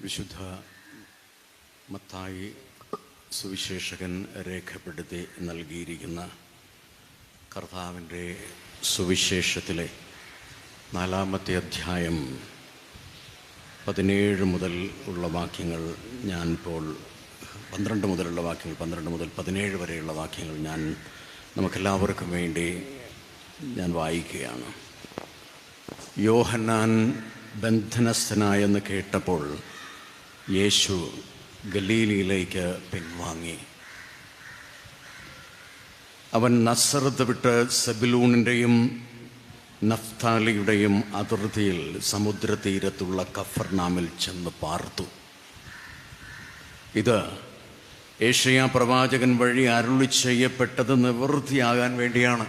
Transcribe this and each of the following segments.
വിശുദ്ധ മത്തായി സുവിശേഷകൻ രേഖപ്പെടുത്തി നൽകിയിരിക്കുന്ന കർത്താവിൻ്റെ സുവിശേഷത്തിലെ 4-ാമത്തെ അധ്യായം 17 മുതൽ ഉള്ള വാക്യങ്ങൾ ഞാനിപ്പോൾ 12 മുതലുള്ള വാക്യങ്ങൾ 12 മുതൽ 17 വരെയുള്ള വാക്യങ്ങൾ നമുക്കെല്ലാവർക്കും വേണ്ടി ഞാൻ വായിക്കുകയാണ്. യോഹന്നാൻ ബന്ധനസ്ഥനായെന്ന് കേട്ടപ്പോൾ യേശു ഗലീലയിലേക്ക് പിൻവാങ്ങി. അവൻ നസറത്ത് വിട്ട് സെബുലൂണിൻ്റെയും നഫ്താലിയുടെയും അതിർത്തിയിൽ സമുദ്രതീരത്തുള്ള കഫർനാമിൽ ചെന്ന് പാർത്തു. ഇത് യെശയ്യാ പ്രവാചകൻ വഴി അരുളി ചെയ്യപ്പെട്ടത് നിവൃത്തിയാകാൻ വേണ്ടിയാണ്.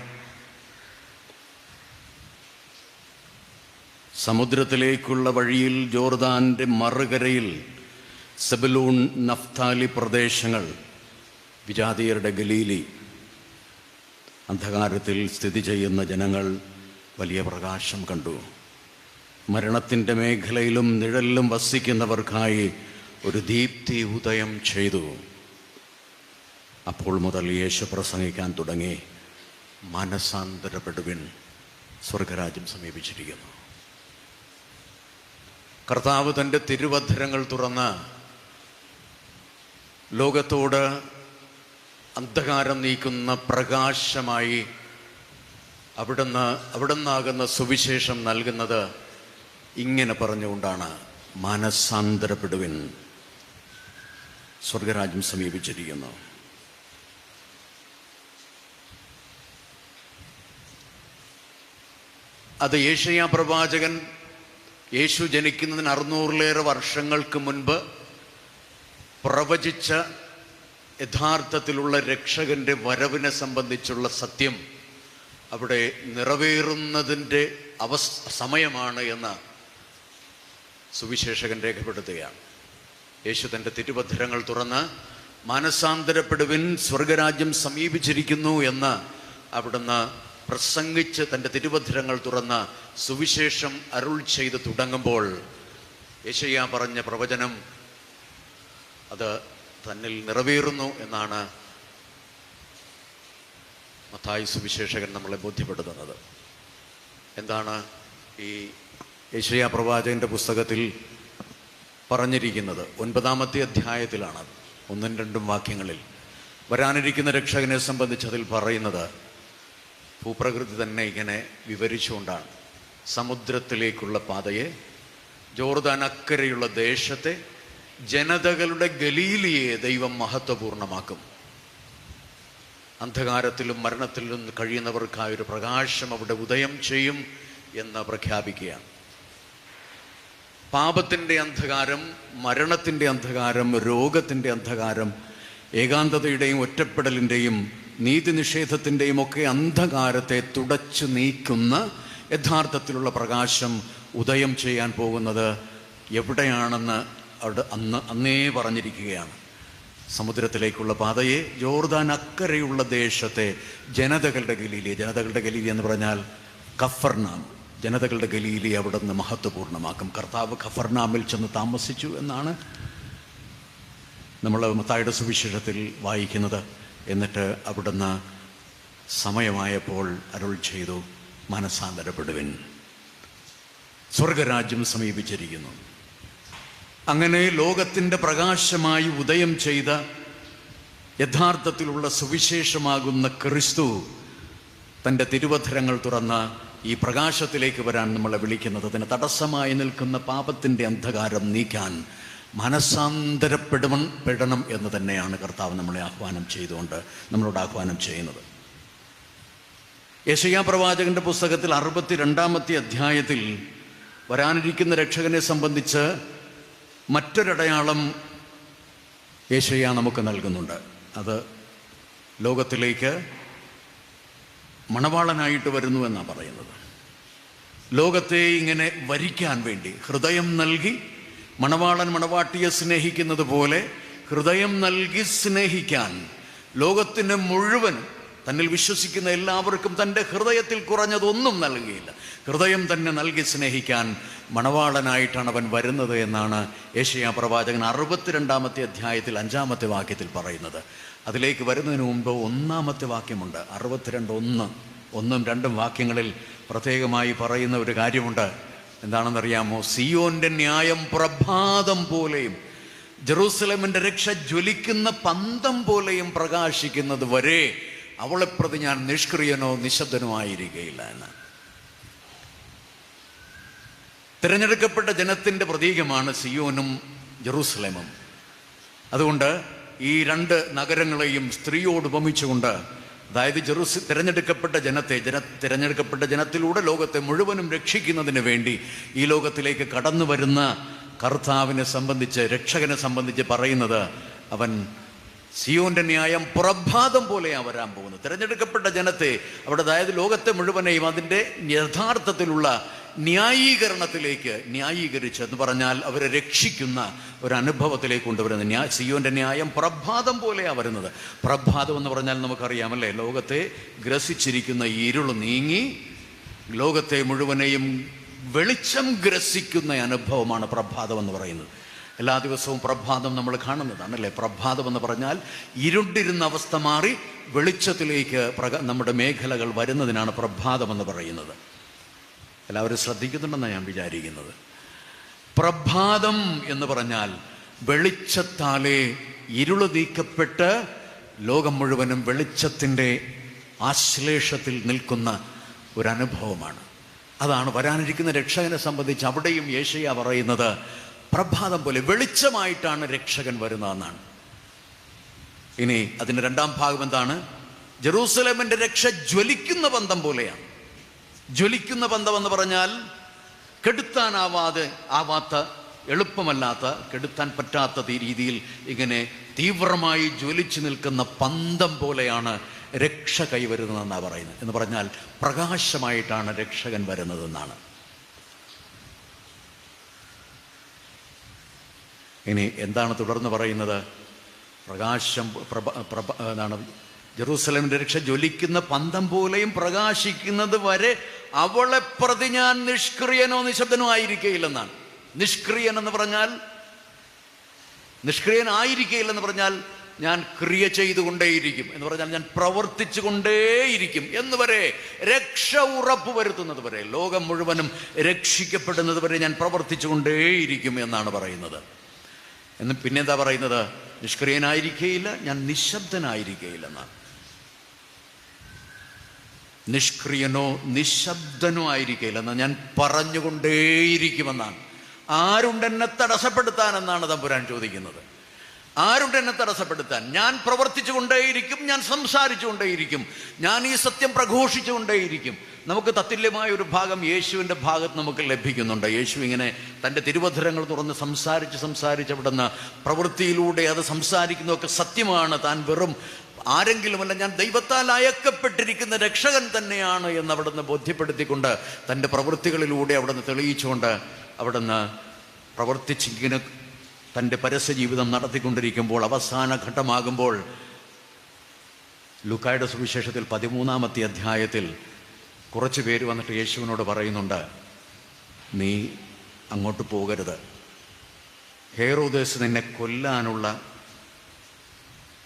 സമുദ്രത്തിലേക്കുള്ള വഴിയിൽ ജോർദാൻ്റെ മറുകരയിൽ സെബുലൂൺ നഫ്താലി പ്രദേശങ്ങൾ, വിജാതീയരുടെ ഗലീലി, അന്ധകാരത്തിൽ സ്ഥിതി ചെയ്യുന്ന ജനങ്ങൾ വലിയ പ്രകാശം കണ്ടു. മരണത്തിൻ്റെ മേഖലയിലും നിഴലിലും വസിക്കുന്നവർക്കായി ഒരു ദീപ്തി ഉദയം ചെയ്തു. അപ്പോൾ മുതൽ യേശു പ്രസംഗിക്കാൻ തുടങ്ങി, മനസാന്തരപ്പെടുവിൻ, സ്വർഗരാജ്യം സമീപിച്ചിരിക്കുന്നു. കർത്താവ് തൻ്റെ തിരുവധരങ്ങൾ തുറന്ന് ലോകത്തോട് അന്ധകാരം നീക്കുന്ന പ്രകാശമായി അവിടുന്നാകുന്ന സുവിശേഷം നൽകുന്നത് ഇങ്ങനെ പറഞ്ഞുകൊണ്ടാണ്, മനസാന്തരപ്പെടുവിൻ, സ്വർഗരാജ്യം സമീപിച്ചിരിക്കുന്നു. അത് യെശയ്യാ പ്രവാചകൻ യേശു ജനിക്കുന്നതിന് 600-ലേറെ വർഷങ്ങൾക്ക് മുൻപ് പ്രവചിച്ച യഥാർത്ഥത്തിലുള്ള രക്ഷകന്റെ വരവിനെ സംബന്ധിച്ചുള്ള സത്യം അവിടെ നിറവേറുന്നതിൻ്റെ സമയമാണ് എന്ന് സുവിശേഷകൻ രേഖപ്പെടുത്തുകയാണ്. യേശു തൻ്റെ തിരുവധരങ്ങൾ തുറന്ന് മനസാന്തരപ്പെടുവിൻ, സ്വർഗരാജ്യം സമീപിച്ചിരിക്കുന്നു എന്ന് അവിടുന്ന് പ്രസംഗിച്ച് തൻ്റെ തിരുവധരങ്ങൾ തുറന്ന് സുവിശേഷം അരുൾ ചെയ്ത് തുടങ്ങുമ്പോൾ യെശയ്യാ പറഞ്ഞ പ്രവചനം അത് തന്നിൽ നിറവേറുന്നു എന്നാണ് മത്തായി സുവിശേഷകൻ നമ്മളെ ബോധ്യപ്പെടുത്തുന്നത്. എന്താണ് ഈ യെശയ്യാ പ്രവാചകന്റെ പുസ്തകത്തിൽ പറഞ്ഞിരിക്കുന്നത്? 9-ാമത്തെ അധ്യായത്തിലാണ്, 1-2 വാക്യങ്ങളിൽ വരാനിരിക്കുന്ന രക്ഷകനെ സംബന്ധിച്ച് അതിൽ പറയുന്നത് ഭൂപ്രകൃതി തന്നെ ഇങ്ങനെ വിവരിച്ചുകൊണ്ടാണ്. സമുദ്രത്തിലേക്കുള്ള പാതയെ, ജോർദാൻ അക്കരെയുള്ള ദേശത്തെ, ജനതകളുടെ ഗലീലിയെ ദൈവം മഹത്വപൂർണമാക്കും. അന്ധകാരത്തിലും മരണത്തിലും കഴിയുന്നവർക്കായൊരു പ്രകാശം അവിടെ ഉദയം ചെയ്യും എന്ന് പ്രഖ്യാപിക്കുകയാണ്. പാപത്തിൻ്റെ അന്ധകാരം, മരണത്തിൻ്റെ അന്ധകാരം, രോഗത്തിൻ്റെ അന്ധകാരം, ഏകാന്തതയുടെയും ഒറ്റപ്പെടലിൻ്റെയും നീതി നിഷേധത്തിൻ്റെയും ഒക്കെ അന്ധകാരത്തെ തുടച്ചു നീക്കുന്ന യഥാർത്ഥത്തിലുള്ള പ്രകാശം ഉദയം ചെയ്യാൻ പോകുന്നത് എവിടെയാണെന്ന് അവിടെ അന്നേ പറഞ്ഞിരിക്കുകയാണ്. സമുദ്രത്തിലേക്കുള്ള പാതയെ, ജോർദാൻ അക്കരെയുള്ള ദേശത്തെ, ജനതകളുടെ ഗലീലി. ജനതകളുടെ ഗലീലി എന്ന് പറഞ്ഞാൽ കഫർനാം, ജനതകളുടെ ഗലീലി അവിടുന്ന് മഹത്വപൂർണ്ണമാക്കും. കർത്താവ് കഫർനാമിൽ ചെന്ന് താമസിച്ചു എന്നാണ് നമ്മൾ മത്തായിയുടെ സുവിശേഷത്തിൽ വായിക്കുന്നത്. എന്നിട്ട് അവിടുന്ന് സമയമായപ്പോൾ അരുൾ ചെയ്തു, മനസാന്തരപ്പെടുവിൻ, സ്വർഗരാജ്യം സമീപിച്ചിരിക്കുന്നു. അങ്ങനെ ലോകത്തിൻ്റെ പ്രകാശമായി ഉദയം ചെയ്ത യഥാർത്ഥത്തിലുള്ള സുവിശേഷമാകുന്ന ക്രിസ്തു തൻ്റെ തിരുവധരങ്ങൾ തുറന്ന് ഈ പ്രകാശത്തിലേക്ക് വരാൻ നമ്മളെ വിളിക്കുന്നത്, അതിന് തടസ്സമായി നിൽക്കുന്ന പാപത്തിൻ്റെ അന്ധകാരം നീക്കാൻ മനസാന്തരപ്പെടണം എന്ന് തന്നെയാണ് കർത്താവ് നമ്മളെ നമ്മളോട് ആഹ്വാനം ചെയ്യുന്നത്. യെശയ്യാ പ്രവാചകന്റെ പുസ്തകത്തിൽ 62-ാമത്തെ അധ്യായത്തിൽ വരാനിരിക്കുന്ന രക്ഷകനെ സംബന്ധിച്ച് മറ്റൊരടയാളം യെശയ്യാ നമുക്ക് നൽകുന്നുണ്ട്. അത് ലോകത്തിലേക്ക് മണവാളനായിട്ട് വരുന്നു എന്നാണ് പറയുന്നത്. ലോകത്തെ ഇങ്ങനെ വരിക്കാൻ വേണ്ടി ഹൃദയം നൽകി, മണവാളൻ മണവാട്ടിയെ സ്നേഹിക്കുന്നത് പോലെ ഹൃദയം നൽകി സ്നേഹിക്കാൻ, ലോകത്തിന് മുഴുവൻ തന്നിൽ വിശ്വസിക്കുന്ന എല്ലാവർക്കും തൻ്റെ ഹൃദയത്തിൽ കുറഞ്ഞതൊന്നും നൽകിയില്ല. ഹൃദയം തന്നെ നൽകി സ്നേഹിക്കാൻ മണവാളനായിട്ടാണ് അവൻ വരുന്നത് എന്നാണ് യെശയ്യാ പ്രവാചകൻ 62-ാമത്തെ അധ്യായത്തിൽ 5-ാമത്തെ വാക്യത്തിൽ പറയുന്നത്. അതിലേക്ക് വരുന്നതിന് മുമ്പ് 1-ാമത്തെ വാക്യമുണ്ട്. 62:1, 1ഉം 2ഉം വാക്യങ്ങളിൽ പ്രത്യേകമായി പറയുന്ന ഒരു കാര്യമുണ്ട്. എന്താണെന്നറിയാമോ? സിയോന്റെ ന്യായം പ്രഭാതം പോലെയും ജെറൂസലേമിന്റെ രക്ഷ ജ്വലിക്കുന്ന പന്തം പോലെയും പ്രകാശിക്കുന്നത് വരെ അവളെ പ്രതി ഞാൻ നിഷ്ക്രിയനോ നിശബ്ദനോ ആയിരിക്കുകയില്ല എന്ന്. തിരഞ്ഞെടുക്കപ്പെട്ട ജനത്തിൻ്റെ പ്രതീകമാണ് സിയോനും ജെറൂസലേമും. അതുകൊണ്ട് ഈ 2 നഗരങ്ങളെയും സ്ത്രീയോട് ഉപമിച്ചുകൊണ്ട്, അതായത് തിരഞ്ഞെടുക്കപ്പെട്ട ജനത്തിലൂടെ ലോകത്തെ മുഴുവനും രക്ഷിക്കുന്നതിന് വേണ്ടി ഈ ലോകത്തിലേക്ക് കടന്നു വരുന്ന കർത്താവിനെ സംബന്ധിച്ച്, രക്ഷകനെ സംബന്ധിച്ച് പറയുന്നത്, അവൻ സിയോന്റെ ന്യായം പ്രഭാതം പോലെയാണ് വരാൻ പോകുന്നത്. തിരഞ്ഞെടുക്കപ്പെട്ട ജനത്തെ അവിടെ, അതായത് ലോകത്തെ മുഴുവനെയും അതിൻ്റെ യഥാർത്ഥത്തിലുള്ള ന്യായീകരണത്തിലേക്ക് ന്യായീകരിച്ച് എന്ന് പറഞ്ഞാൽ അവരെ രക്ഷിക്കുന്ന ഒരു അനുഭവത്തിലേക്ക് കൊണ്ടുവരുന്നത്. സിയോന്റെ ന്യായം പ്രഭാതം പോലെയാണ് വരുന്നത്. പ്രഭാതം എന്ന് പറഞ്ഞാൽ നമുക്കറിയാമല്ലേ, ലോകത്തെ ഗ്രസിച്ചിരിക്കുന്ന ഇരുൾ നീങ്ങി ലോകത്തെ മുഴുവനെയും വെളിച്ചം ഗ്രസിക്കുന്ന അനുഭവമാണ് പ്രഭാതം എന്ന് പറയുന്നത്. എല്ലാ ദിവസവും പ്രഭാതം നമ്മൾ കാണുന്നതാണല്ലേ. പ്രഭാതം എന്ന് പറഞ്ഞാൽ ഇരുണ്ടിരുന്ന അവസ്ഥ മാറി വെളിച്ചത്തിലേക്ക് നമ്മുടെ മേഖലകൾ വരുന്നതിനാണ് പ്രഭാതം എന്ന് പറയുന്നത്. എല്ലാവരും ശ്രദ്ധിക്കുന്നുണ്ടെന്നാണ് ഞാൻ വിചാരിക്കുന്നത്. പ്രഭാതം എന്ന് പറഞ്ഞാൽ വെളിച്ചത്താലെ ഇരുള് നീക്കപ്പെട്ട് ലോകം മുഴുവനും വെളിച്ചത്തിൻ്റെ ആശ്ലേഷത്തിൽ നിൽക്കുന്ന ഒരനുഭവമാണ്. അതാണ് വരാനിരിക്കുന്ന രക്ഷകനെ സംബന്ധിച്ച് അവിടെയും യെശയ്യാ പറയുന്നത്, പ്രഭാതം പോലെ വെളിച്ചമായിട്ടാണ് രക്ഷകൻ വരുന്നതെന്നാണ്. ഇനി അതിൻ്റെ 2ാം ഭാഗം എന്താണ്? ജെറൂസലേമിൻ്റെ രക്ഷ ജ്വലിക്കുന്ന പന്തം പോലെയാണ്. ജ്വലിക്കുന്ന പന്തം എന്ന് പറഞ്ഞാൽ കെടുത്താനാവാത്ത, എളുപ്പമല്ലാത്ത, കെടുത്താൻ പറ്റാത്ത രീതിയിൽ ഇങ്ങനെ തീവ്രമായി ജ്വലിച്ചു നിൽക്കുന്ന പന്തം പോലെയാണ് രക്ഷ കൈവരുന്നതെന്നാണ് പറയുന്നത്. എന്ന് പറഞ്ഞാൽ പ്രകാശമായിട്ടാണ് രക്ഷകൻ വരുന്നതെന്നാണ്. ഇനി എന്താണ് തുടർന്ന് പറയുന്നത്? പ്രകാശം എന്താണ്? ജെറൂസലേമിന്റെ രക്ഷ ജ്വലിക്കുന്ന പന്തം പോലെയും പ്രകാശിക്കുന്നത് വരെ അവളെ പ്രതി ഞാൻ നിഷ്ക്രിയനോ നിശബ്ദനോ ആയിരിക്കുകയില്ലെന്നാണ്. നിഷ്ക്രിയൻ എന്ന് പറഞ്ഞാൽ, നിഷ്ക്രിയനായിരിക്കുകയില്ലെന്ന് പറഞ്ഞാൽ ഞാൻ ക്രിയ ചെയ്തുകൊണ്ടേയിരിക്കും എന്ന് പറഞ്ഞാൽ ഞാൻ പ്രവർത്തിച്ചു കൊണ്ടേയിരിക്കും എന്ന് വരെ, രക്ഷ ഉറപ്പ് വരുത്തുന്നത് വരെ, ലോകം മുഴുവനും രക്ഷിക്കപ്പെടുന്നത് വരെ ഞാൻ പ്രവർത്തിച്ചു കൊണ്ടേയിരിക്കും എന്നാണ് പറയുന്നത്. എന്ന് പിന്നെന്താ പറയുന്നത്? നിഷ്ക്രിയനായിരിക്കുകയില്ല, ഞാൻ നിശബ്ദനായിരിക്കുകയില്ലെന്നാണ്. നിഷ്ക്രിയനോ നിശബ്ദനോ ആയിരിക്കുകയില്ലെന്ന് ഞാൻ പറഞ്ഞുകൊണ്ടേയിരിക്കുമെന്നാണ്. ആരുണ്ടെന്നെ തടസ്സപ്പെടുത്താനെന്നാണ് തമ്പുരാൻ ചോദിക്കുന്നത്. ആരുണ്ടെന്നെ തടസ്സപ്പെടുത്താൻ? ഞാൻ പ്രവർത്തിച്ചു കൊണ്ടേയിരിക്കും, ഞാൻ സംസാരിച്ചു കൊണ്ടേയിരിക്കും, ഞാൻ ഈ സത്യം പ്രഘോഷിച്ചു കൊണ്ടേയിരിക്കും. നമുക്ക് തത്തുല്യമായ ഒരു ഭാഗം യേശുവിൻ്റെ ഭാഗത്ത് നമുക്ക് ലഭിക്കുന്നുണ്ട്. യേശു ഇങ്ങനെ തൻ്റെ തിരുവധരങ്ങൾ തുറന്ന് സംസാരിച്ച് അവിടുന്ന് പ്രവൃത്തിയിലൂടെ അത് സംസാരിക്കുന്നതൊക്കെ സത്യമാണ്, താൻ വെറും ആരെങ്കിലുമല്ല, ഞാൻ ദൈവത്താൽ അയക്കപ്പെട്ടിരിക്കുന്ന രക്ഷകൻ തന്നെയാണ് എന്ന് അവിടുന്ന് ബോധ്യപ്പെടുത്തിക്കൊണ്ട് തൻ്റെ പ്രവൃത്തികളിലൂടെ അവിടുന്ന് തെളിയിച്ചുകൊണ്ട് അവിടുന്ന് പ്രവർത്തിച്ചിങ്ങനെ തൻ്റെ പരസ്യ ജീവിതം നടത്തിക്കൊണ്ടിരിക്കുമ്പോൾ അവസാന ഘട്ടമാകുമ്പോൾ ലൂക്കായുടെ സുവിശേഷത്തിൽ 13-ാമത്തെ അധ്യായത്തിൽ കുറച്ച് പേര് വന്നിട്ട് യേശുവിനോട് പറയുന്നുണ്ട്, നീ അങ്ങോട്ട് പോകരുത്, ഹേറോദേസ് നിന്നെ കൊല്ലാനുള്ള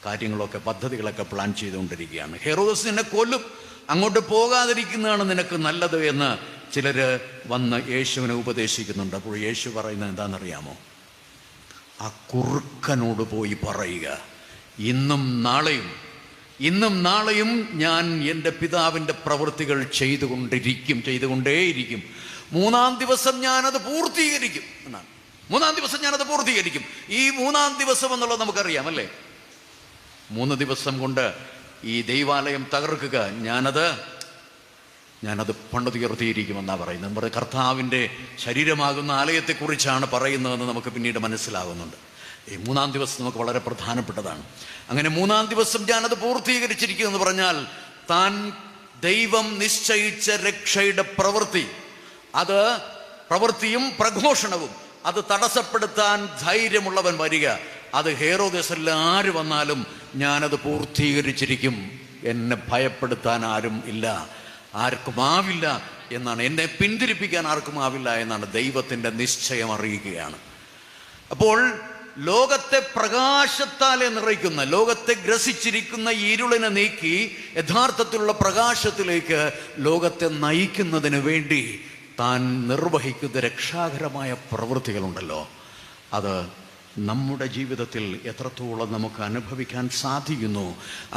കാര്യങ്ങളൊക്കെ, പദ്ധതികളൊക്കെ പ്ലാൻ ചെയ്തുകൊണ്ടിരിക്കുകയാണ്. ഹെറോദസ് നിന്നെ കൊല്ലും, അങ്ങോട്ട് പോകാതിരിക്കുന്നതാണ് നിനക്ക് നല്ലത് എന്ന് ചിലർ വന്ന് യേശുവിനെ ഉപദേശിക്കുന്നുണ്ട്. അപ്പോൾ യേശു പറയുന്നത് എന്താണെന്നറിയാമോ? ആ കുറുക്കനോട് പോയി പറയുക, ഇന്നും നാളെയും ഞാൻ എൻ്റെ പിതാവിൻ്റെ പ്രവൃത്തികൾ ചെയ്തുകൊണ്ടേയിരിക്കും. 3-ാം ദിവസം ഞാനത് പൂർത്തീകരിക്കും എന്നാണ്. 3-ാം ദിവസം ഞാനത് പൂർത്തീകരിക്കും. ഈ 3-ാം ദിവസം എന്നുള്ളത് നമുക്കറിയാം അല്ലേ? 3 ദിവസം കൊണ്ട് ഈ ദൈവാലയം തകർക്കുക, ഞാനത് പണിതുയർത്തിയിരിക്കുമെന്നാണ് പറയുന്നത്. നമ്മുടെ കർത്താവിൻ്റെ ശരീരമാകുന്ന ആലയത്തെക്കുറിച്ചാണ് പറയുന്നതെന്ന് നമുക്ക് പിന്നീട് മനസ്സിലാകുന്നുണ്ട്. ഈ 3-ാം ദിവസം നമുക്ക് വളരെ പ്രധാനപ്പെട്ടതാണ്. അങ്ങനെ 3-ാം ദിവസം ഞാനത് പൂർത്തീകരിച്ചിരിക്കുമെന്ന് പറഞ്ഞാൽ താൻ ദൈവം നിശ്ചയിച്ച രക്ഷയുടെ പ്രവൃത്തിയും പ്രഘോഷണവും അത് തടസ്സപ്പെടുത്താൻ ധൈര്യമുള്ളവൻ വരിക. അത് ഹേറോദേസല്ല ആര് വന്നാലും ഞാനത് പൂർത്തീകരിച്ചിരിക്കും എന്നെ ഭയപ്പെടുത്താൻ ആരും ഇല്ല, ആർക്കുമാവില്ല എന്നാണ്, എന്നെ പിന്തിരിപ്പിക്കാൻ ആർക്കുമാവില്ല എന്നാണ് ദൈവത്തിൻ്റെ നിശ്ചയം അറിയിക്കുകയാണ്. അപ്പോൾ ലോകത്തെ പ്രകാശത്താലെ നിറയ്ക്കുന്ന, ലോകത്തെ ഗ്രസിച്ചിരിക്കുന്ന ഇരുളിനെ നീക്കി യഥാർത്ഥത്തിലുള്ള പ്രകാശത്തിലേക്ക് ലോകത്തെ നയിക്കുന്നതിന് വേണ്ടി താൻ നിർവഹിക്കുന്ന രക്ഷാകരമായ പ്രവൃത്തികളുണ്ടല്ലോ, അത് നമ്മുടെ ജീവിതത്തിൽ എത്രത്തോളം നമുക്ക് അനുഭവിക്കാൻ സാധിക്കുന്നു,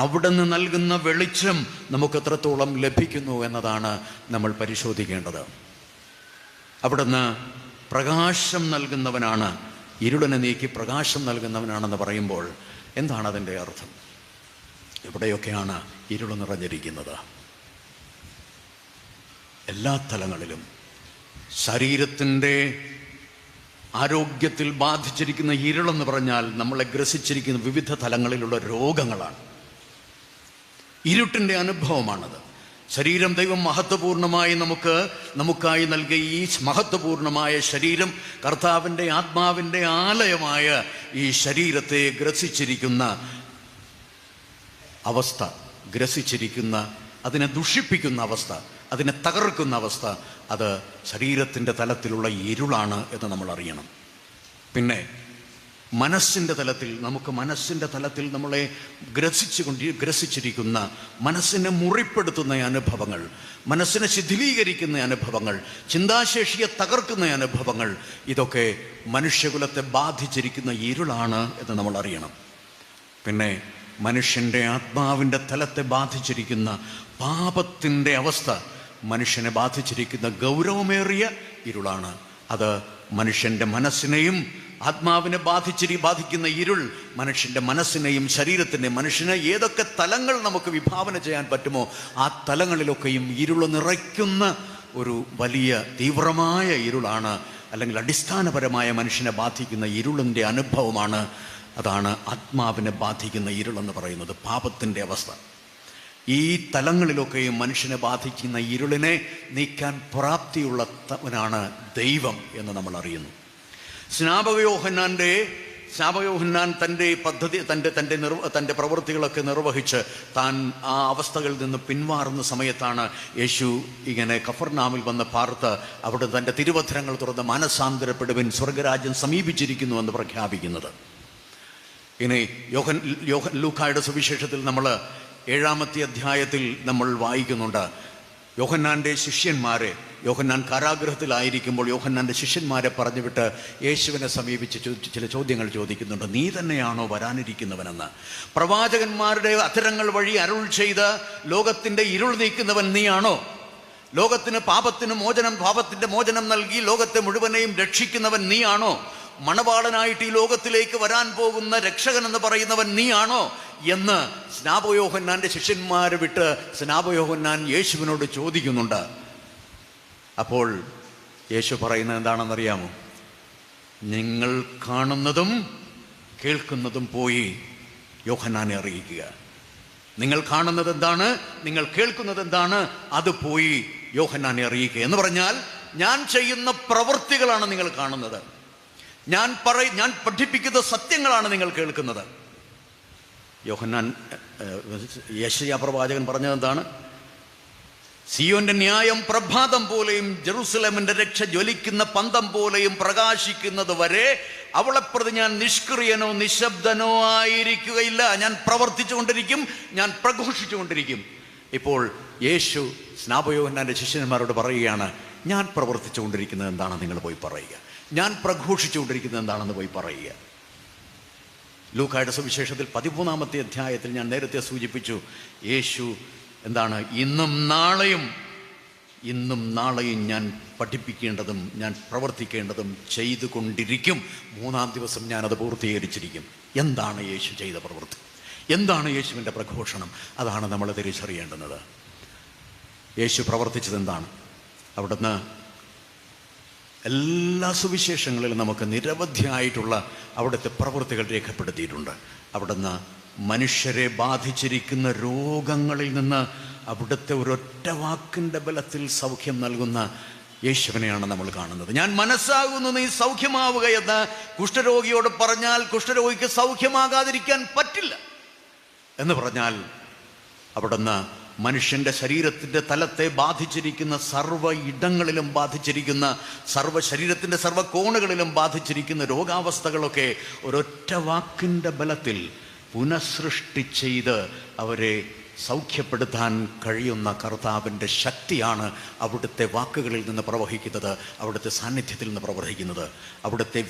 അവിടെ നിന്ന് നൽകുന്ന വെളിച്ചം നമുക്ക് എത്രത്തോളം ലഭിക്കുന്നു എന്നതാണ് നമ്മൾ പരിശോധിക്കേണ്ടത്. അവിടുന്ന് പ്രകാശം നൽകുന്നവനാണ്, ഇരുളിനെ നീക്കി പ്രകാശം നൽകുന്നവനാണെന്ന് പറയുമ്പോൾ എന്താണ് അതിൻ്റെ അർത്ഥം? എവിടെയൊക്കെയാണ് ഇരുൾ നിറഞ്ഞിരിക്കുന്നത്? എല്ലാ തലങ്ങളിലും. ശരീരത്തിൻ്റെ ആരോഗ്യത്തിൽ ബാധിച്ചിരിക്കുന്ന ഇരുളെന്ന് പറഞ്ഞാൽ നമ്മളെ ഗ്രസിച്ചിരിക്കുന്ന വിവിധ തലങ്ങളിലുള്ള രോഗങ്ങളാണ്. ഇരുട്ടിൻ്റെ അനുഭവമാണത്. ശരീരം ദൈവം മഹത്വപൂർണമായി നമുക്കായി നൽകിയ ഈ മഹത്വപൂർണമായ ശരീരം, കർത്താവിൻ്റെ ആത്മാവിൻ്റെ ആലയമായ ഈ ശരീരത്തെ ഗ്രസിച്ചിരിക്കുന്ന അവസ്ഥ, ഗ്രസിച്ചിരിക്കുന്ന, അതിനെ ദുഷിപ്പിക്കുന്ന അവസ്ഥ, അതിനെ തകർക്കുന്ന അവസ്ഥ, അത് ശരീരത്തിൻ്റെ തലത്തിലുള്ള ഇരുളാണ് എന്ന് നമ്മൾ അറിയണം. പിന്നെ മനസ്സിൻ്റെ തലത്തിൽ, നമുക്ക് മനസ്സിൻ്റെ തലത്തിൽ നമ്മളെ ഗ്രസിച്ചിരിക്കുന്ന, മനസ്സിനെ മുറിപ്പെടുത്തുന്ന അനുഭവങ്ങൾ, മനസ്സിനെ ശിഥിലീകരിക്കുന്ന അനുഭവങ്ങൾ, ചിന്താശേഷിയെ തകർക്കുന്ന അനുഭവങ്ങൾ, ഇതൊക്കെ മനുഷ്യകുലത്തെ ബാധിച്ചിരിക്കുന്ന ഇരുളാണ് എന്ന് നമ്മൾ അറിയണം. പിന്നെ മനുഷ്യൻ്റെ ആത്മാവിൻ്റെ തലത്തെ ബാധിച്ചിരിക്കുന്ന പാപത്തിൻ്റെ അവസ്ഥ, മനുഷ്യനെ ബാധിച്ചിരിക്കുന്ന ഗൗരവമേറിയ ഇരുളാണ്. അത് മനുഷ്യൻ്റെ മനസ്സിനെയും, ആത്മാവിനെ ബാധിക്കുന്ന ഇരുൾ മനുഷ്യൻ്റെ മനസ്സിനെയും ശരീരത്തിൻ്റെ, മനുഷ്യനെ ഏതൊക്കെ തലങ്ങൾ നമുക്ക് വിഭാവന ചെയ്യാൻ പറ്റുമോ ആ തലങ്ങളിലൊക്കെയും ഇരുൾ നിറയ്ക്കുന്ന ഒരു വലിയ തീവ്രമായ ഇരുളാണ്, അല്ലെങ്കിൽ അടിസ്ഥാനപരമായ മനുഷ്യനെ ബാധിക്കുന്ന ഇരുളിൻ്റെ അനുഭവമാണ്. അതാണ് ആത്മാവിനെ ബാധിക്കുന്ന ഇരുളെന്ന് പറയുന്നത്, പാപത്തിൻ്റെ അവസ്ഥ. ഈ തലങ്ങളിലൊക്കെയും മനുഷ്യനെ ബാധിക്കുന്ന ഇരുളിനെ നീക്കാൻ പ്രാപ്തിയുള്ളവനാണ് ദൈവം എന്ന് നമ്മൾ അറിയുന്നു. സ്നാപകയോഹന്നാൻ തൻ്റെ പദ്ധതി, തൻ്റെ പ്രവൃത്തികളൊക്കെ നിർവഹിച്ച് താൻ ആ അവസ്ഥകളിൽ നിന്ന് പിന്മാറുന്ന സമയത്താണ് യേശു ഇങ്ങനെ കഫർനാമിൽ വന്ന് പാർത്ത് അവിടെ തൻ്റെ തിരുവധരങ്ങൾ തുറന്ന് മാനസാന്തരപ്പെടുവിൻ, സ്വർഗരാജ്യം സമീപിച്ചിരിക്കുന്നു എന്ന് പ്രഖ്യാപിക്കുന്നത്. ഇനി ലൂക്കായുടെ സുവിശേഷത്തിൽ നമ്മൾ 7-ാമത്തെ അധ്യായത്തിൽ നമ്മൾ വായിക്കുന്നുണ്ട്, യോഹന്നാൻ്റെ ശിഷ്യന്മാരെ, യോഹന്നാൻ കാരാഗൃഹത്തിലായിരിക്കുമ്പോൾ യോഹന്നാൻ്റെ ശിഷ്യന്മാരെ പറഞ്ഞുവിട്ട് യേശുവിനെ സമീപിച്ച് ചില ചോദ്യങ്ങൾ ചോദിക്കുന്നുണ്ട്. നീ തന്നെയാണോ വരാനിരിക്കുന്നവനെന്ന്? പ്രവാചകന്മാരുടെ അധരങ്ങൾ വഴി അരുൾ ചെയ്ത ലോകത്തിൻ്റെ ഇരുൾ നീക്കുന്നവൻ നീയാണോ? ലോകത്തിന് പാപത്തിൻ്റെ മോചനം നൽകി ലോകത്തെ മുഴുവനെയും രക്ഷിക്കുന്നവൻ നീയാണോ? മണവാളനായിട്ട് ഈ ലോകത്തിലേക്ക് വരാൻ പോകുന്ന രക്ഷകൻ എന്ന് പറയുന്നവൻ നീയാണോ എന്ന് സ്നാപകയോഹന്നാൻ്റെ ശിഷ്യന്മാരെ വിട്ട് സ്നാപകയോഹന്നാൻ യേശുവിനോട് ചോദിക്കുന്നുണ്ട്. അപ്പോൾ യേശു പറയുന്നത് എന്താണെന്നറിയാമോ? നിങ്ങൾ കാണുന്നതും കേൾക്കുന്നതും പോയി യോഹന്നാനെ അറിയിക്കുക. നിങ്ങൾ കാണുന്നത് എന്താണ്, നിങ്ങൾ കേൾക്കുന്നത് എന്താണ്, അത് പോയി യോഹന്നാനെ അറിയിക്കുക എന്ന് പറഞ്ഞാൽ, ഞാൻ ചെയ്യുന്ന പ്രവൃത്തികളാണ് നിങ്ങൾ കാണുന്നത്, ഞാൻ പഠിപ്പിക്കുന്ന സത്യങ്ങളാണ് നിങ്ങൾ കേൾക്കുന്നത്. യെശയ്യാ പ്രവാചകൻ പറഞ്ഞത് എന്താണ്? സിയോന്റെ ന്യായം പ്രഭാതം പോലെയും ജെറുസലേമിന്റെ രക്ഷ ജ്വലിക്കുന്ന പന്തം പോലെയും പ്രകാശിക്കുന്നത് വരെ അവളെ പ്രതി ഞാൻ നിഷ്ക്രിയനോ നിശബ്ദനോ ആയിരിക്കുകയില്ല. ഞാൻ പ്രവർത്തിച്ചുകൊണ്ടിരിക്കും, ഞാൻ പ്രഘോഷിച്ചുകൊണ്ടിരിക്കും. ഇപ്പോൾ യേശു സ്നാപകയോഹന്നാന്റെ ശിഷ്യന്മാരോട് പറയുകയാണ്, ഞാൻ പ്രവർത്തിച്ചുകൊണ്ടിരിക്കുന്നത് എന്താണെന്ന് നിങ്ങൾ പോയി പറയുക, ഞാൻ പ്രഘോഷിച്ചുകൊണ്ടിരിക്കുന്നത് എന്താണെന്ന് പോയി പറയുക. ലൂക്കായുടെ സുവിശേഷത്തിൽ 13-ാമത്തെ അധ്യായത്തിൽ ഞാൻ നേരത്തെ സൂചിപ്പിച്ചു, യേശു എന്താണ്, ഇന്നും നാളെയും ഞാൻ പഠിപ്പിക്കേണ്ടതും ഞാൻ പ്രവർത്തിക്കേണ്ടതും ചെയ്തുകൊണ്ടിരിക്കും, 3-ാം ദിവസം ഞാനത് പൂർത്തീകരിച്ചിരിക്കും. എന്താണ് യേശു ചെയ്ത പ്രവൃത്തി? എന്താണ് യേശുവിൻ്റെ പ്രഘോഷണം? അതാണ് നമ്മൾ തിരിച്ചറിയേണ്ടുന്നത്. യേശു പ്രവർത്തിച്ചത് എന്താണ്? അവിടുന്ന് എല്ലാ സുവിശേഷങ്ങളിലും നമുക്ക് നിരവധിയായിട്ടുള്ള അവിടുത്തെ പ്രവൃത്തികൾ രേഖപ്പെടുത്തിയിട്ടുണ്ട്. അവിടുന്ന് മനുഷ്യരെ ബാധിച്ചിരിക്കുന്ന രോഗങ്ങളിൽ നിന്ന് അവിടുത്തെ ഒരൊറ്റ വാക്കിൻ്റെ ബലത്തിൽ സൗഖ്യം നൽകുന്ന യേശുവിനെയാണ് നമ്മൾ കാണുന്നത്. ഞാൻ മനസ്സാകുന്നു നീ സൗഖ്യമാവുക എന്ന് കുഷ്ഠരോഗിയോട് പറഞ്ഞാൽ കുഷ്ഠരോഗിക്ക് സൗഖ്യമാകാതിരിക്കാൻ പറ്റില്ല എന്ന് പറഞ്ഞാൽ അവിടുന്ന് മനുഷ്യൻ്റെ ശരീരത്തിൻ്റെ തലത്തെ ബാധിച്ചിരിക്കുന്ന സർവ്വ ഇടങ്ങളിലും ബാധിച്ചിരിക്കുന്ന ശരീരത്തിൻ്റെ സർവ്വ കോണുകളിലും ബാധിച്ചിരിക്കുന്ന രോഗാവസ്ഥകളൊക്കെ ഒരൊറ്റ വാക്കിൻ്റെ ബലത്തിൽ പുനഃസൃഷ്ടി ചെയ്ത് അവരെ സൗഖ്യപ്പെടുത്താൻ കഴിയുന്ന കർത്താവിൻ്റെ ശക്തിയാണ് അവിടുത്തെ വാക്കുകളിൽ നിന്ന് പ്രവഹിക്കുന്നത്, അവിടുത്തെ സാന്നിധ്യത്തിൽ നിന്ന് പ്രവഹിക്കുന്നത്. അവിടുത്തെ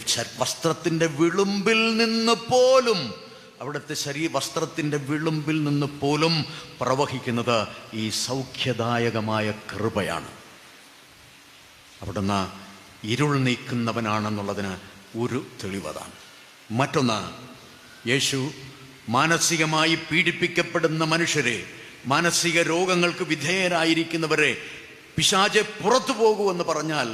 വസ്ത്രത്തിൻ്റെ വിളുമ്പിൽ നിന്ന് പോലും, അവിടുത്തെ വസ്ത്രത്തിൻ്റെ വിളുമ്പിൽ നിന്ന് പോലും പ്രവഹിക്കുന്നത് ഈ സൗഖ്യദായകമായ കൃപയാണ്. അവിടുന്ന് ഇരുൾ നീക്കുന്നവനാണെന്നുള്ളതിന് ഒരു തെളിവതാണ്. മറ്റൊന്ന്, യേശു മാനസികമായി പീഡിപ്പിക്കപ്പെടുന്ന മനുഷ്യരെ, മാനസിക രോഗങ്ങൾക്ക് വിധേയരായിരിക്കുന്നവരെ പിശാചെ പുറത്തു പോകൂ എന്ന് പറഞ്ഞാൽ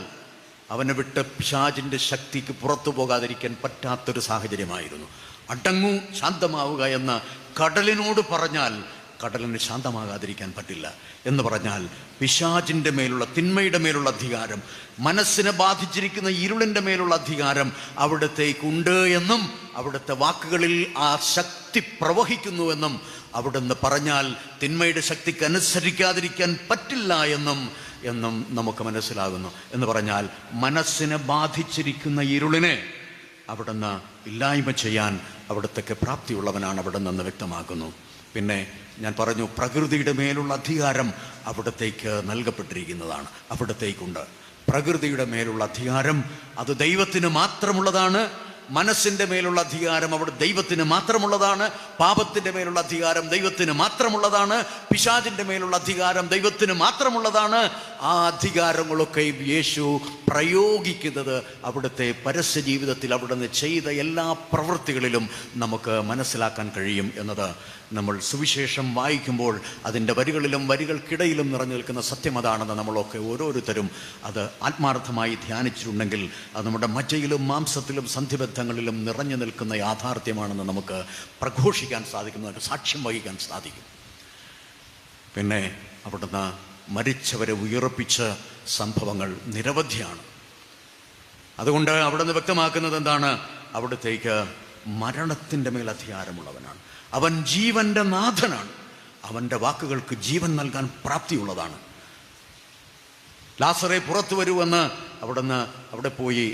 അവനെ വിട്ട് പിശാചിൻ്റെ ശക്തിക്ക് പുറത്തു പോകാതിരിക്കാൻ പറ്റാത്തൊരു സാഹചര്യമായിരുന്നു. അടങ്ങൂ, ശാന്തമാവുക എന്ന് കടലിനോട് പറഞ്ഞാൽ കടലിന് ശാന്തമാകാതിരിക്കാൻ പറ്റില്ല എന്ന് പറഞ്ഞാൽ പിശാചിൻ്റെ മേലുള്ള, തിന്മയുടെ മേലുള്ള അധികാരം, മനസ്സിനെ ബാധിച്ചിരിക്കുന്ന ഇരുളിൻ്റെ മേലുള്ള അധികാരം അവിടത്തേക്കുണ്ട് എന്നും അവിടുത്തെ വാക്കുകളിൽ ആ ശക്തി പ്രവഹിക്കുന്നുവെന്നും അവിടുന്ന് പറഞ്ഞാൽ തിന്മയുടെ ശക്തിക്ക് അനുസരിക്കാതിരിക്കാൻ പറ്റില്ല എന്നും നമുക്ക് മനസ്സിലാകുന്നു. എന്ന് പറഞ്ഞാൽ മനസ്സിനെ ബാധിച്ചിരിക്കുന്ന ഇരുളിനെ അവിടുന്ന് ഇല്ലായ്മ ചെയ്യാൻ അവിടുത്തേക്ക് പ്രാപ്തിയുള്ളവനാണ് അവിടുന്ന് വ്യക്തമാക്കുന്നു. പിന്നെ ഞാൻ പറഞ്ഞു, പ്രകൃതിയുടെ മേലുള്ള അധികാരം അവിടത്തേക്ക് നൽകപ്പെട്ടിരിക്കുന്നതാണ്, അവിടത്തേക്കുണ്ട്. പ്രകൃതിയുടെ മേലുള്ള അധികാരം അത് ദൈവത്തിന് മാത്രമുള്ളതാണ്. മനസ്സിൻ്റെ മേലുള്ള അധികാരം അവിടെ ദൈവത്തിന് മാത്രമുള്ളതാണ്. പാപത്തിൻ്റെ മേലുള്ള അധികാരം ദൈവത്തിന് മാത്രമുള്ളതാണ്. പിശാചിൻ്റെ മേലുള്ള അധികാരം ദൈവത്തിന് മാത്രമുള്ളതാണ്. ആ അധികാരങ്ങളൊക്കെ യേശു പ്രയോഗിക്കുന്നത് അവിടുത്തെ പരസ്യ ജീവിതത്തിൽ അവിടുന്ന് ചെയ്ത എല്ലാ പ്രവൃത്തികളിലും നമുക്ക് മനസ്സിലാക്കാൻ കഴിയും എന്നത് നമ്മൾ സുവിശേഷം വായിക്കുമ്പോൾ അതിൻ്റെ വരികളിലും വരികൾക്കിടയിലും നിറഞ്ഞു നിൽക്കുന്ന സത്യം അതാണെന്ന് നമ്മളൊക്കെ ഓരോരുത്തരും അത് ആത്മാർത്ഥമായി ധ്യാനിച്ചിട്ടുണ്ടെങ്കിൽ അത് നമ്മുടെ മജ്ജയിലും മാംസത്തിലും സന്ധിബദ്ധങ്ങളിലും നിറഞ്ഞു നിൽക്കുന്ന യാഥാർത്ഥ്യമാണെന്ന് നമുക്ക് പ്രഘോഷിക്കാൻ സാധിക്കും, നമുക്ക് സാക്ഷ്യം വഹിക്കാൻ സാധിക്കും. പിന്നെ അവിടുന്ന് മരിച്ചവരെ ഉയർപ്പിച്ച സംഭവങ്ങൾ നിരവധിയാണ്. അതുകൊണ്ട് അവിടുന്ന് വ്യക്തമാക്കുന്നത് എന്താണ്? അവിടത്തേക്ക് മരണത്തിൻ്റെ മേൽ അധികാരമുള്ളവനാണ്. അവൻ ജീവന്റെ നാഥനാണ്. അവൻ്റെ വാക്കുകൾക്ക് ജീവൻ നൽകാൻ പ്രാപ്തിയുള്ളതാണ്. ലാസറെ പുറത്തു വരുമെന്ന് അവിടുന്ന് അവിടെ പോയി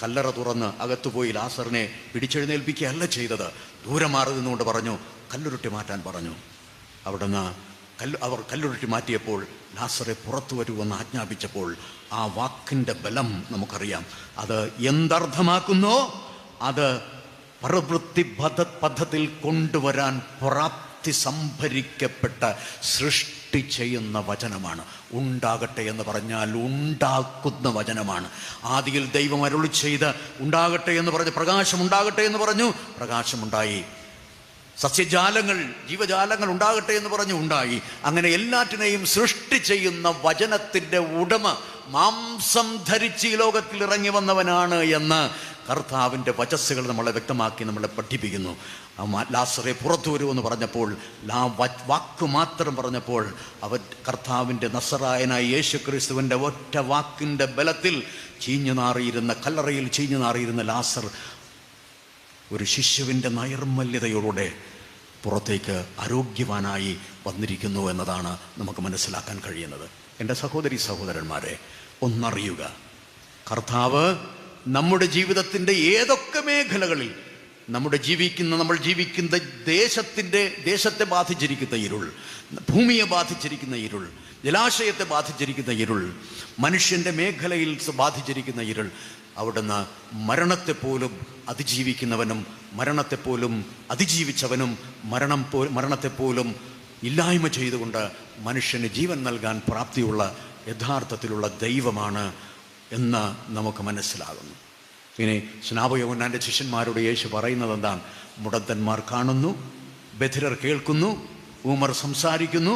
കല്ലറ തുറന്ന് അകത്തുപോയി ലാസറിനെ പിടിച്ചെഴുന്നേൽപ്പിക്കുകയല്ല ചെയ്തത്. ദൂരെ മാറി നിന്നുകൊണ്ട് പറഞ്ഞു, കല്ലുരുട്ടി മാറ്റാൻ പറഞ്ഞു. അവിടുന്ന് അവർ കല്ലുരുട്ടി മാറ്റിയപ്പോൾ ലാസറെ പുറത്തു വരുമെന്ന് ആജ്ഞാപിച്ചപ്പോൾ ആ വാക്കിൻ്റെ ബലം നമുക്കറിയാം. അത് എന്തർത്ഥമാക്കുന്നോ അത് പ്രവൃത്തി പദ്ധതിയിൽ കൊണ്ടുവരാൻ പ്രാപ്തി സംഭരിക്കപ്പെട്ട സൃഷ്ടി ചെയ്യുന്ന വചനമാണ്. ഉണ്ടാകട്ടെ എന്ന് പറഞ്ഞാൽ ഉണ്ടാക്കുന്ന വചനമാണ്. ആദിയിൽ ദൈവം അരുളി ചെയ്ത് ഉണ്ടാകട്ടെ എന്ന് പറഞ്ഞ് പ്രകാശം ഉണ്ടാകട്ടെ എന്ന് പറഞ്ഞു, പ്രകാശമുണ്ടായി. സസ്യജാലങ്ങൾ, ജീവജാലങ്ങൾ ഉണ്ടാകട്ടെ എന്ന് പറഞ്ഞു, ഉണ്ടായി. അങ്ങനെ എല്ലാറ്റിനെയും സൃഷ്ടി ചെയ്യുന്ന വചനത്തിൻ്റെ ഉടമ മാംസം ധരിച്ച് ഈ ലോകത്തിൽ ഇറങ്ങി വന്നവനാണ് എന്ന് കർത്താവിൻ്റെ വചസ്സുകൾ നമ്മളെ വ്യക്തമാക്കി നമ്മളെ പഠിപ്പിക്കുന്നു. ലാസറെ പുറത്തു വരുമെന്ന് പറഞ്ഞപ്പോൾ, വാക്ക് മാത്രം പറഞ്ഞപ്പോൾ അവൻ കർത്താവിൻ്റെ നസറായനായ യേശു ക്രിസ്തുവിൻ്റെ ഒറ്റ വാക്കിൻ്റെ ബലത്തിൽ കല്ലറയിൽ ചീഞ്ഞു നാറിയിരുന്ന ലാസർ ഒരു ശിശുവിൻ്റെ നൈർമല്യതയോടെ പുറത്തേക്ക് ആരോഗ്യവാനായി വന്നിരിക്കുന്നു എന്നതാണ് നമുക്ക് മനസ്സിലാക്കാൻ കഴിയുന്നത്. എൻ്റെ സഹോദരി സഹോദരന്മാരെ, ഒന്നറിയുക, കർത്താവ് നമ്മുടെ ജീവിതത്തിൻ്റെ ഏതൊക്കെ മേഖലകളിൽ നമ്മൾ ജീവിക്കുന്ന ദേശത്തെ ബാധിച്ചിരിക്കുന്ന ഇരുൾ, ഭൂമിയെ ബാധിച്ചിരിക്കുന്ന ഇരുൾ, ജലാശയത്തെ ബാധിച്ചിരിക്കുന്ന ഇരുൾ, മനുഷ്യൻ്റെ മേഖലയിൽ ബാധിച്ചിരിക്കുന്ന ഇരുൾ, അവിടുന്ന് മരണത്തെപ്പോലും അതിജീവിക്കുന്നവനും മരണത്തെപ്പോലും അതിജീവിച്ചവനും മരണത്തെപ്പോലും ഇല്ലായ്മ ചെയ്തുകൊണ്ട് മനുഷ്യന് ജീവൻ നൽകാൻ പ്രാപ്തിയുള്ള യഥാർത്ഥത്തിലുള്ള ദൈവമാണ് എന്ന് നമുക്ക് മനസ്സിലാകുന്നു. ഇനി സ്നാപകയോഹന്നാൻ്റെ ശിഷ്യന്മാരോട് യേശു പറയുന്നത് എന്താണ്? മുടന്തന്മാർ കാണുന്നു, ബധിരർ കേൾക്കുന്നു, ഊമർ സംസാരിക്കുന്നു,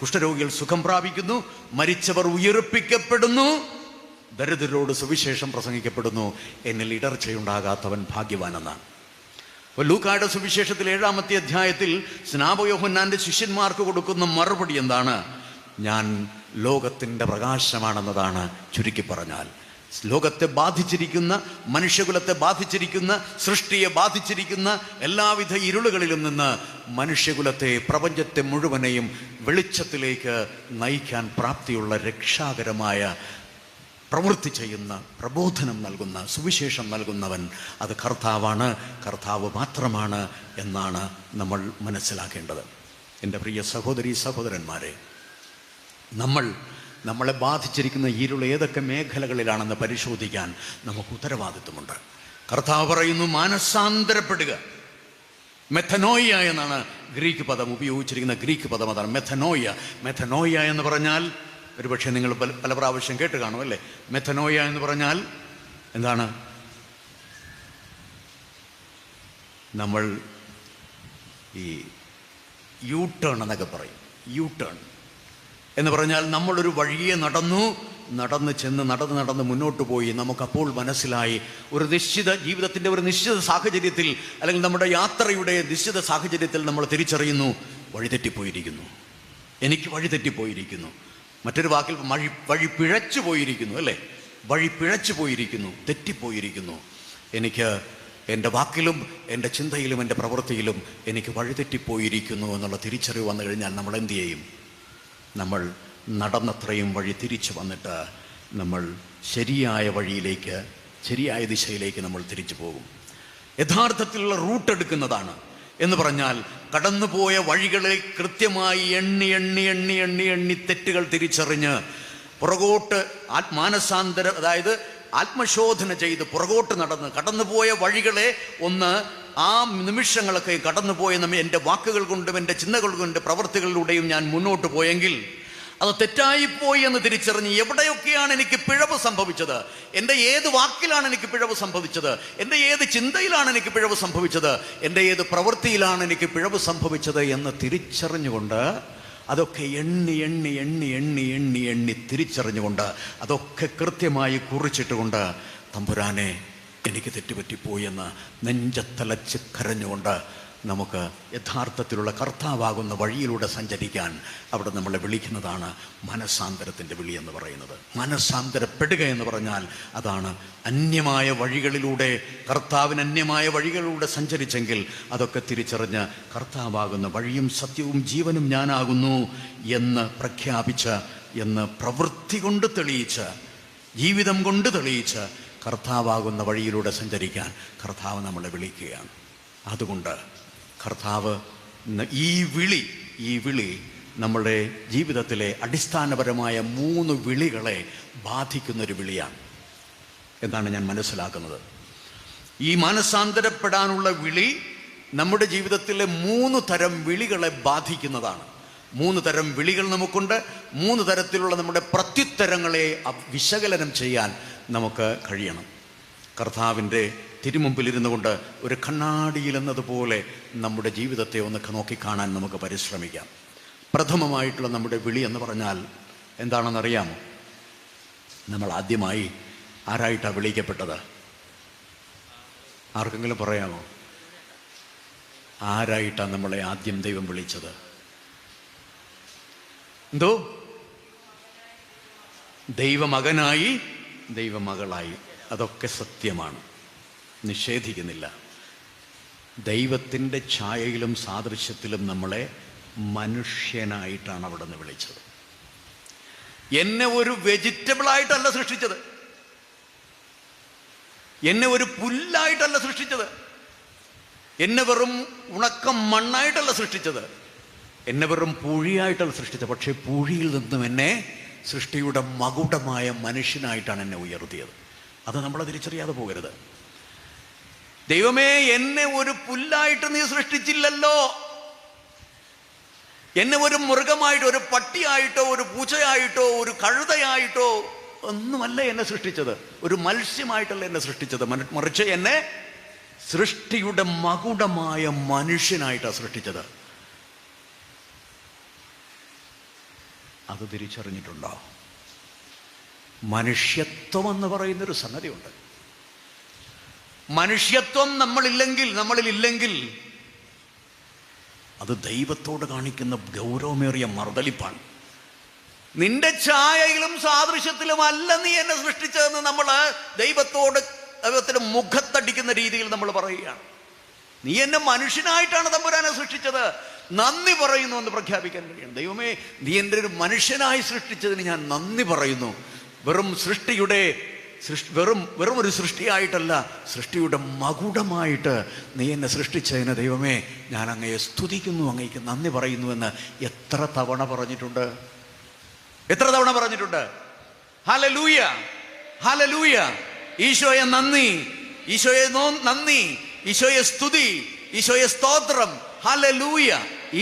കുഷ്ഠരോഗികൾ സുഖം പ്രാപിക്കുന്നു, മരിച്ചവർ ഉയർപ്പിക്കപ്പെടുന്നു, ദരിദ്രരോട് സുവിശേഷം പ്രസംഗിക്കപ്പെടുന്നു, എന്നിൽ ഇടർച്ചയുണ്ടാകാത്തവൻ ഭാഗ്യവാനെന്നാണ്. അപ്പോൾ ലൂക്കായുടെ സുവിശേഷത്തിൽ 7-ാമത്തെ അധ്യായത്തിൽ സ്നാപകയോഹന്നാൻ്റെ ശിഷ്യന്മാർക്ക് കൊടുക്കുന്ന മറുപടി എന്താണ്? ഞാൻ ലോകത്തിൻ്റെ പ്രകാശമാണെന്നതാണ് ചുരുക്കി പറഞ്ഞാൽ. ലോകത്തെ ബാധിച്ചിരിക്കുന്ന, മനുഷ്യകുലത്തെ ബാധിച്ചിരിക്കുന്ന, സൃഷ്ടിയെ ബാധിച്ചിരിക്കുന്ന എല്ലാവിധ ഇരുളുകളിലും നിന്ന് മനുഷ്യകുലത്തെ, പ്രപഞ്ചത്തെ മുഴുവനെയും വെളിച്ചത്തിലേക്ക് നയിക്കാൻ പ്രാപ്തിയുള്ള രക്ഷാകരമായ പ്രവൃത്തി ചെയ്യുന്ന, പ്രബോധനം നൽകുന്ന, സുവിശേഷം നൽകുന്നവൻ അത് കർത്താവാണ്, കർത്താവ് മാത്രമാണ് എന്നാണ് നമ്മൾ മനസ്സിലാക്കേണ്ടത്. എൻ്റെ പ്രിയ സഹോദരീ സഹോദരന്മാരെ, നമ്മളെ ബാധിച്ചിരിക്കുന്ന ഇരുൾ ഏതൊക്കെ മേഖലകളിലാണെന്ന് പരിശോധിക്കാൻ നമുക്ക് ഉത്തരവാദിത്വമുണ്ട്. കർത്താവ് പറയുന്നു, മാനസാന്തരപ്പെടുക. മെഥനോയ എന്നാണ് ഗ്രീക്ക് പദം ഉപയോഗിച്ചിരിക്കുന്ന. ഗ്രീക്ക് പദം അതാണ്, മെഥനോയ. മെഥനോയ എന്ന് പറഞ്ഞാൽ ഒരുപക്ഷെ നിങ്ങൾ പല പ്രാവശ്യം കേട്ട് കാണും അല്ലേ? മെഥനോയ എന്ന് പറഞ്ഞാൽ എന്താണ്? നമ്മൾ ഈ യു ടേൺ എന്നൊക്കെ പറയും. യു ടേൺ എന്ന് പറഞ്ഞാൽ നമ്മളൊരു വഴിയെ നടന്ന് ചെന്ന് നടന്ന് മുന്നോട്ട് പോയി നമുക്കപ്പോൾ മനസ്സിലായി, ഒരു നിശ്ചിത ജീവിതത്തിൻ്റെ ഒരു നിശ്ചിത സാഹചര്യത്തിൽ, അല്ലെങ്കിൽ നമ്മുടെ യാത്രയുടെ നിശ്ചിത സാഹചര്യത്തിൽ നമ്മൾ തിരിച്ചറിയുന്നു, വഴിതെറ്റിപ്പോയിരിക്കുന്നു, എനിക്ക് വഴിതെറ്റിപ്പോയിരിക്കുന്നു. മറ്റൊരു വാക്കിൽ വഴി പിഴച്ചു പോയിരിക്കുന്നു അല്ലേ? വഴി പിഴച്ചു പോയിരിക്കുന്നു, തെറ്റിപ്പോയിരിക്കുന്നു. എനിക്ക് എൻ്റെ വാക്കിലും എൻ്റെ ചിന്തയിലും എൻ്റെ പ്രവൃത്തിയിലും എനിക്ക് വഴിതെറ്റിപ്പോയിരിക്കുന്നു എന്നുള്ള തിരിച്ചറിവ് വന്നു കഴിഞ്ഞാൽ നമ്മൾ എന്തു ചെയ്യും? നമ്മൾ നടന്നത്രയും വഴി തിരിച്ചു വന്നിട്ട് നമ്മൾ ശരിയായ വഴിയിലേക്ക്, ശരിയായ ദിശയിലേക്ക് നമ്മൾ തിരിച്ചു പോകും. യഥാർത്ഥത്തിലുള്ള റൂട്ട് എടുക്കുന്നതാണ് എന്ന് പറഞ്ഞാൽ കടന്നുപോയ വഴികളെ കൃത്യമായി എണ്ണി തെറ്റുകൾ തിരിച്ചറിഞ്ഞ് പുറകോട്ട് മാനസാന്തരം, അതായത് ആത്മശോധന ചെയ്ത് പുറകോട്ട് കടന്നുപോയ വഴികളെ ഒന്ന് ആ നിമിഷങ്ങളൊക്കെ കടന്നുപോയ എൻ്റെ വാക്കുകൾ കൊണ്ടും എൻ്റെ ചിന്തകൾ കൊണ്ടും പ്രവൃത്തികളിലൂടെയും ഞാൻ മുന്നോട്ട് പോയെങ്കിൽ അത് തെറ്റായിപ്പോയി എന്ന് തിരിച്ചറിഞ്ഞ് എവിടെയൊക്കെയാണ് എനിക്ക് പിഴവ് സംഭവിച്ചത്, എൻ്റെ ഏത് വാക്കിലാണ് എനിക്ക് പിഴവ് സംഭവിച്ചത്, എൻ്റെ ഏത് ചിന്തയിലാണ് എനിക്ക് പിഴവ് സംഭവിച്ചത്, എൻ്റെ ഏത് പ്രവൃത്തിയിലാണ് എനിക്ക് പിഴവ് സംഭവിച്ചത് എന്ന് തിരിച്ചറിഞ്ഞുകൊണ്ട് അതൊക്കെ എണ്ണി തിരിച്ചറിഞ്ഞുകൊണ്ട് അതൊക്കെ കൃത്യമായി കുറിച്ചിട്ടുകൊണ്ട്, തമ്പുരാനെ എനിക്ക് തെറ്റുപറ്റിപ്പോയി എന്ന് നെഞ്ചത്തലച്ച് കരഞ്ഞുകൊണ്ട് നമുക്ക് യഥാർത്ഥത്തിലുള്ള കർത്താവാകുന്ന വഴിയിലൂടെ സഞ്ചരിക്കാൻ അവിടെ നമ്മളെ വിളിക്കുന്നതാണ് മനസാന്തരത്തിൻ്റെ വിളി എന്ന് പറയുന്നത്. മനസാന്തരപ്പെടുക എന്ന് പറഞ്ഞാൽ അതാണ്. അന്യമായ വഴികളിലൂടെ, കർത്താവിന് അന്യമായ വഴികളിലൂടെ സഞ്ചരിച്ചെങ്കിൽ അതൊക്കെ തിരിച്ചറിഞ്ഞ് കർത്താവാകുന്ന വഴിയും സത്യവും ജീവനും ഞാനാകുന്നു എന്ന് പ്രഖ്യാപിച്ച്, എന്ന് പ്രവൃത്തി കൊണ്ട് തെളിയിച്ച്, ജീവിതം കൊണ്ട് തെളിയിച്ച് കർത്താവാകുന്ന വഴിയിലൂടെ സഞ്ചരിക്കാൻ കർത്താവ് നമ്മളെ വിളിക്കുകയാണ്. അതുകൊണ്ട് കർത്താവ് ഈ വിളി നമ്മുടെ ജീവിതത്തിലെ അടിസ്ഥാനപരമായ 3 വിളികളെ ബാധിക്കുന്നൊരു വിളിയാണ് എന്നാണ് ഞാൻ മനസ്സിലാക്കുന്നത്. ഈ മാനസാന്തരപ്പെടാനുള്ള വിളി നമ്മുടെ ജീവിതത്തിലെ 3 തരം വിളികളെ ബാധിക്കുന്നതാണ്. 3 തരം വിളികൾ നമുക്കുണ്ട്. 3 തരത്തിലുള്ള നമ്മുടെ പ്രത്യുത്തരങ്ങളെ വിശകലനം ചെയ്യാൻ നമുക്ക് കഴിയണം. കർത്താവിൻ്റെ തിരുമുമ്പിലിരുന്നു കൊണ്ട് ഒരു കണ്ണാടിയിൽ എന്നതുപോലെ നമ്മുടെ ജീവിതത്തെ ഒന്ന് നോക്കിക്കാണാൻ നമുക്ക് പരിശ്രമിക്കാം. പ്രഥമമായിട്ടുള്ള നമ്മുടെ വിളി എന്ന് പറഞ്ഞാൽ എന്താണെന്നറിയാമോ? നമ്മൾ ആദ്യമായി ആരായിട്ടാണ് വിളിക്കപ്പെട്ടത്? ആർക്കെങ്കിലും പറയാമോ? ആരായിട്ടാണ് നമ്മളെ ആദ്യം ദൈവം വിളിച്ചത്? എന്തോ? ദൈവമകനായി, ദൈവമകളായി. അതൊക്കെ സത്യമാണ്, നിഷേധിക്കുന്നില്ല. ദൈവത്തിൻ്റെ ഛായയിലും സാദൃശ്യത്തിലും നമ്മളെ മനുഷ്യനായിട്ടാണ് അവിടെ നിന്ന് വിളിച്ചത്. എന്നെ ഒരു വെജിറ്റബിളായിട്ടല്ല സൃഷ്ടിച്ചത്, എന്നെ ഒരു പുല്ലായിട്ടല്ല സൃഷ്ടിച്ചത്, എന്നെ വെറും ഉണക്കം മണ്ണായിട്ടല്ല സൃഷ്ടിച്ചത്, എന്നെ വെറും പൂഴിയായിട്ടല്ല സൃഷ്ടിച്ചത്. പക്ഷേ പൂഴിയിൽ നിന്നും എന്നെ സൃഷ്ടിയുടെ മകുടമായ മനുഷ്യനായിട്ടാണ് എന്നെ ഉയർത്തിയത്. അത് നമ്മൾ തിരിച്ചറിയാതെ പോകരുത്. ദൈവമേ, എന്നെ ഒരു പുല്ലായിട്ട് നീ സൃഷ്ടിച്ചില്ലല്ലോ, എന്നെ ഒരു മൃഗമായിട്ടോ, ഒരു പട്ടിയായിട്ടോ, ഒരു പൂച്ചയായിട്ടോ, ഒരു കഴുതയായിട്ടോ ഒന്നുമല്ല എന്നെ സൃഷ്ടിച്ചത്. ഒരു മത്സ്യമായിട്ടല്ല എന്നെ സൃഷ്ടിച്ചത്, മറിച്ച് എന്നെ സൃഷ്ടിയുടെ മകുടമായ മനുഷ്യനായിട്ടാണ് സൃഷ്ടിച്ചത്. അത് തിരിച്ചറിഞ്ഞിട്ടുണ്ടോ? മനുഷ്യത്വം എന്ന് പറയുന്നൊരു സംഗതിയുണ്ട്. മനുഷ്യത്വം നമ്മളിലില്ലെങ്കിൽ അത് ദൈവത്തോട് കാണിക്കുന്ന ഗൗരവമേറിയ മറുതലിപ്പാണ്. നിന്റെ ഛായയിലും സാദൃശ്യത്തിലും അല്ല നീ എന്നെ സൃഷ്ടിച്ചതെന്ന് നമ്മൾ ദൈവത്തിന്റെ മുഖത്തടിക്കുന്ന രീതിയിൽ നമ്മൾ പറയുകയാണ്. നീ എന്നെ മനുഷ്യനായിട്ടാണ് തമ്പുരാനെ സൃഷ്ടിച്ചത്, നന്ദി പറയുന്നു എന്ന് പ്രഖ്യാപിക്കാൻ കഴിയണം. ദൈവമേ, നീ എൻ്റെ ഒരു മനുഷ്യനായി സൃഷ്ടിച്ചതിന് ഞാൻ നന്ദി പറയുന്നു. വെറും ഒരു സൃഷ്ടിയായിട്ടല്ല, സൃഷ്ടിയുടെ മകുടമായിട്ട് നീ എന്നെ സൃഷ്ടിച്ചതിന് ദൈവമേ ഞാൻ അങ്ങയെ സ്തുതിക്കുന്നു, അങ്ങയ്ക്ക് നന്ദി പറയുന്നുവെന്ന് എത്ര തവണ പറഞ്ഞിട്ടുണ്ട്, എത്ര തവണ പറഞ്ഞിട്ടുണ്ട്. Hallelujah, hallelujah. ഈശോയെ നന്ദി, ഈശോയെ നന്ദി, ഈശോയെ സ്തുതി, ഈശോയെ സ്തോത്രം. ഹല്ലേലൂയ.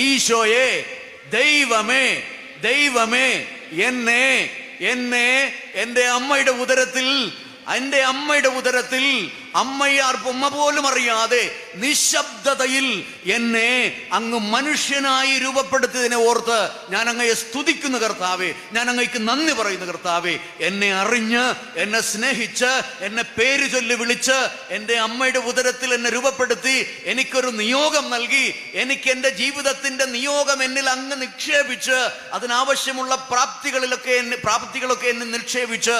ഈശോയെ, ദൈവമേ, ദൈവമേ, എന്നെ എൻ്റെ അമ്മയുടെ ഉദരത്തിൽ അമ്മ പോലും അറിയാതെ നിശബ്ദതയിൽ എന്നെ അങ്ങ് മനുഷ്യനായി രൂപപ്പെടുത്തിയതിനെ ഓർത്ത് ഞാൻ അങ്ങയെ സ്തുതിക്കുന്നു കർത്താവേ, ഞാൻ അങ്ങയ്ക്ക് നന്ദി പറയുന്നു കർത്താവേ. എന്നെ അറിഞ്ഞ്, എന്നെ സ്നേഹിച്ച്, എന്നെ പേര് ചൊല്ലി വിളിച്ച്, എൻ്റെ അമ്മയുടെ ഉദരത്തിൽ എന്നെ രൂപപ്പെടുത്തി എനിക്കൊരു നിയോഗം നൽകി, എനിക്ക് എൻ്റെ ജീവിതത്തിൻ്റെ നിയോഗം എന്നിൽ അങ്ങ് നിക്ഷേപിച്ച്, അതിനാവശ്യമുള്ള പ്രാപ്തികളൊക്കെ എന്നെ നിക്ഷേപിച്ച്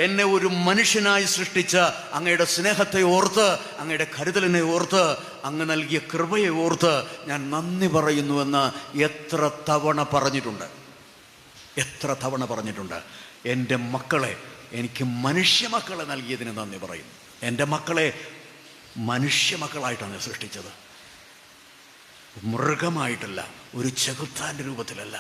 എന്നെ ഒരു മനുഷ്യനായി സൃഷ്ടിച്ച് അങ്ങയുടെ സ്നേഹത്തെ ഓർത്ത്, അങ്ങയുടെ കരുതലിനെ ഓർത്ത്, അങ്ങ് നൽകിയ കൃപയെ ഓർത്ത് ഞാൻ നന്ദി പറയുന്നുവെന്ന് എത്ര തവണ പറഞ്ഞിട്ടുണ്ട്, എത്ര തവണ പറഞ്ഞിട്ടുണ്ട്. എൻ്റെ മക്കളെ, എനിക്ക് മനുഷ്യ മക്കളെ നൽകിയതിന് നന്ദി പറയുന്നു. എൻ്റെ മക്കളെ മനുഷ്യ മക്കളായിട്ടാണ് സൃഷ്ടിച്ചത്, മൃഗമായിട്ടല്ല, ഒരു ചെകുത്താൻ്റെ രൂപത്തിലല്ല.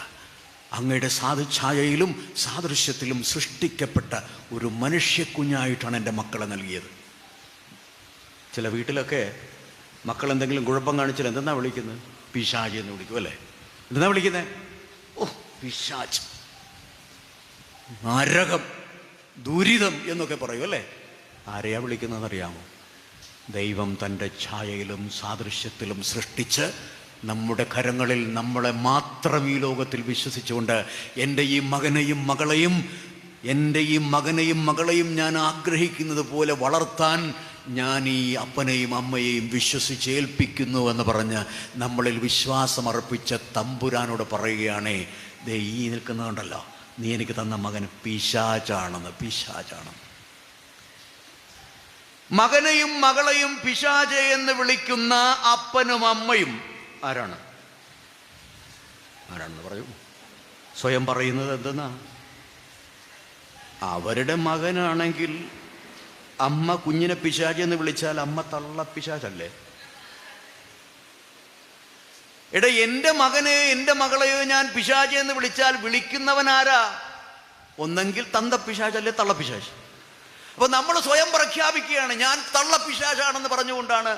അങ്ങയുടെ ഛായയിലും സാദൃശ്യത്തിലും സൃഷ്ടിക്കപ്പെട്ട ഒരു മനുഷ്യക്കുഞ്ഞായിട്ടാണ് എൻ്റെ മക്കളെ നൽകിയത്. ചില വീട്ടിലൊക്കെ മക്കൾ എന്തെങ്കിലും കുഴപ്പം കാണിച്ചാൽ എന്തെന്നാ വിളിക്കുന്നത്? പിശാച് എന്ന് വിളിക്കും അല്ലേ? എന്തെന്നാ വിളിക്കുന്നത്? ഓ, പിശാച്, നരകം, ദുരിതം എന്നൊക്കെ പറയും അല്ലേ? ആരെയാ വിളിക്കുന്നതെന്നറിയാമോ? ദൈവം തൻ്റെ ഛായയിലും സാദൃശ്യത്തിലും സൃഷ്ടിച്ച് നമ്മുടെ കരങ്ങളിൽ നമ്മളെ മാത്രം ഈ ലോകത്തിൽ വിശ്വസിച്ചുകൊണ്ട് എൻ്റെ ഈ മകനെയും മകളെയും ഞാൻ ആഗ്രഹിക്കുന്നത് പോലെ വളർത്താൻ ഞാൻ ഈ അപ്പനെയും അമ്മയെയും വിശ്വസിച്ചേൽപ്പിക്കുന്നു എന്ന് പറഞ്ഞ് നമ്മളിൽ വിശ്വാസമർപ്പിച്ച തമ്പുരാനോട് പറയുകയാണേ, ദേ ഈ നിൽക്കുന്നതുണ്ടല്ലോ, നീ എനിക്ക് തന്ന മകൻ പിശാചാണെന്ന്. മകനെയും മകളെയും പിശാച് എന്ന് വിളിക്കുന്ന അപ്പനും അമ്മയും ആരാണെന്ന് പറയൂ. സ്വയം പറയുന്നത് എന്തെന്നാ? അവരുടെ മകനാണെങ്കിൽ അമ്മ കുഞ്ഞിനെ പിശാച് എന്ന് വിളിച്ചാൽ അമ്മ തള്ള പിശാചല്ലേ? എൻ്റെ മകനെയോ എൻ്റെ മകളെയോ ഞാൻ പിശാച് എന്ന് വിളിച്ചാൽ വിളിക്കുന്നവൻ ആരാ? ഒന്നെങ്കിൽ തന്ത പിശാചല്ലേ തള്ള പിശാച്. അപ്പൊ നമ്മൾ സ്വയം പ്രഖ്യാപിക്കുകയാണ് ഞാൻ തള്ള പിശാചാണെന്ന് പറഞ്ഞുകൊണ്ടാണ്.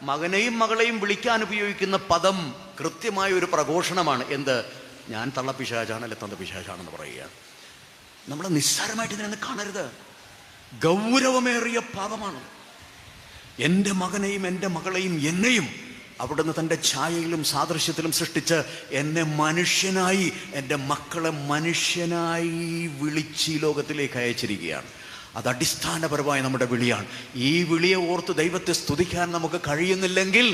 മകനെയും മകളെയും വിളിക്കാൻ ഉപയോഗിക്കുന്ന പദം കൃത്യമായ ഒരു പ്രഘോഷണമാണ്. എന്ത്? ഞാൻ തള്ള പിശാചാണ്, അല്ലെ തന്ത പിശാചാണെന്ന് പറയുകയാണ്. നമ്മൾ നിസ്സാരമായിട്ട് ഇതിനെ കാണരുത്, ഗൗരവമേറിയ പാപമാണ്. എൻ്റെ മകനെയും എൻ്റെ മകളെയും എന്നെയും അവിടുന്ന് തൻ്റെ ഛായയിലും സാദൃശ്യത്തിലും സൃഷ്ടിച്ച് എന്നെ മനുഷ്യനായി, എൻ്റെ മക്കളെ മനുഷ്യനായി വിളിച്ച് ഈ ലോകത്തിലേക്ക് അയച്ചിരിക്കുകയാണ്. അത് അടിസ്ഥാനപരമായ നമ്മുടെ വിളിയാണ്. ഈ വിളിയെ ഓർത്ത് ദൈവത്തെ സ്തുതിക്കാൻ നമുക്ക് കഴിയുന്നില്ലെങ്കിൽ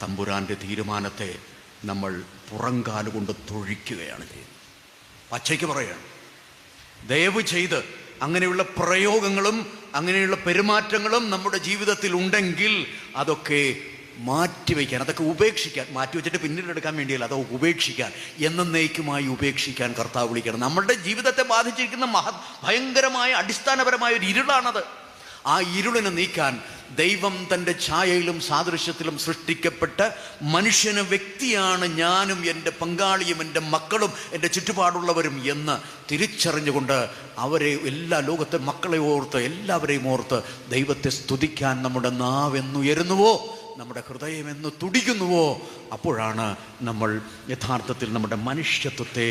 തമ്പുരാൻ്റെ തീരുമാനത്തെ നമ്മൾ പുറങ്കാലുകൊണ്ട് തൊഴിക്കുകയാണ് ചെയ്യുന്നത്. പച്ചയ്ക്ക് പറയാണ്, ദയവ് ചെയ്ത് അങ്ങനെയുള്ള പ്രയോഗങ്ങളും അങ്ങനെയുള്ള പെരുമാറ്റങ്ങളും നമ്മുടെ ജീവിതത്തിൽ ഉണ്ടെങ്കിൽ അതൊക്കെ മാറ്റിവെക്കാൻ, അതൊക്കെ ഉപേക്ഷിക്കാൻ, മാറ്റിവെച്ചിട്ട് പിന്നീട് എടുക്കാൻ വേണ്ടിയല്ല, അതൊക്കെ ഉപേക്ഷിക്കാൻ, എന്നേക്കുമായി ഉപേക്ഷിക്കാൻ കർത്താവ് വിളിക്കണം. നമ്മളുടെ ജീവിതത്തെ ബാധിച്ചിരിക്കുന്ന ഭയങ്കരമായ അടിസ്ഥാനപരമായ ഒരു ഇരുളാണത്. ആ ഇരുളിനെ നീക്കാൻ ദൈവം തൻ്റെ ഛായയിലും സാദൃശ്യത്തിലും സൃഷ്ടിക്കപ്പെട്ട മനുഷ്യന് വ്യക്തിയാണ് ഞാനും എൻ്റെ പങ്കാളിയും എൻ്റെ മക്കളും എൻ്റെ ചുറ്റുപാടുള്ളവരും എന്ന് തിരിച്ചറിഞ്ഞുകൊണ്ട് അവരെ, എല്ലാ ലോകത്തെ മക്കളെ ഓർത്ത്, എല്ലാവരെയും ഓർത്ത് ദൈവത്തെ സ്തുതിക്കാൻ നമ്മുടെ നാവെന്നുയരുന്നുവോ, നമ്മുടെ ഹൃദയം എന്ന് തുടിക്കുന്നുവോ, അപ്പോഴാണ് നമ്മൾ യഥാർത്ഥത്തിൽ നമ്മുടെ മനുഷ്യത്വത്തെ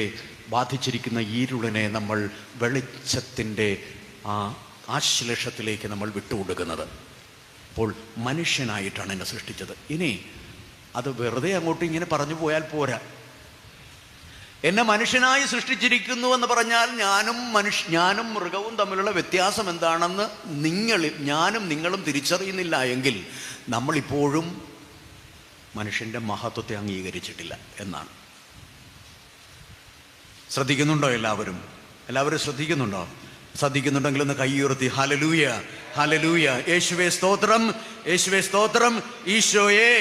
ബാധിച്ചിരിക്കുന്ന ഇരുളിനെ നമ്മൾ വെളിച്ചത്തിൻ്റെ ആശ്ലേഷത്തിലേക്ക് നമ്മൾ വിട്ടുകൊടുക്കുന്നത്. അപ്പോൾ മനുഷ്യനായിട്ടാണ് എന്നെ സൃഷ്ടിച്ചത്. ഇനി അത് വെറുതെ അങ്ങോട്ട് ഇങ്ങനെ പറഞ്ഞു പോയാൽ പോരാ. എന്നെ മനുഷ്യനായി സൃഷ്ടിച്ചിരിക്കുന്നു എന്ന് പറഞ്ഞാൽ ഞാനും മൃഗവും തമ്മിലുള്ള വ്യത്യാസം എന്താണെന്ന് ഞാനും നിങ്ങളും തിരിച്ചറിയുന്നില്ല എങ്കിൽ നമ്മളിപ്പോഴും മനുഷ്യൻ്റെ മഹത്വത്തെ അംഗീകരിച്ചിട്ടില്ല എന്നാണ്. ശ്രദ്ധിക്കുന്നുണ്ടോ? എല്ലാവരും ശ്രദ്ധിക്കുന്നുണ്ടോ? ശ്രദ്ധിക്കുന്നുണ്ടെങ്കിൽ ഒന്ന് കൈ ഉയർത്തി ഹല്ലേലൂയ, ഹല്ലേലൂയ. യേശുവേ സ്തോത്രം, യേശുവേ സ്തോത്രം. ഈശോയെ,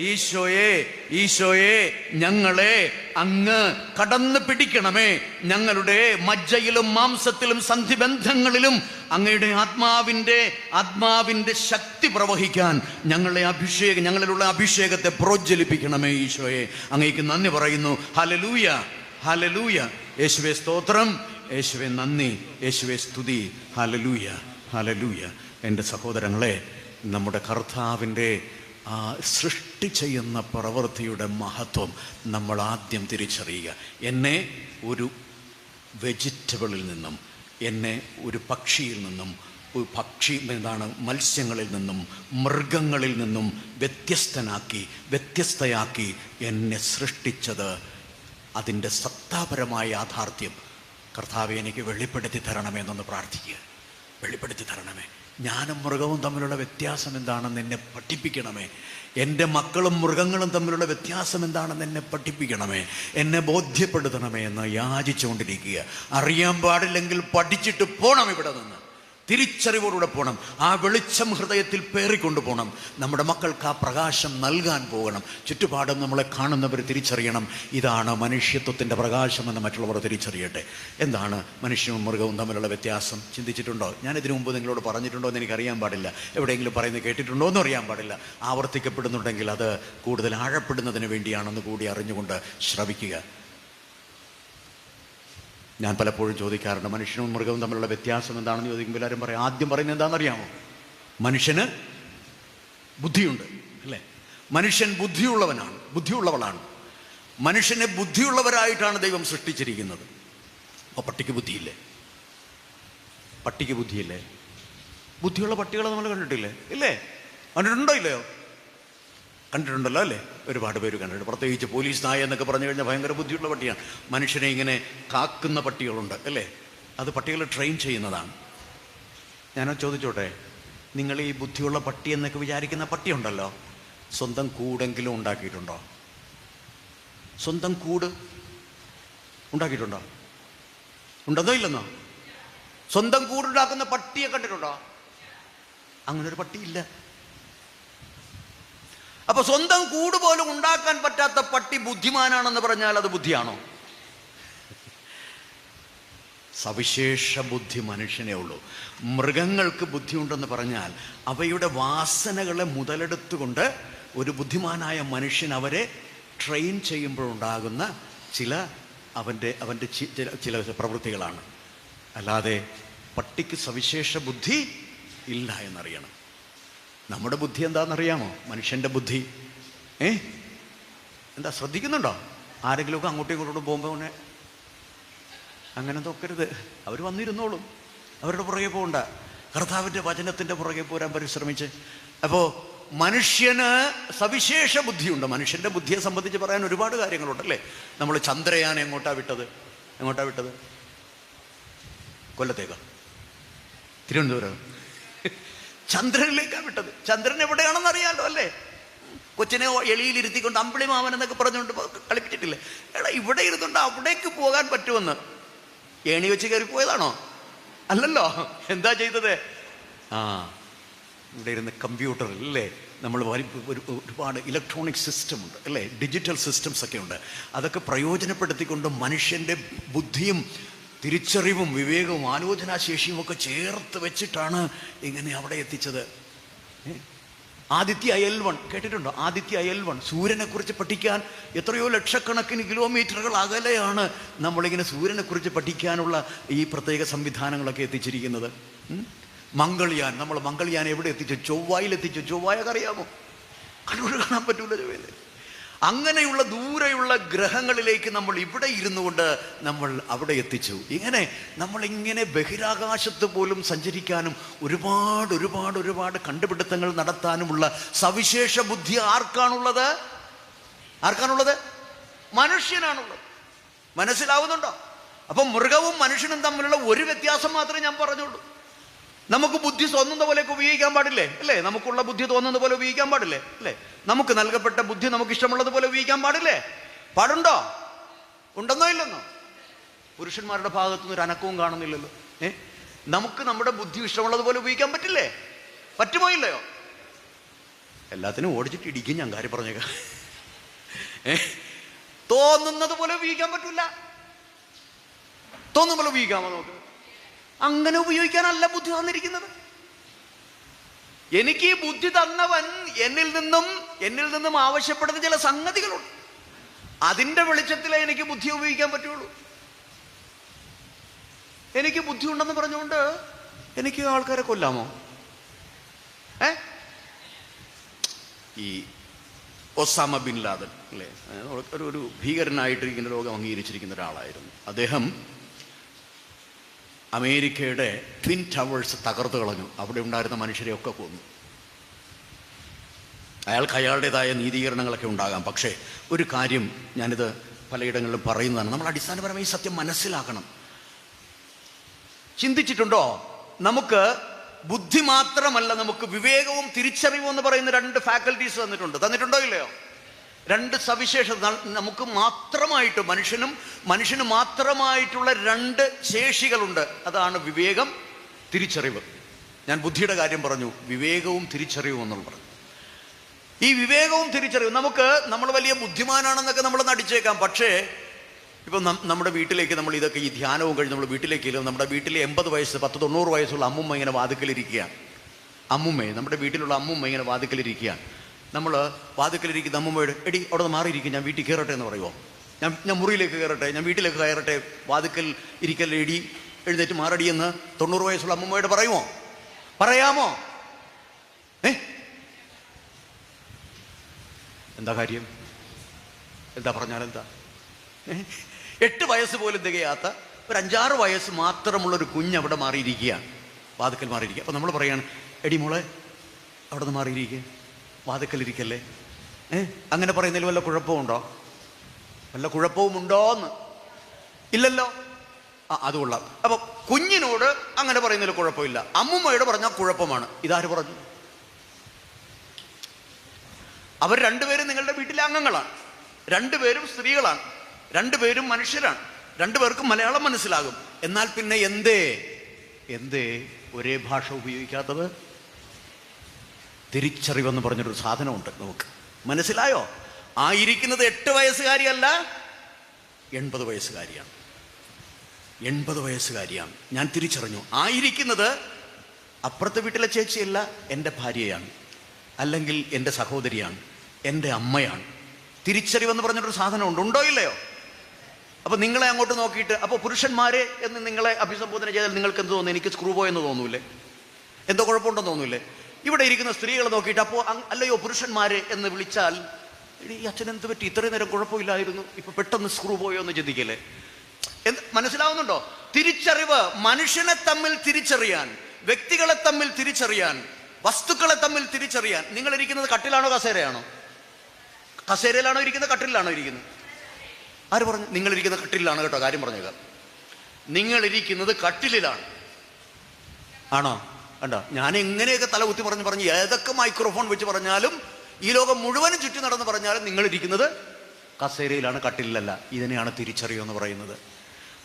ഈശോയെ, ഈശോയെ, ഞങ്ങളെ അങ്ങ് കടന്നു പിടിക്കണമേ. ഞങ്ങളുടെ മജ്ജയിലും മാംസത്തിലും സന്ധിബന്ധങ്ങളിലും അങ്ങയുടെ ആത്മാവിൻ്റെ ശക്തി പ്രവഹിക്കാൻ ഞങ്ങളിലുള്ള അഭിഷേകത്തെ പ്രോജ്വലിപ്പിക്കണമേ. ഈശോയെ, അങ്ങേക്ക് നന്ദി പറയുന്നു. Hallelujah, hallelujah. യേശുവേ സ്തോത്രം, യേശുവേ നന്ദി, യേശുവേ സ്തുതി. Hallelujah, hallelujah. എൻ്റെ സഹോദരങ്ങളെ, നമ്മുടെ കർത്താവിൻ്റെ ആ സൃഷ്ടി ചെയ്യുന്ന പ്രവൃത്തിയുടെ മഹത്വം നമ്മൾ ആദ്യം തിരിച്ചറിയുക. എന്നെ ഒരു വെജിറ്റബിളിൽ നിന്നും, എന്നെ ഒരു പക്ഷിയിൽ നിന്നും, മത്സ്യങ്ങളിൽ നിന്നും മൃഗങ്ങളിൽ നിന്നും വ്യത്യസ്തയാക്കി എന്നെ സൃഷ്ടിച്ചത്, അതിൻ്റെ സത്താപരമായ യാഥാർത്ഥ്യം കർത്താവെ എനിക്ക് വെളിപ്പെടുത്തി തരണമെന്നൊന്ന് പ്രാർത്ഥിക്കുക. വെളിപ്പെടുത്തി തരണമേ. ഞാനും മൃഗവും തമ്മിലുള്ള വ്യത്യാസം എന്താണെന്ന് എന്നെ പഠിപ്പിക്കണമേ. എൻ്റെ മക്കളും മൃഗങ്ങളും തമ്മിലുള്ള വ്യത്യാസം എന്താണെന്ന് എന്നെ പഠിപ്പിക്കണമേ, എന്നെ ബോധ്യപ്പെടുത്തണമേ എന്ന് യാചിച്ചുകൊണ്ടിരിക്കുക. അറിയാൻ പാടില്ലെങ്കിൽ പഠിച്ചിട്ട് പോകണം. ഇവിടെ നിന്ന് തിരിച്ചറിവോടുകൂടെ പോകണം. ആ വെളിച്ചം ഹൃദയത്തിൽ പേറിക്കൊണ്ടു പോകണം. നമ്മുടെ മക്കൾക്ക് ആ പ്രകാശം നൽകാൻ പോകണം. ചുറ്റുപാടും നമ്മളെ കാണുന്നവർ തിരിച്ചറിയണം, ഇതാണ് മനുഷ്യത്വത്തിൻ്റെ പ്രകാശമെന്ന് മറ്റുള്ളവർ തിരിച്ചറിയട്ടെ. എന്താണ് മനുഷ്യവും മൃഗവും തമ്മിലുള്ള വ്യത്യാസം? ചിന്തിച്ചിട്ടുണ്ടോ? ഞാനിതിനു മുമ്പ് നിങ്ങളോട് പറഞ്ഞിട്ടുണ്ടോ എന്ന് എനിക്കറിയാൻ പാടില്ല. എവിടെയെങ്കിലും പറയുന്നത് കേട്ടിട്ടുണ്ടോ എന്നും അറിയാൻ പാടില്ല. ആവർത്തിക്കപ്പെടുന്നുണ്ടെങ്കിൽ അത് കൂടുതൽ ആഴപ്പെടുന്നതിന് വേണ്ടിയാണെന്ന് കൂടി അറിഞ്ഞുകൊണ്ട് ശ്രവിക്കുക. ഞാൻ പലപ്പോഴും ചോദിക്കാറുണ്ട്, മനുഷ്യനും മൃഗവും തമ്മിലുള്ള വ്യത്യാസം എന്താണെന്ന് ചോദിക്കുമ്പോൾ എല്ലാവരും പറയും, ആദ്യം പറയുന്നത് എന്താണെന്നറിയാമോ? മനുഷ്യന് ബുദ്ധിയുണ്ട്, അല്ലേ? മനുഷ്യൻ ബുദ്ധിയുള്ളവളാണ്. മനുഷ്യനെ ബുദ്ധിയുള്ളവരായിട്ടാണ് ദൈവം സൃഷ്ടിച്ചിരിക്കുന്നത്. അപ്പോൾ പട്ടിക്ക് ബുദ്ധിയില്ലേ? ബുദ്ധിയുള്ള പട്ടികളെ നമ്മൾ കണ്ടിട്ടില്ലേ? ഇല്ലേ? കണ്ടിട്ടുണ്ടോ? ഇല്ലയോ? കണ്ടിട്ടുണ്ടല്ലോ, അല്ലേ? ഒരുപാട് പേര് കണ്ടിട്ടുണ്ട്. പ്രത്യേകിച്ച് പോലീസ് നായ എന്നൊക്കെ പറഞ്ഞു കഴിഞ്ഞാൽ ഭയങ്കര ബുദ്ധിയുള്ള പട്ടിയാണ്. മനുഷ്യനെ ഇങ്ങനെ കാക്കുന്ന പട്ടികളുണ്ട്, അല്ലേ? അത് പട്ടികൾ ട്രെയിൻ ചെയ്യുന്നതാണ്. ഞാനോ ചോദിച്ചോട്ടെ, നിങ്ങൾ ഈ ബുദ്ധിയുള്ള പട്ടി എന്നൊക്കെ വിചാരിക്കുന്ന പട്ടിയുണ്ടല്ലോ, സ്വന്തം കൂടെങ്കിലും ഉണ്ടാക്കിയിട്ടുണ്ടോ? സ്വന്തം കൂട് ഉണ്ടാക്കിയിട്ടുണ്ടോ? ഉണ്ടെന്നോ ഇല്ലെന്നോ? സ്വന്തം കൂടുണ്ടാക്കുന്ന പട്ടിയെ കണ്ടിട്ടുണ്ടോ? അങ്ങനൊരു പട്ടിയില്ല. അപ്പൊ സ്വന്തം കൂട് പോലും ഉണ്ടാക്കാൻ പറ്റാത്ത പട്ടി ബുദ്ധിമാനാണെന്ന് പറഞ്ഞാൽ അത് ബുദ്ധിയാണോ? സവിശേഷ ബുദ്ധി മനുഷ്യനേ ഉള്ളൂ. മൃഗങ്ങൾക്ക് ബുദ്ധിയുണ്ടെന്ന് പറഞ്ഞാൽ അവയുടെ വാസനകളെ മുതലെടുത്തുകൊണ്ട് ഒരു ബുദ്ധിമാനായ മനുഷ്യൻ അവരെ ട്രെയിൻ ചെയ്യുമ്പോഴുണ്ടാകുന്ന അവൻ്റെ ചില പ്രവൃത്തികളാണ്. അല്ലാതെ പട്ടിക്ക് സവിശേഷ ബുദ്ധി ഇല്ല എന്നറിയണം. നമ്മുടെ ബുദ്ധി എന്താണെന്നറിയാമോ? മനുഷ്യൻ്റെ ബുദ്ധി എന്താ? ശ്രദ്ധിക്കുന്നുണ്ടോ? ആരെങ്കിലുമൊക്കെ അങ്ങോട്ടും ഇങ്ങോട്ടും പോകുമ്പോൾ അങ്ങനെ നോക്കരുത്. അവർ വന്നിരുന്നോളും, അവരുടെ പുറകെ പോകണ്ട. കർത്താവിൻ്റെ വചനത്തിൻ്റെ പുറകെ പോരാൻ പരിശ്രമിച്ച്. അപ്പോൾ മനുഷ്യന് സവിശേഷ ബുദ്ധിയുണ്ട്. മനുഷ്യൻ്റെ ബുദ്ധിയെ സംബന്ധിച്ച് പറയാൻ ഒരുപാട് കാര്യങ്ങളുണ്ടല്ലേ. നമ്മൾ ചന്ദ്രയാൻ എങ്ങോട്ടാ വിട്ടത്? കൊല്ലത്തേക്കാ? തിരുവനന്തപുരം? ചന്ദ്രനിലേക്കാണ് വിട്ടത്. ചന്ദ്രൻ എവിടെയാണെന്ന് അറിയാമല്ലോ, അല്ലേ? കൊച്ചിനെ എളിയിലിരുത്തിക്കൊണ്ട് അമ്പിളി മാമൻ എന്നൊക്കെ പറഞ്ഞുകൊണ്ട് കളിപ്പിച്ചിട്ടില്ലേ? എടാ, ഇവിടെ ഇരുന്നുകൊണ്ട് അവിടേക്ക് പോകാൻ പറ്റുമെന്ന് ഏണി വെച്ച് കയറിപ്പോയതാണോ? അല്ലല്ലോ. എന്താ ചെയ്തത്? ഇവിടെ ഇരുന്ന് കമ്പ്യൂട്ടറിൽ, അല്ലേ, നമ്മൾ ഒരുപാട് ഇലക്ട്രോണിക് സിസ്റ്റം ഉണ്ട്, അല്ലേ? ഡിജിറ്റൽ സിസ്റ്റംസ് ഒക്കെ ഉണ്ട്. അതൊക്കെ പ്രയോജനപ്പെടുത്തിക്കൊണ്ട് മനുഷ്യൻ്റെ ബുദ്ധിയും തിരിച്ചറിവും വിവേകവും ആലോചനാശേഷിയും ഒക്കെ ചേർത്ത് വെച്ചിട്ടാണ് ഇങ്ങനെ അവിടെ എത്തിച്ചത്. ആദിത്യ L1 കേട്ടിട്ടുണ്ടോ? ആദിത്യ L1 സൂര്യനെക്കുറിച്ച് പഠിക്കാൻ എത്രയോ ലക്ഷക്കണക്കിന് കിലോമീറ്ററുകൾ അകലെയാണ് നമ്മളിങ്ങനെ സൂര്യനെക്കുറിച്ച് പഠിക്കാനുള്ള ഈ പ്രത്യേക സംവിധാനങ്ങളൊക്കെ എത്തിച്ചിരിക്കുന്നത്. നമ്മൾ മംഗൾയാൻ എവിടെ എത്തിച്ചു? ചൊവ്വായിലെത്തിച്ചു. ചൊവ്വായൊക്കെ അറിയാമോ? കണ്ണൂർ കാണാൻ പറ്റൂല ചൊവ്വയിൽ. അങ്ങനെയുള്ള ദൂരെയുള്ള ഗ്രഹങ്ങളിലേക്ക് നമ്മൾ ഇവിടെ ഇരുന്നു കൊണ്ട് നമ്മൾ അവിടെ എത്തിച്ചു. ഇങ്ങനെ നമ്മളിങ്ങനെ ബഹിരാകാശത്ത് പോലും സഞ്ചരിക്കാനും ഒരുപാട് കണ്ടുപിടുത്തങ്ങൾ നടത്താനുമുള്ള സവിശേഷ ബുദ്ധി ആർക്കാണുള്ളത്? മനുഷ്യനാണുള്ളത്. മനസ്സിലാവുന്നുണ്ടോ? അപ്പം മൃഗവും മനുഷ്യനും തമ്മിലുള്ള ഒരു വ്യത്യാസം മാത്രമേ ഞാൻ പറഞ്ഞുള്ളൂ. നമുക്ക് ബുദ്ധി തോന്നുന്ന പോലെയൊക്കെ ഉപയോഗിക്കാൻ പാടില്ലേ, അല്ലേ? നമുക്കുള്ള ബുദ്ധി തോന്നുന്ന പോലെ ഉപയോഗിക്കാൻ പാടില്ലേ, അല്ലേ? നമുക്ക് നൽകപ്പെട്ട ബുദ്ധി നമുക്ക് ഇഷ്ടമുള്ളത് പോലെ ഉപയോഗിക്കാൻ പാടില്ലേ? പാടുണ്ടോ? ഉണ്ടെന്നോ ഇല്ലെന്നോ? പുരുഷന്മാരുടെ ഭാഗത്തുനിന്ന് ഒരു അനക്കവും കാണുന്നില്ലല്ലോ. നമുക്ക് നമ്മുടെ ബുദ്ധി ഇഷ്ടമുള്ളതുപോലെ ഉപയോഗിക്കാൻ പറ്റില്ലേ? പറ്റുമോ ഇല്ലയോ? എല്ലാത്തിനും ഓടിച്ചിട്ട് ഇടിക്കും ഞാൻ, കാര്യം പറഞ്ഞേക്കാം. തോന്നുന്നത് പോലെ ഉപയോഗിക്കാൻ പറ്റില്ല. തോന്നുന്ന പോലെ ഉപയോഗിക്കാമോ നമുക്ക്? അങ്ങനെ ഉപയോഗിക്കാനല്ല ബുദ്ധി തന്നിരിക്കുന്നത്. എനിക്ക് ഈ ബുദ്ധി തന്നവൻ എന്നിൽ നിന്നും ആവശ്യപ്പെടുന്ന ചില സംഗതികളുണ്ട്. അതിന്റെ വെളിച്ചത്തിലേ എനിക്ക് ബുദ്ധി ഉപയോഗിക്കാൻ പറ്റുള്ളൂ. എനിക്ക് ബുദ്ധി ഉണ്ടെന്ന് പറഞ്ഞുകൊണ്ട് എനിക്ക് ആൾക്കാരെ കൊല്ലാമോ? ഈ ഒസാമ ബിൻ ലാദൻ അല്ലേ, ഒരു ഭീകരനായിട്ട് ഇങ്ങനെ ലോകം അംഗീകരിച്ചിരിക്കുന്ന ഒരാളായിരുന്നു. അദ്ദേഹം അമേരിക്കയുടെ ട്വിൻ ടവേഴ്സ് തകർത്ത് കളഞ്ഞു. അവിടെ ഉണ്ടായിരുന്ന മനുഷ്യരെയൊക്കെ കൊന്നു. അയാൾക്ക് അയാളുടേതായ നീതീകരണങ്ങളൊക്കെ ഉണ്ടാകാം. പക്ഷേ ഒരു കാര്യം ഞാനിത് പലയിടങ്ങളിലും പറയുന്നതാണ്, നമ്മൾ അടിസ്ഥാനപരമായി സത്യം മനസ്സിലാക്കണം. ചിന്തിച്ചിട്ടുണ്ടോ? നമുക്ക് ബുദ്ധി മാത്രമല്ല, നമുക്ക് വിവേകവും തിരിച്ചറിവും എന്ന് പറയുന്ന 2 ഫാക്കൽറ്റീസ് തന്നിട്ടുണ്ടോ ഇല്ലയോ? 2 സവിശേഷത നമുക്ക് മാത്രമായിട്ട്, മനുഷ്യന് മാത്രമായിട്ടുള്ള 2 ശേഷികളുണ്ട്. അതാണ് വിവേകം, തിരിച്ചറിവ്. ഞാൻ ബുദ്ധിയുടെ കാര്യം പറഞ്ഞു, വിവേകവും തിരിച്ചറിവും എന്നുള്ള പറഞ്ഞു. ഈ വിവേകവും തിരിച്ചറിവും നമ്മൾ വലിയ ബുദ്ധിമാനാണെന്നൊക്കെ നമ്മൾ നടിച്ചേക്കാം. പക്ഷേ ഇപ്പം നമ്മുടെ വീട്ടിലേക്ക് നമ്മൾ ഇതൊക്കെ ഈ ധ്യാനവും കഴിഞ്ഞ് നമ്മൾ വീട്ടിലേക്ക് നമ്മുടെ വീട്ടിലെ 80 വയസ്സ് 90 വയസ്സുള്ള അമ്മുമ്മ ഇങ്ങനെ വാതിക്കലിരിക്കുകയാണ്. നമ്മുടെ വീട്ടിലുള്ള അമ്മുമ്മ ഇങ്ങനെ വാതിക്കലിരിക്കുകയാണ്. നമ്മൾ വാതിക്കലിരിക്കുന്ന അമ്മുമ്മയോട്, എടി അവിടെ നിന്ന് മാറിയിരിക്കും, ഞാൻ വീട്ടിൽ കയറട്ടെ എന്ന് പറയുമോ? ഞാൻ മുറിയിലേക്ക് കയറട്ടെ, ഞാൻ വീട്ടിലേക്ക് കയറട്ടെ, വാതിക്കൽ ഇരിക്കല്ലേ, എടി എഴുന്നേറ്റ് മാറടി എന്ന് 90 വയസ്സുള്ള അമ്മുമ്മയോട് പറയാമോ? എന്താ കാര്യം? എന്താ പറഞ്ഞാലെന്താ? 8 വയസ്സ് പോലും തികയാത്ത ഒരു 5-6 വയസ്സ് മാത്രമുള്ളൊരു കുഞ്ഞ് അവിടെ മാറിയിരിക്കുകയാണ്, വാതിക്കൽ മാറിയിരിക്കുക. അപ്പം നമ്മൾ പറയാണ്, എടി മോളെ അവിടെ നിന്ന് മാറിയിരിക്കുക, വാതിക്കലിരിക്കല്ലേ. അങ്ങനെ പറയുന്നതിൽ വല്ല കുഴപ്പമുണ്ടോ? വല്ല കുഴപ്പവുമുണ്ടോന്ന്? ഇല്ലല്ലോ. അത് കൊള്ളാം. അപ്പം കുഞ്ഞിനോട് അങ്ങനെ പറയുന്നതിൽ കുഴപ്പമില്ല. അമ്മുമ്മയോട് പറഞ്ഞാൽ കുഴപ്പമാണ്. ഇതാര് പറഞ്ഞു? അവർ 2 പേരും നിങ്ങളുടെ വീട്ടിലെ അംഗങ്ങളാണ്, 2 പേരും സ്ത്രീകളാണ്, 2 പേരും മനുഷ്യരാണ്, 2 പേർക്കും മലയാളം മനസ്സിലാകും. എന്നാൽ പിന്നെ എന്തേ ഒരേ ഭാഷ ഉപയോഗിക്കാത്തത്? തിരിച്ചറിവെന്ന് പറഞ്ഞൊരു സാധനമുണ്ട് നമുക്ക്. മനസ്സിലായോ? ഇരിക്കുന്നത് 8 വയസ്സുകാരിയല്ല, 80 വയസ്സുകാരിയാണ്. 80 വയസ്സുകാരിയാണ്. ഞാൻ തിരിച്ചറിഞ്ഞു. ഇരിക്കുന്നത് അപ്പുറത്തെ വീട്ടിലെ ചേച്ചിയല്ല, എൻ്റെ ഭാര്യയാണ്, അല്ലെങ്കിൽ എൻ്റെ സഹോദരിയാണ്, എൻ്റെ അമ്മയാണ്. തിരിച്ചറിവെന്ന് പറഞ്ഞൊരു സാധനമുണ്ട്. ഉണ്ടോ ഇല്ലയോ? അപ്പോൾ നിങ്ങളെ അങ്ങോട്ട് നോക്കിയിട്ട്, അപ്പോൾ പുരുഷന്മാരെ എന്ന് നിങ്ങളെ അഭിസംബോധന ചെയ്താൽ നിങ്ങൾക്ക് എന്ത് തോന്നുന്നു? എനിക്ക് സ്ക്രൂ ബോയ് എന്ന് തോന്നൂലേ? എന്തോ കുഴപ്പമുണ്ടെന്ന് തോന്നൂലേ? ഇവിടെ ഇരിക്കുന്ന സ്ത്രീകളെ നോക്കിയിട്ട്, അപ്പോൾ അല്ലയോ പുരുഷന്മാരെ എന്ന് വിളിച്ചാൽ, ഈ അച്ഛൻ എന്ത് പറ്റി, ഇത്രയും നേരം കുഴപ്പമില്ലായിരുന്നു, ഇപ്പൊ പെട്ടെന്ന് സ്ക്രൂ ബോയോ എന്ന് ചിന്തിക്കല്ലേ? മനസ്സിലാവുന്നുണ്ടോ? തിരിച്ചറിവ്, മനുഷ്യനെ തമ്മിൽ തിരിച്ചറിയാൻ, വ്യക്തികളെ തമ്മിൽ തിരിച്ചറിയാൻ, വസ്തുക്കളെ തമ്മിൽ തിരിച്ചറിയാൻ. നിങ്ങൾ ഇരിക്കുന്നത് കട്ടിലാണോ കസേരയാണോ? കസേരയിലാണോ ഇരിക്കുന്നത്, കട്ടിലാണോ ഇരിക്കുന്നത്? ആര് പറഞ്ഞു? നിങ്ങളിരിക്കുന്ന കട്ടിലാണ് കേട്ടോ, കാര്യം പറഞ്ഞേക്കാം. നിങ്ങളിരിക്കുന്നത് കട്ടിലാണ്. ആണോ? കണ്ടോ? ഞാൻ എങ്ങനെയൊക്കെ തല കുത്തി പറഞ്ഞ് ഏതൊക്കെ മൈക്രോഫോൺ വെച്ച് പറഞ്ഞാലും, ഈ ലോകം മുഴുവനും ചുറ്റി നടന്ന് പറഞ്ഞാലും നിങ്ങളിരിക്കുന്നത് കസേരയിലാണ്, കട്ടിലല്ല. ഇതിനെയാണ് തിരിച്ചറിയുമെന്ന് പറയുന്നത്.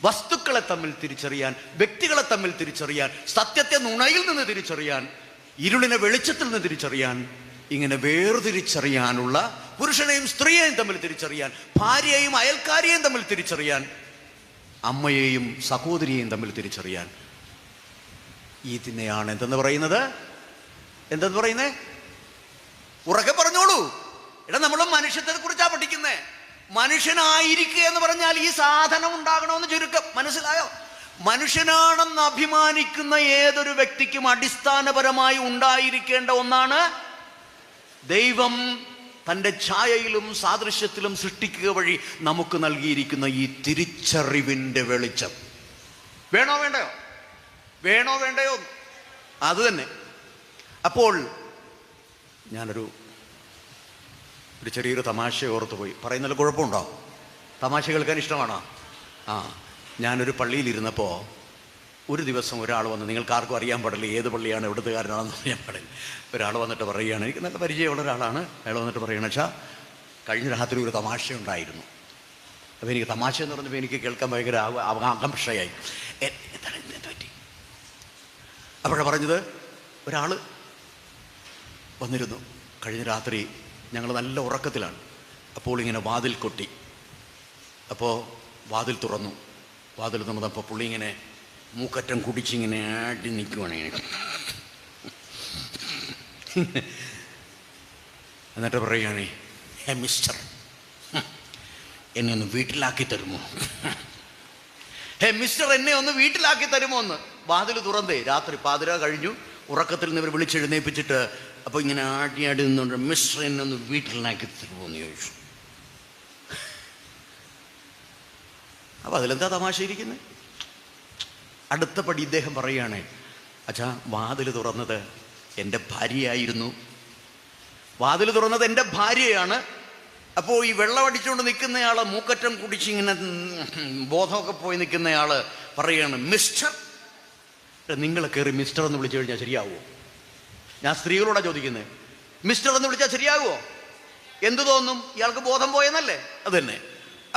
വസ്തുക്കളെ തമ്മിൽ തിരിച്ചറിയാൻ, വ്യക്തികളെ തമ്മിൽ തിരിച്ചറിയാൻ, സത്യത്തെ നുണയിൽ നിന്ന് തിരിച്ചറിയാൻ, ഇരുളിനെ വെളിച്ചത്തിൽ നിന്ന് തിരിച്ചറിയാൻ, ഇങ്ങനെ വേർതിരിച്ചറിയാനുള്ള, പുരുഷനെയും സ്ത്രീയെയും തമ്മിൽ തിരിച്ചറിയാൻ, ഭാര്യയെയും അയൽക്കാരിയെയും തമ്മിൽ തിരിച്ചറിയാൻ, അമ്മയെയും സഹോദരിയെയും തമ്മിൽ തിരിച്ചറിയാൻ, ഇതിനെയാണ് എന്തെന്ന് പറയുന്നത്? ഉറക്കെ പറഞ്ഞോളൂ. നമ്മൾ മനുഷ്യത്തെ കുറിച്ചാണ് പഠിക്കുന്നേ. മനുഷ്യനായിരിക്കുക എന്ന് പറഞ്ഞാൽ ഈ സാധനം ഉണ്ടാകണമെന്ന് ചുരുക്കം. മനസ്സിലായോ? മനുഷ്യനാണെന്ന് അഭിമാനിക്കുന്ന ഏതൊരു വ്യക്തിക്കും അടിസ്ഥാനപരമായി ഉണ്ടായിരിക്കേണ്ട ഒന്നാണ്, ദൈവം തൻ്റെ ഛായയിലും സാദൃശ്യത്തിലും സൃഷ്ടിക്കുക വഴി നമുക്ക് നൽകിയിരിക്കുന്ന ഈ തിരിച്ചറിവിൻ്റെ വെളിച്ചം. വേണോ വേണ്ടയോ? അത് തന്നെ. അപ്പോൾ ഞാനൊരു ചെറിയൊരു തമാശ ഓർത്ത് പോയി. പറയുന്നതിൽ കുഴപ്പമുണ്ടോ? തമാശ കേൾക്കാൻ ഇഷ്ടമാണോ? ഞാനൊരു പള്ളിയിലിരുന്നപ്പോൾ ഒരു ദിവസം ഒരാൾ വന്ന്, നിങ്ങൾക്ക് ആർക്കും അറിയാൻ പാടില്ല ഏത് പള്ളിയാണ്, എവിടുത്തുകാരനാണെന്ന് അറിയാൻ പാടില്ല. ഒരാൾ വന്നിട്ട് പറയുകയാണ്, എനിക്ക് നല്ല പരിചയമുള്ള ഒരാളാണ്. അയാൾ വന്നിട്ട് പറയുകയാണ്, കഴിഞ്ഞ രാത്രി ഒരു തമാശ ഉണ്ടായിരുന്നു. അപ്പോൾ എനിക്ക് തമാശ എന്ന് പറഞ്ഞപ്പോൾ എനിക്ക് കേൾക്കാൻ ഭയങ്കര ആകാംക്ഷയായി. എന്താണ് എന്ത് പറ്റി? അപ്പോഴാണ് പറഞ്ഞത്, ഒരാൾ വന്നിരുന്നു കഴിഞ്ഞ രാത്രി, ഞങ്ങൾ നല്ല ഉറക്കത്തിലാണ്. അപ്പോൾ ഇങ്ങനെ വാതിൽ കൊട്ടി. അപ്പോൾ വാതിൽ തുറന്നു. വാതിൽ തുറന്നപ്പോൾ പുള്ളി ഇങ്ങനെ മൂക്കറ്റം കുടിച്ചിങ്ങനെ ആട്ടി നിൽക്കുവാണ് ഇങ്ങനെ. എന്നിട്ട് പറയുകയാണേ, മിസ്റ്റർ, എന്നെ ഒന്ന് വീട്ടിലാക്കി തരുമോ? മിസ്റ്റർ, എന്നെ ഒന്ന് വീട്ടിലാക്കി തരുമോ എന്ന്. വാതിൽ തുറന്നേ, രാത്രി പാതിര കഴിഞ്ഞു. ഉറക്കത്തിൽ നിന്ന് ഇവർ വിളിച്ചെഴുന്നേപ്പിച്ചിട്ട് അപ്പോൾ ഇങ്ങനെ ആട്ടി നിന്നുകൊണ്ട്, മിസ്റ്റർ, എന്നെ ഒന്ന് വീട്ടിലാക്കി തരുമോ എന്ന് ചോദിച്ചു. അപ്പോൾ അതിലെന്താ തമാശ ഇരിക്കുന്നത്? അടുത്ത പടി ഇദ്ദേഹം പറയുകയാണ്, അച്ഛാ, വാതിൽ തുറന്നത് എൻ്റെ ഭാര്യയായിരുന്നു. വാതിൽ തുറന്നത് എൻ്റെ ഭാര്യയാണ്. അപ്പോൾ ഈ വെള്ളം അടിച്ചുകൊണ്ട് നിൽക്കുന്നയാൾ, മൂക്കറ്റം കുടിച്ചിങ്ങനെ ബോധമൊക്കെ പോയി നിൽക്കുന്നയാൾ പറയുകയാണ്, മിസ്റ്റർ. നിങ്ങൾ കയറി മിസ്റ്റർ എന്ന് വിളിച്ചു കഴിഞ്ഞാൽ ശരിയാവുമോ? ഞാൻ സ്ത്രീകളോടാണ് ചോദിക്കുന്നത്. മിസ്റ്റർ എന്ന് വിളിച്ചാൽ ശരിയാകുമോ? എന്തു തോന്നും? ഇയാൾക്ക് ബോധം പോയെന്നല്ലേ? അത് തന്നെ.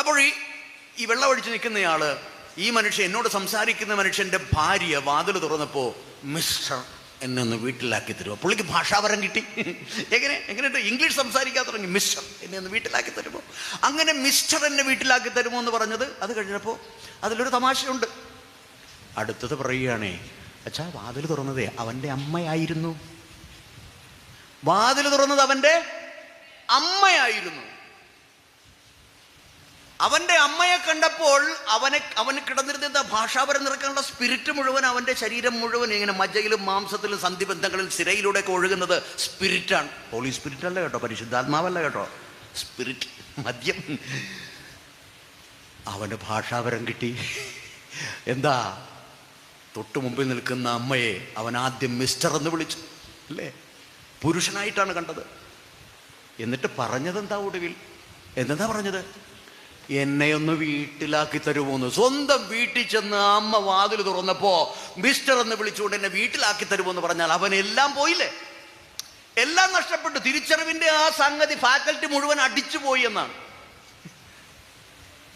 അപ്പോൾ ഈ വെള്ളം ഒഴിച്ച് നിൽക്കുന്നയാൾ, ഈ മനുഷ്യൻ, എന്നോട് സംസാരിക്കുന്ന മനുഷ്യൻ്റെ ഭാര്യ വാതിൽ തുറന്നപ്പോൾ, മിസ്റ്റർ, എന്നെ ഒന്ന് വീട്ടിലാക്കി തരുമോ? പുള്ളിക്ക് ഭാഷാപരം കിട്ടി. എങ്ങനെയുണ്ട്? ഇംഗ്ലീഷ് സംസാരിക്കാൻ തുടങ്ങി. മിസ്റ്റർ, എന്നെ ഒന്ന് വീട്ടിലാക്കി തരുമോ? അങ്ങനെ മിസ്റ്റർ എന്നെ വീട്ടിലാക്കി തരുമോ എന്ന് പറഞ്ഞത്. അത് കഴിഞ്ഞപ്പോൾ അതിലൊരു തമാശയുണ്ട്. അടുത്തത് പറയുകയാണേ, അച്ഛാ, വാതിൽ തുറന്നതേ അവൻ്റെ അമ്മയായിരുന്നു. വാതിൽ തുറന്നത് അവൻ്റെ അമ്മയായിരുന്നു. അവൻ്റെ അമ്മയെ കണ്ടപ്പോൾ അവന് കിടന്നിരുന്ന ഭാഷാപരം നിറക്കാനുള്ള സ്പിരിറ്റ് മുഴുവൻ, അവൻ്റെ ശരീരം മുഴുവൻ ഇങ്ങനെ മജ്ജയിലും മാംസത്തിലും സന്ധിബന്ധങ്ങളിലും സിരയിലൂടെയൊക്കെ ഒഴുകുന്നത് സ്പിരിറ്റാണ്. ഹോളി സ്പിരിറ്റ് അല്ല കേട്ടോ, പരിശുദ്ധാത്മാവല്ല കേട്ടോ, സ്പിരിറ്റ്, മദ്യം. അവന് ഭാഷാപരം കിട്ടി. എന്താ? തൊട്ടു മുമ്പിൽ നിൽക്കുന്ന അമ്മയെ അവൻ ആദ്യം മിസ്റ്റർ എന്ന് വിളിച്ചു, അല്ലേ? പുരുഷനായിട്ടാണ് കണ്ടത്. എന്നിട്ട് പറഞ്ഞതെന്താ? ഒടുവിൽ എന്താ പറഞ്ഞത്? എന്നെ ഒന്ന് വീട്ടിലാക്കി തരുമോന്ന്. സ്വന്തം വീട്ടിൽ ചെന്ന് അമ്മ വാതിൽ തുറന്നപ്പോ മിസ്റ്റർ എന്ന് വിളിച്ചുകൊണ്ട് എന്നെ വീട്ടിലാക്കി തരുമോന്ന് പറഞ്ഞാൽ അവനെല്ലാം പോയില്ലേ? എല്ലാം നഷ്ടപ്പെട്ടു. തിരിച്ചറിവിന്റെ ആ സംഗതി, ഫാക്കൽറ്റി മുഴുവൻ അടിച്ചു പോയി എന്നാണ്.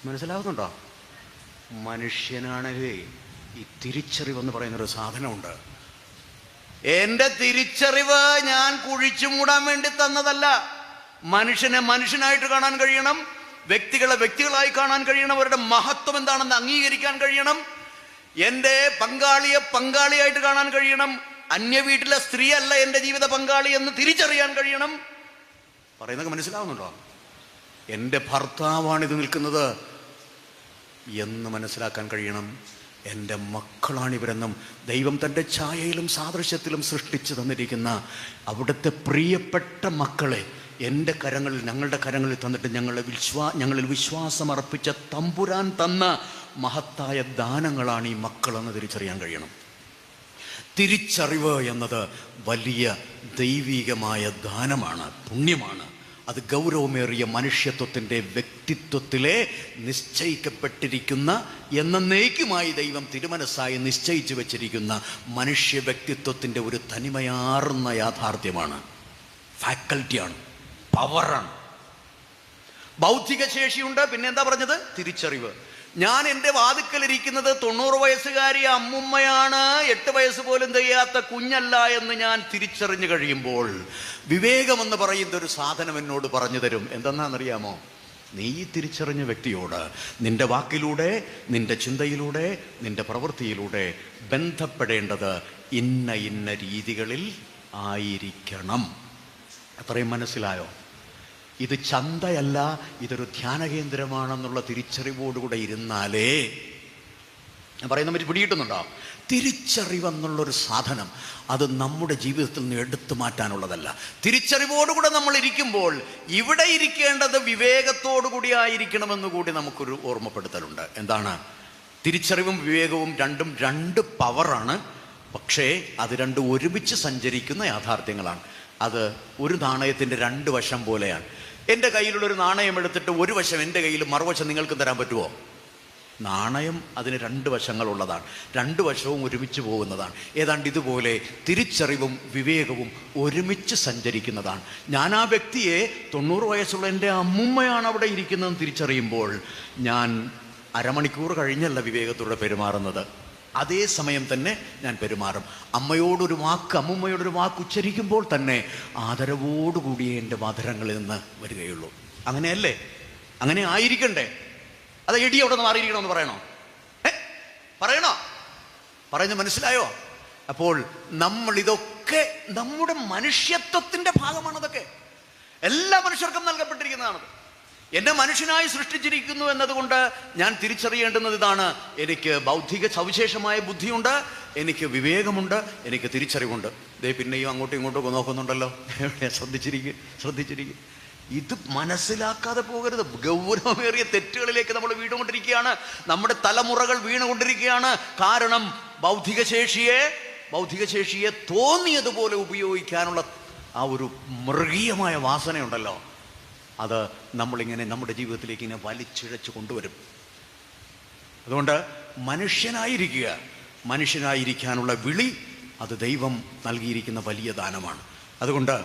മനസ്സിലാവുന്നുണ്ടോ? മനുഷ്യനാണല്ലേ ഈ തിരിച്ചറിവെന്ന് പറയുന്നൊരു സാധനമുണ്ട്. എന്റെ തിരിച്ചറിവ് ഞാൻ കുഴിച്ചു മൂടാൻ വേണ്ടി തന്നതല്ല. മനുഷ്യനെ മനുഷ്യനായിട്ട് കാണാൻ കഴിയണം, വ്യക്തികളെ വ്യക്തികളായി കാണാൻ കഴിയണം, അവരുടെ മഹത്വം എന്താണെന്ന് അംഗീകരിക്കാൻ കഴിയണം, എൻ്റെ പങ്കാളിയെ പങ്കാളിയായിട്ട് കാണാൻ കഴിയണം, അന്യ വീട്ടിലെ സ്ത്രീ അല്ല എൻ്റെ ജീവിത പങ്കാളി എന്ന് തിരിച്ചറിയാൻ കഴിയണം. പറയുന്നതൊക്കെ മനസ്സിലാവുന്നുണ്ടോ? എൻ്റെ ഭർത്താവാണിത് നിൽക്കുന്നത് എന്ന് മനസ്സിലാക്കാൻ കഴിയണം. എൻ്റെ മക്കളാണിവരെന്നും ദൈവം തൻ്റെ ഛായയിലും സാദൃശ്യത്തിലും സൃഷ്ടിച്ചു തന്നിരിക്കുന്ന അവിടുത്തെ പ്രിയപ്പെട്ട മക്കളെ എൻ്റെ കരങ്ങളിൽ, ഞങ്ങളുടെ കരങ്ങളിൽ തന്നിട്ട് ഞങ്ങളിൽ വിശ്വാസം അർപ്പിച്ച തമ്പുരാൻ തന്ന മഹത്തായ ദാനങ്ങളാണ് ഈ മക്കളെന്ന് തിരിച്ചറിയാൻ കഴിയണം. തിരിച്ചറിവ് എന്നത് വലിയ ദൈവികമായ ദാനമാണ്, പുണ്യമാണ്. അത് ഗൗരവമേറിയ മനുഷ്യത്വത്തിൻ്റെ വ്യക്തിത്വത്തിലെ നിശ്ചയിക്കപ്പെട്ടിരിക്കുന്ന, എന്നേക്കുമായി ദൈവം തിരുമനസ്സായി നിശ്ചയിച്ചു വച്ചിരിക്കുന്ന മനുഷ്യ വ്യക്തിത്വത്തിൻ്റെ ഒരു തനിമയാർന്ന യാഥാർത്ഥ്യമാണ്, ഫാക്കൽറ്റിയാണ്, പവറാണ്. ബൗദ്ധിക ശേഷിയുണ്ട്. പിന്നെ എന്താ പറഞ്ഞത്? തിരിച്ചറിവ്. ഞാൻ എൻ്റെ വാതിക്കലിരിക്കുന്നത് 90 വയസ്സുകാരി അമ്മുമ്മയാണ്, 8 വയസ്സ് പോലും തികയാത്ത കുഞ്ഞല്ല എന്ന് ഞാൻ തിരിച്ചറിഞ്ഞു കഴിയുമ്പോൾ വിവേകമെന്ന് പറയുന്ന ഒരു സാധനം എന്നോട് പറഞ്ഞു തരും. എന്തെന്നാണെന്നറിയാമോ? നീ തിരിച്ചറിഞ്ഞ വ്യക്തിയോട് നിന്റെ വാക്കിലൂടെ, നിന്റെ ചിന്തയിലൂടെ, നിന്റെ പ്രവൃത്തിയിലൂടെ ബന്ധപ്പെടേണ്ടത് ഇന്ന ഇന്ന രീതികളിൽ ആയിരിക്കണം. അത്രയും മനസ്സിലായോ? ഇത് ചന്തയല്ല, ഇതൊരു ധ്യാന കേന്ദ്രമാണെന്നുള്ള തിരിച്ചറിവോടുകൂടെ ഇരുന്നാലേ, ഞാൻ പറയുന്ന പറ്റി പിടികിട്ടുന്നുണ്ടോ? തിരിച്ചറിവെന്നുള്ളൊരു സാധനം അത് നമ്മുടെ ജീവിതത്തിൽ നിന്ന് എടുത്തു മാറ്റാനുള്ളതല്ല. തിരിച്ചറിവോടുകൂടെ നമ്മൾ ഇരിക്കുമ്പോൾ ഇവിടെ ഇരിക്കേണ്ടത് വിവേകത്തോടുകൂടി ആയിരിക്കണമെന്ന് കൂടി നമുക്കൊരു ഓർമ്മപ്പെടുത്തലുണ്ട്. എന്താണ്? തിരിച്ചറിവും വിവേകവും രണ്ടും രണ്ട് പവറാണ്. പക്ഷേ അത് രണ്ടും ഒരുമിച്ച് സഞ്ചരിക്കുന്ന യാഥാർത്ഥ്യങ്ങളാണ്. അത് ഒരു നാണയത്തിൻ്റെ രണ്ട് വശം പോലെയാണ്. എൻ്റെ കയ്യിലുള്ളൊരു നാണയം എടുത്തിട്ട് ഒരു വശം എൻ്റെ കയ്യിൽ, മറുവശം നിങ്ങൾക്ക് തരാൻ പറ്റുമോ? നാണയം അതിന് രണ്ട് വശങ്ങളുള്ളതാണ്, രണ്ട് വശവും ഒരുമിച്ച് പോകുന്നതാണ്. ഏതാണ്ട് ഇതുപോലെ തിരിച്ചറിവും വിവേകവും ഒരുമിച്ച് സഞ്ചരിക്കുന്നതാണ്. ഞാൻ ആ വ്യക്തിയെ 90 വയസ്സുള്ള എൻ്റെ അമ്മുമ്മയാണ് അവിടെ ഇരിക്കുന്നതെന്ന് തിരിച്ചറിയുമ്പോൾ ഞാൻ അരമണിക്കൂർ കഴിഞ്ഞല്ല വിവേകത്തോടെ പെരുമാറുന്നത്, അതേ സമയം തന്നെ ഞാൻ പെരുമാറും. അമ്മൂമ്മയോടൊരു വാക്ക് ഉച്ചരിക്കുമ്പോൾ തന്നെ ആദരവോടുകൂടിയേ എൻ്റെ മധുരങ്ങളിൽ നിന്ന് വരികയുള്ളൂ. അങ്ങനെയല്ലേ? അങ്ങനെ ആയിരിക്കണ്ടേ? അത് എടി അവിടെ നിന്ന് മാറിയിരിക്കണമെന്ന് പറയണോ? പറയുന്നത് മനസ്സിലായോ? അപ്പോൾ നമ്മൾ ഇതൊക്കെ നമ്മുടെ മനുഷ്യത്വത്തിന്റെ ഭാഗമാണതൊക്കെ. എല്ലാ മനുഷ്യർക്കും നൽകപ്പെട്ടിരിക്കുന്നതാണത്. എന്നെ മനുഷ്യനായി സൃഷ്ടിച്ചിരിക്കുന്നു എന്നതുകൊണ്ട് ഞാൻ തിരിച്ചറിയേണ്ടുന്നത് ഇതാണ്: എനിക്ക് ബൗദ്ധിക സവിശേഷമായ ബുദ്ധിയുണ്ട്, എനിക്ക് വിവേകമുണ്ട്, എനിക്ക് തിരിച്ചറിവുണ്ട്. ദേ പിന്നെയും അങ്ങോട്ടും ഇങ്ങോട്ടും ഒക്കെ നോക്കുന്നുണ്ടല്ലോ. ശ്രദ്ധിച്ചിരിക്കുക. ഇത് മനസ്സിലാക്കാതെ പോകരുത്. ഗൗരവമേറിയ തെറ്റുകളിലേക്ക് നമ്മൾ വീണുകൊണ്ടിരിക്കുകയാണ്. നമ്മുടെ തലമുറകൾ വീണുകൊണ്ടിരിക്കുകയാണ്. കാരണം ബൗദ്ധിക ശേഷിയെ തോന്നിയതുപോലെ ഉപയോഗിക്കാനുള്ള ആ ഒരു മൃഗീയമായ വാസനയുണ്ടല്ലോ, അത് നമ്മളിങ്ങനെ നമ്മുടെ ജീവിതത്തിലേക്ക് ഇങ്ങനെ വലിച്ചിഴച്ച് കൊണ്ടുവരും. അതുകൊണ്ട് മനുഷ്യനായിരിക്കാനുള്ള വിളി അത് ദൈവം നൽകിയിരിക്കുന്ന വലിയ ദാനമാണ്. അതുകൊണ്ട്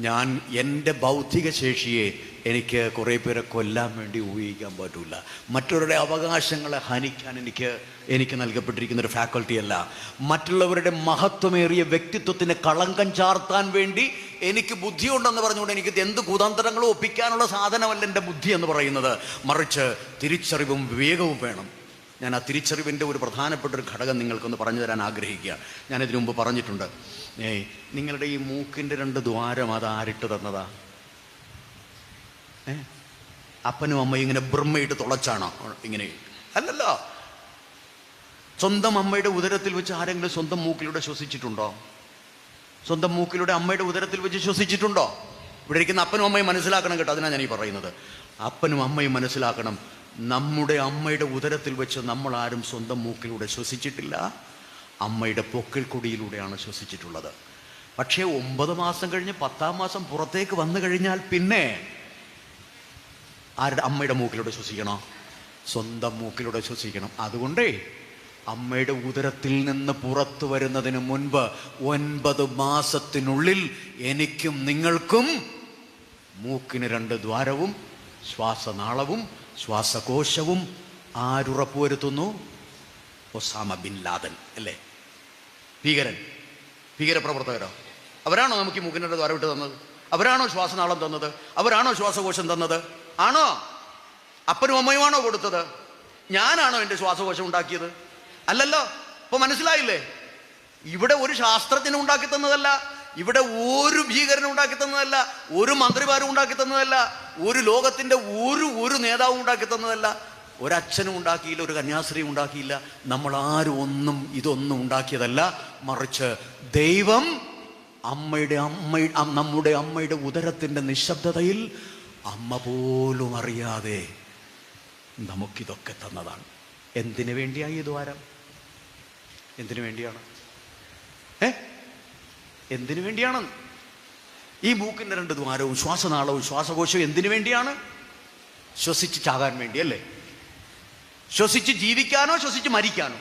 ഞാൻ എൻ്റെ ബൗദ്ധിക ശേഷിയെ എനിക്ക് കുറേ പേരെ കൊല്ലാൻ വേണ്ടി ഉപയോഗിക്കാൻ പറ്റില്ല. മറ്റുള്ളവരുടെ അവകാശങ്ങളെ ഹനിക്കാൻ എനിക്ക് നൽകപ്പെട്ടിരിക്കുന്നൊരു ഫാക്കൽറ്റിയല്ല. മറ്റുള്ളവരുടെ മഹത്വമേറിയ വ്യക്തിത്വത്തിന് കളങ്കം ചാർത്താൻ വേണ്ടി എനിക്ക് ബുദ്ധിയുണ്ടെന്ന് പറഞ്ഞുകൊണ്ട് എനിക്ക് എന്ത് കുതന്ത്രങ്ങളും ഒപ്പിക്കാനുള്ള സാധനമല്ല എൻ്റെ ബുദ്ധി എന്ന് പറയുന്നത്. മറിച്ച് തിരിച്ചറിവും വിവേകവും വേണം. ഞാൻ ആ തിരിച്ചറിവിൻ്റെ ഒരു പ്രധാനപ്പെട്ട ഒരു ഘടകം നിങ്ങൾക്കൊന്ന് പറഞ്ഞു തരാൻ ആഗ്രഹിക്കുക. ഞാനിതിനു മുമ്പ് പറഞ്ഞിട്ടുണ്ട്. നിങ്ങളുടെ ഈ മൂക്കിൻ്റെ 2 ദ്വാരം അത് ആരിട്ട് തന്നതാ? അപ്പനും അമ്മയും ഇങ്ങനെ ബ്രഹ്മയിട്ട് തുളച്ചാണോ? ഇങ്ങനെ അല്ലല്ലോ. സ്വന്തം അമ്മയുടെ ഉദരത്തിൽ വെച്ച് ആരെങ്കിലും സ്വന്തം മൂക്കിലൂടെ ശ്വസിച്ചിട്ടുണ്ടോ? സ്വന്തം മൂക്കിലൂടെ അമ്മയുടെ ഉദരത്തിൽ വെച്ച് ശ്വസിച്ചിട്ടുണ്ടോ? ഇവിടെ ഇരിക്കുന്ന അപ്പനും അമ്മയും മനസ്സിലാക്കണം കേട്ടോ. അതിനാണ് ഞാൻ ഈ പറയുന്നത്. അപ്പനും അമ്മയും മനസ്സിലാക്കണം, നമ്മുടെ അമ്മയുടെ ഉദരത്തിൽ വെച്ച് നമ്മൾ ആരും സ്വന്തം മൂക്കിലൂടെ ശ്വസിച്ചിട്ടില്ല. അമ്മയുടെ പൊക്കിൾ കൊടിയിലൂടെയാണ് ശ്വസിച്ചിട്ടുള്ളത്. പക്ഷേ 9 മാസം കഴിഞ്ഞ് 10-ാം മാസം പുറത്തേക്ക് വന്നു കഴിഞ്ഞാൽ പിന്നെ അമ്മയുടെ മൂക്കിലൂടെ ശ്വസിക്കണോ? സ്വന്തം മൂക്കിലൂടെ ശ്വസിക്കണം. അതുകൊണ്ടേ അമ്മയുടെ ഉദരത്തിൽ നിന്ന് പുറത്തു വരുന്നതിന് മുൻപ് 9 മാസത്തിനുള്ളിൽ എനിക്കും നിങ്ങൾക്കും മൂക്കിന് 2 ദ്വാരവും ശ്വാസനാളവും ശ്വാസകോശവും ആരുറപ്പുവരുത്തുന്നു? ഒസാമ ബിൻ ലാദൻ അല്ലേ? ഭീകരപ്രവർത്തകരോ? അവരാണോ നമുക്ക് ഈ മൂക്കിന് 2 ദ്വാരം ഇട്ട് തന്നത്? അവരാണോ ശ്വാസനാളം തന്നത്? അവരാണോ ശ്വാസകോശം തന്നത്? ആണോ? അപ്പനും അമ്മയുമാണോ കൊടുത്തത്? ഞാനാണോ എൻ്റെ ശ്വാസകോശം ഉണ്ടാക്കിയത്? അല്ലല്ലോ. ഇപ്പൊ മനസ്സിലായില്ലേ? ഇവിടെ ഒരു ശാസ്ത്രജ്ഞനും ഉണ്ടാക്കി തന്നതല്ല, ഇവിടെ ഒരു ഭീകരനും ഉണ്ടാക്കി തന്നതല്ല, ഒരു മന്ത്രിമാരും ഉണ്ടാക്കി തന്നതല്ല, ഒരു ലോകത്തിന്റെ ഒരു നേതാവും ഉണ്ടാക്കി തന്നതല്ല, ഒരച്ഛനും ഉണ്ടാക്കിയില്ല, ഒരു കന്യാസ്ത്രീയും ഉണ്ടാക്കിയില്ല. നമ്മൾ ആരും ഇതൊന്നും ഉണ്ടാക്കിയതല്ല. മറിച്ച് ദൈവം നമ്മുടെ അമ്മയുടെ ഉദരത്തിന്റെ നിശബ്ദതയിൽ അമ്മ പോലും അറിയാതെ നമുക്കിതൊക്കെ തന്നതാണ്. എന്തിനു വേണ്ടിയാണ് ഈ ദ്വാരം? എന്തിനു വേണ്ടിയാണ്? എന്തിനു വേണ്ടിയാണ് ഈ മൂക്കിന്റെ 2 ദ്വാരവും ശ്വാസനാളവും ശ്വാസകോശവും? എന്തിനു വേണ്ടിയാണ്? ശ്വസിച്ച് ചാകാൻ വേണ്ടി അല്ലേ? ശ്വസിച്ച് ജീവിക്കാനോ ശ്വസിച്ച് മരിക്കാനോ?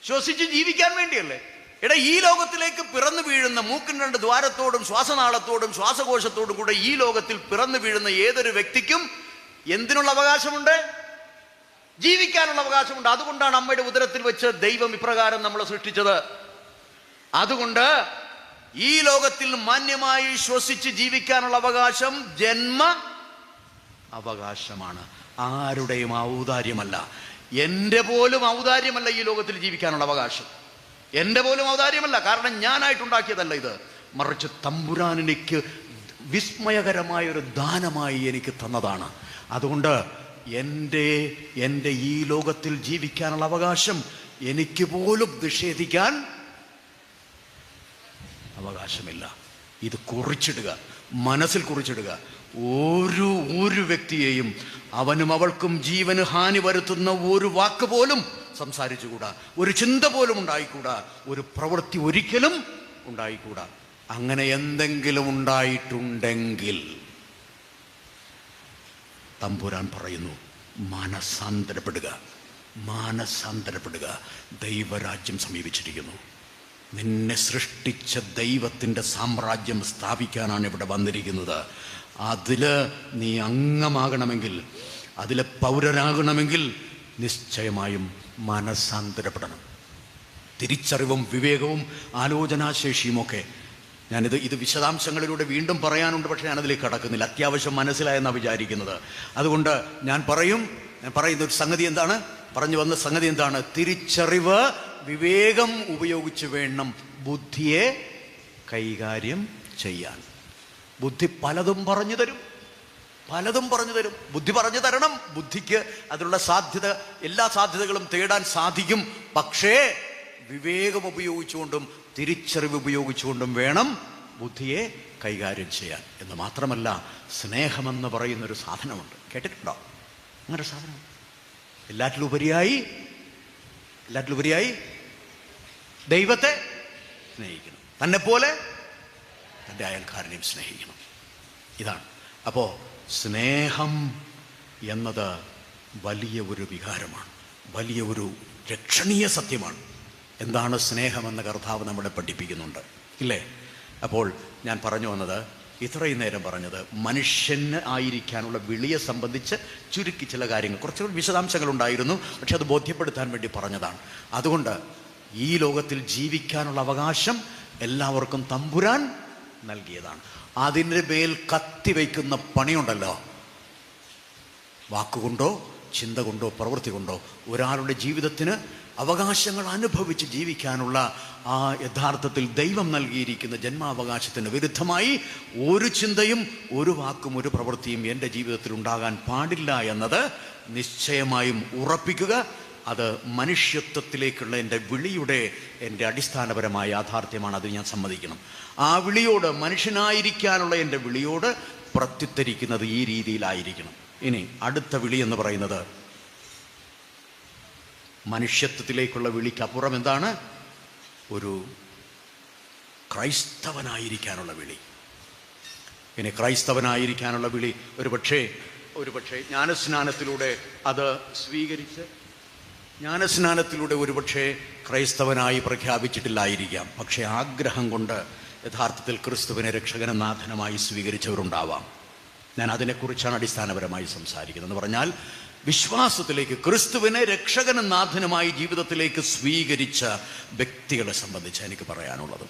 ശ്വസിച്ച് ജീവിക്കാൻ വേണ്ടിയല്ലേ? എടാ, ഈ ലോകത്തിലേക്ക് പിറന്നു വീഴുന്ന മൂക്കിന് 2 ദ്വാരത്തോടും ശ്വാസനാളത്തോടും ശ്വാസകോശത്തോടും കൂടെ ഈ ലോകത്തിൽ പിറന്നു വീഴുന്ന ഏതൊരു വ്യക്തിക്കും എന്തിനുള്ള അവകാശമുണ്ട്? ജീവിക്കാനുള്ള അവകാശമുണ്ട്. അതുകൊണ്ടാണ് അമ്മയുടെ ഉദരത്തിൽ വെച്ച് ദൈവം ഇപ്രകാരം നമ്മളെ സൃഷ്ടിച്ചത്. അതുകൊണ്ട് ഈ ലോകത്തിൽ മാന്യമായി ശ്വസിച്ച് ജീവിക്കാനുള്ള അവകാശം ജന്മ അവകാശമാണ്. ആരുടെയും ഔദാര്യമല്ല. എൻ്റെ പോലും ഔദാര്യമല്ല ഈ ലോകത്തിൽ ജീവിക്കാനുള്ള അവകാശം. എൻ്റെ പോലും ഔദാര്യമല്ല. കാരണം ഞാനായിട്ടുണ്ടാക്കിയതല്ല ഇത്. മറിച്ച് തമ്പുരാൻ എനിക്ക് വിസ്മയകരമായൊരു ദാനമായി എനിക്ക് തന്നതാണ്. അതുകൊണ്ട് എൻ്റെ ഈ ലോകത്തിൽ ജീവിക്കാനുള്ള അവകാശം എനിക്ക് പോലും നിഷേധിക്കാൻ അവകാശമില്ല. ഇത് കുറിച്ചിടുക, മനസ്സിൽ കുറിച്ചിടുക. ഒരു വ്യക്തിയെയും അവനും അവൾക്കും ജീവന് ഹാനി വരുത്തുന്ന ഒരു വാക്ക് പോലും സംസാരിച്ചുകൂടാ, ഒരു ചിന്ത പോലും ഉണ്ടായിക്കൂടാ, ഒരു പ്രവൃത്തി ഒരിക്കലും ഉണ്ടായിക്കൂടാ. അങ്ങനെ എന്തെങ്കിലും ഉണ്ടായിട്ടുണ്ടെങ്കിൽ തമ്പുരാൻ പറയുന്നു, മാനസാന്തരപ്പെടുക, മാനസാന്തരപ്പെടുക. ദൈവരാജ്യം സമീപിച്ചിരിക്കുന്നു. നിന്നെ സൃഷ്ടിച്ച ദൈവത്തിൻ്റെ സാമ്രാജ്യം സ്ഥാപിക്കാനാണ് ഇവിടെ വന്നിരിക്കുന്നത്. അതിൽ നീ അംഗമാകണമെങ്കിൽ, അതിലെ പൗരരാകണമെങ്കിൽ നിശ്ചയമായും മാനസാന്തരപ്പെടണം. തിരിച്ചറിവും വിവേകവും ആലോചനാശേഷിയുമൊക്കെ ഇത് വിശദാംശങ്ങളിലൂടെ വീണ്ടും പറയാനുണ്ട്, പക്ഷേ ഞാനതിലേക്ക് കടക്കുന്നില്ല. അത്യാവശ്യം മനസ്സിലായെന്നാണ് വിചാരിക്കുന്നത്. അതുകൊണ്ട് ഞാൻ പറയുന്ന ഒരു സംഗതി എന്താണ്, പറഞ്ഞു വന്ന സംഗതി എന്താണ്? തിരിച്ചറിവ്, വിവേകം ഉപയോഗിച്ച് വേണം ബുദ്ധിയെ കൈകാര്യം ചെയ്യാൻ. ബുദ്ധി പലതും പറഞ്ഞു തരും. ബുദ്ധി പറഞ്ഞു തരണം. ബുദ്ധിക്ക് അതിനുള്ള സാധ്യത, എല്ലാ സാധ്യതകളും തേടാൻ സാധിക്കും. പക്ഷേ വിവേകം ഉപയോഗിച്ചുകൊണ്ടും തിരിച്ചറിവ് ഉപയോഗിച്ചുകൊണ്ടും വേണം ബുദ്ധിയെ കൈകാര്യം ചെയ്യാൻ. എന്ന് മാത്രമല്ല, സ്നേഹമെന്ന് പറയുന്നൊരു സാധനമുണ്ട്. കേട്ടിട്ടുണ്ടോ അങ്ങനെ സാധനം? എല്ലാറ്റിലുപരിയായി ദൈവത്തെ സ്നേഹിക്കണം, തന്നെപ്പോലെ തൻ്റെ അയൽക്കാരനെയും സ്നേഹിക്കണം. ഇതാണ്. അപ്പോൾ സ്നേഹം എന്നത് വലിയ ഒരു വികാരമാണ്, വലിയ ഒരു രക്ഷണീയ സത്യമാണ്. എന്താണ് സ്നേഹമെന്ന് കർത്താവ് നമ്മളെ പഠിപ്പിക്കുന്നുണ്ട്, ഇല്ലേ? അപ്പോൾ ഞാൻ പറഞ്ഞു വന്നത്, ഇത്രയും നേരം പറഞ്ഞത് മനുഷ്യന് ആയിരിക്കാനുള്ള വിളിയെ സംബന്ധിച്ച് ചുരുക്കി ചില കാര്യങ്ങൾ, കുറച്ച് വിശദാംശങ്ങളുണ്ടായിരുന്നു, പക്ഷെ അത് ബോധ്യപ്പെടുത്താൻ വേണ്ടി പറഞ്ഞതാണ്. അതുകൊണ്ട് ഈ ലോകത്തിൽ ജീവിക്കാനുള്ള അവകാശം എല്ലാവർക്കും തമ്പുരാൻ നൽകിയതാണ്. അതിൻ്റെ മേൽ കത്തിവയ്ക്കുന്ന പണിയുണ്ടല്ലോ, വാക്കുകൊണ്ടോ ചിന്ത കൊണ്ടോ പ്രവൃത്തി കൊണ്ടോ ഒരാളുടെ ജീവിതത്തിന് അവകാശങ്ങൾ അനുഭവിച്ച് ജീവിക്കാനുള്ള ആ യഥാർത്ഥത്തിൽ ദൈവം നൽകിയിരിക്കുന്ന ജന്മാവകാശത്തിന് വിരുദ്ധമായി ഒരു ചിന്തയും ഒരു വാക്കും ഒരു പ്രവൃത്തിയും എൻ്റെ ജീവിതത്തിൽ ഉണ്ടാകാൻ പാടില്ല എന്നത് നിശ്ചയമായും ഉറപ്പിക്കുക. അത് മനുഷ്യത്വത്തിലേക്കുള്ള എൻ്റെ അടിസ്ഥാനപരമായ യാഥാർത്ഥ്യമാണ്. അത് ഞാൻ സമ്മതിക്കണം. ആ വിളിയോട്, മനുഷ്യനായിരിക്കാനുള്ള എൻ്റെ വിളിയോട് പ്രത്യുത്തരിക്കുന്നത് ഈ രീതിയിലായിരിക്കണം. ഇനി അടുത്ത വിളി എന്ന് പറയുന്നത് മനുഷ്യത്വത്തിലേക്കുള്ള വിളിക്കപ്പുറം എന്താണ്? ഒരു ക്രൈസ്തവനായിരിക്കാനുള്ള വിളി. ഇനി ക്രൈസ്തവനായിരിക്കാനുള്ള വിളി ഒരുപക്ഷെ ജ്ഞാനസ്നാനത്തിലൂടെ അത് സ്വീകരിച്ച് ഒരുപക്ഷെ ക്രൈസ്തവനായി പ്രഖ്യാപിച്ചിട്ടില്ലായിരിക്കാം. പക്ഷേ ആഗ്രഹം കൊണ്ട് യഥാർത്ഥത്തിൽ ക്രിസ്തുവിനെ രക്ഷകനും നാഥനുമായി സ്വീകരിച്ചവരുണ്ടാവാം. ഞാൻ അതിനെക്കുറിച്ചാണ് അടിസ്ഥാനപരമായി സംസാരിക്കുന്നത്. എന്ന് പറഞ്ഞാൽ, വിശ്വാസത്തിലേക്ക്, ക്രിസ്തുവിനെ രക്ഷകനും നാഥനുമായി ജീവിതത്തിലേക്ക് സ്വീകരിച്ച വ്യക്തികളെ സംബന്ധിച്ച് എനിക്ക് പറയാനുള്ളത്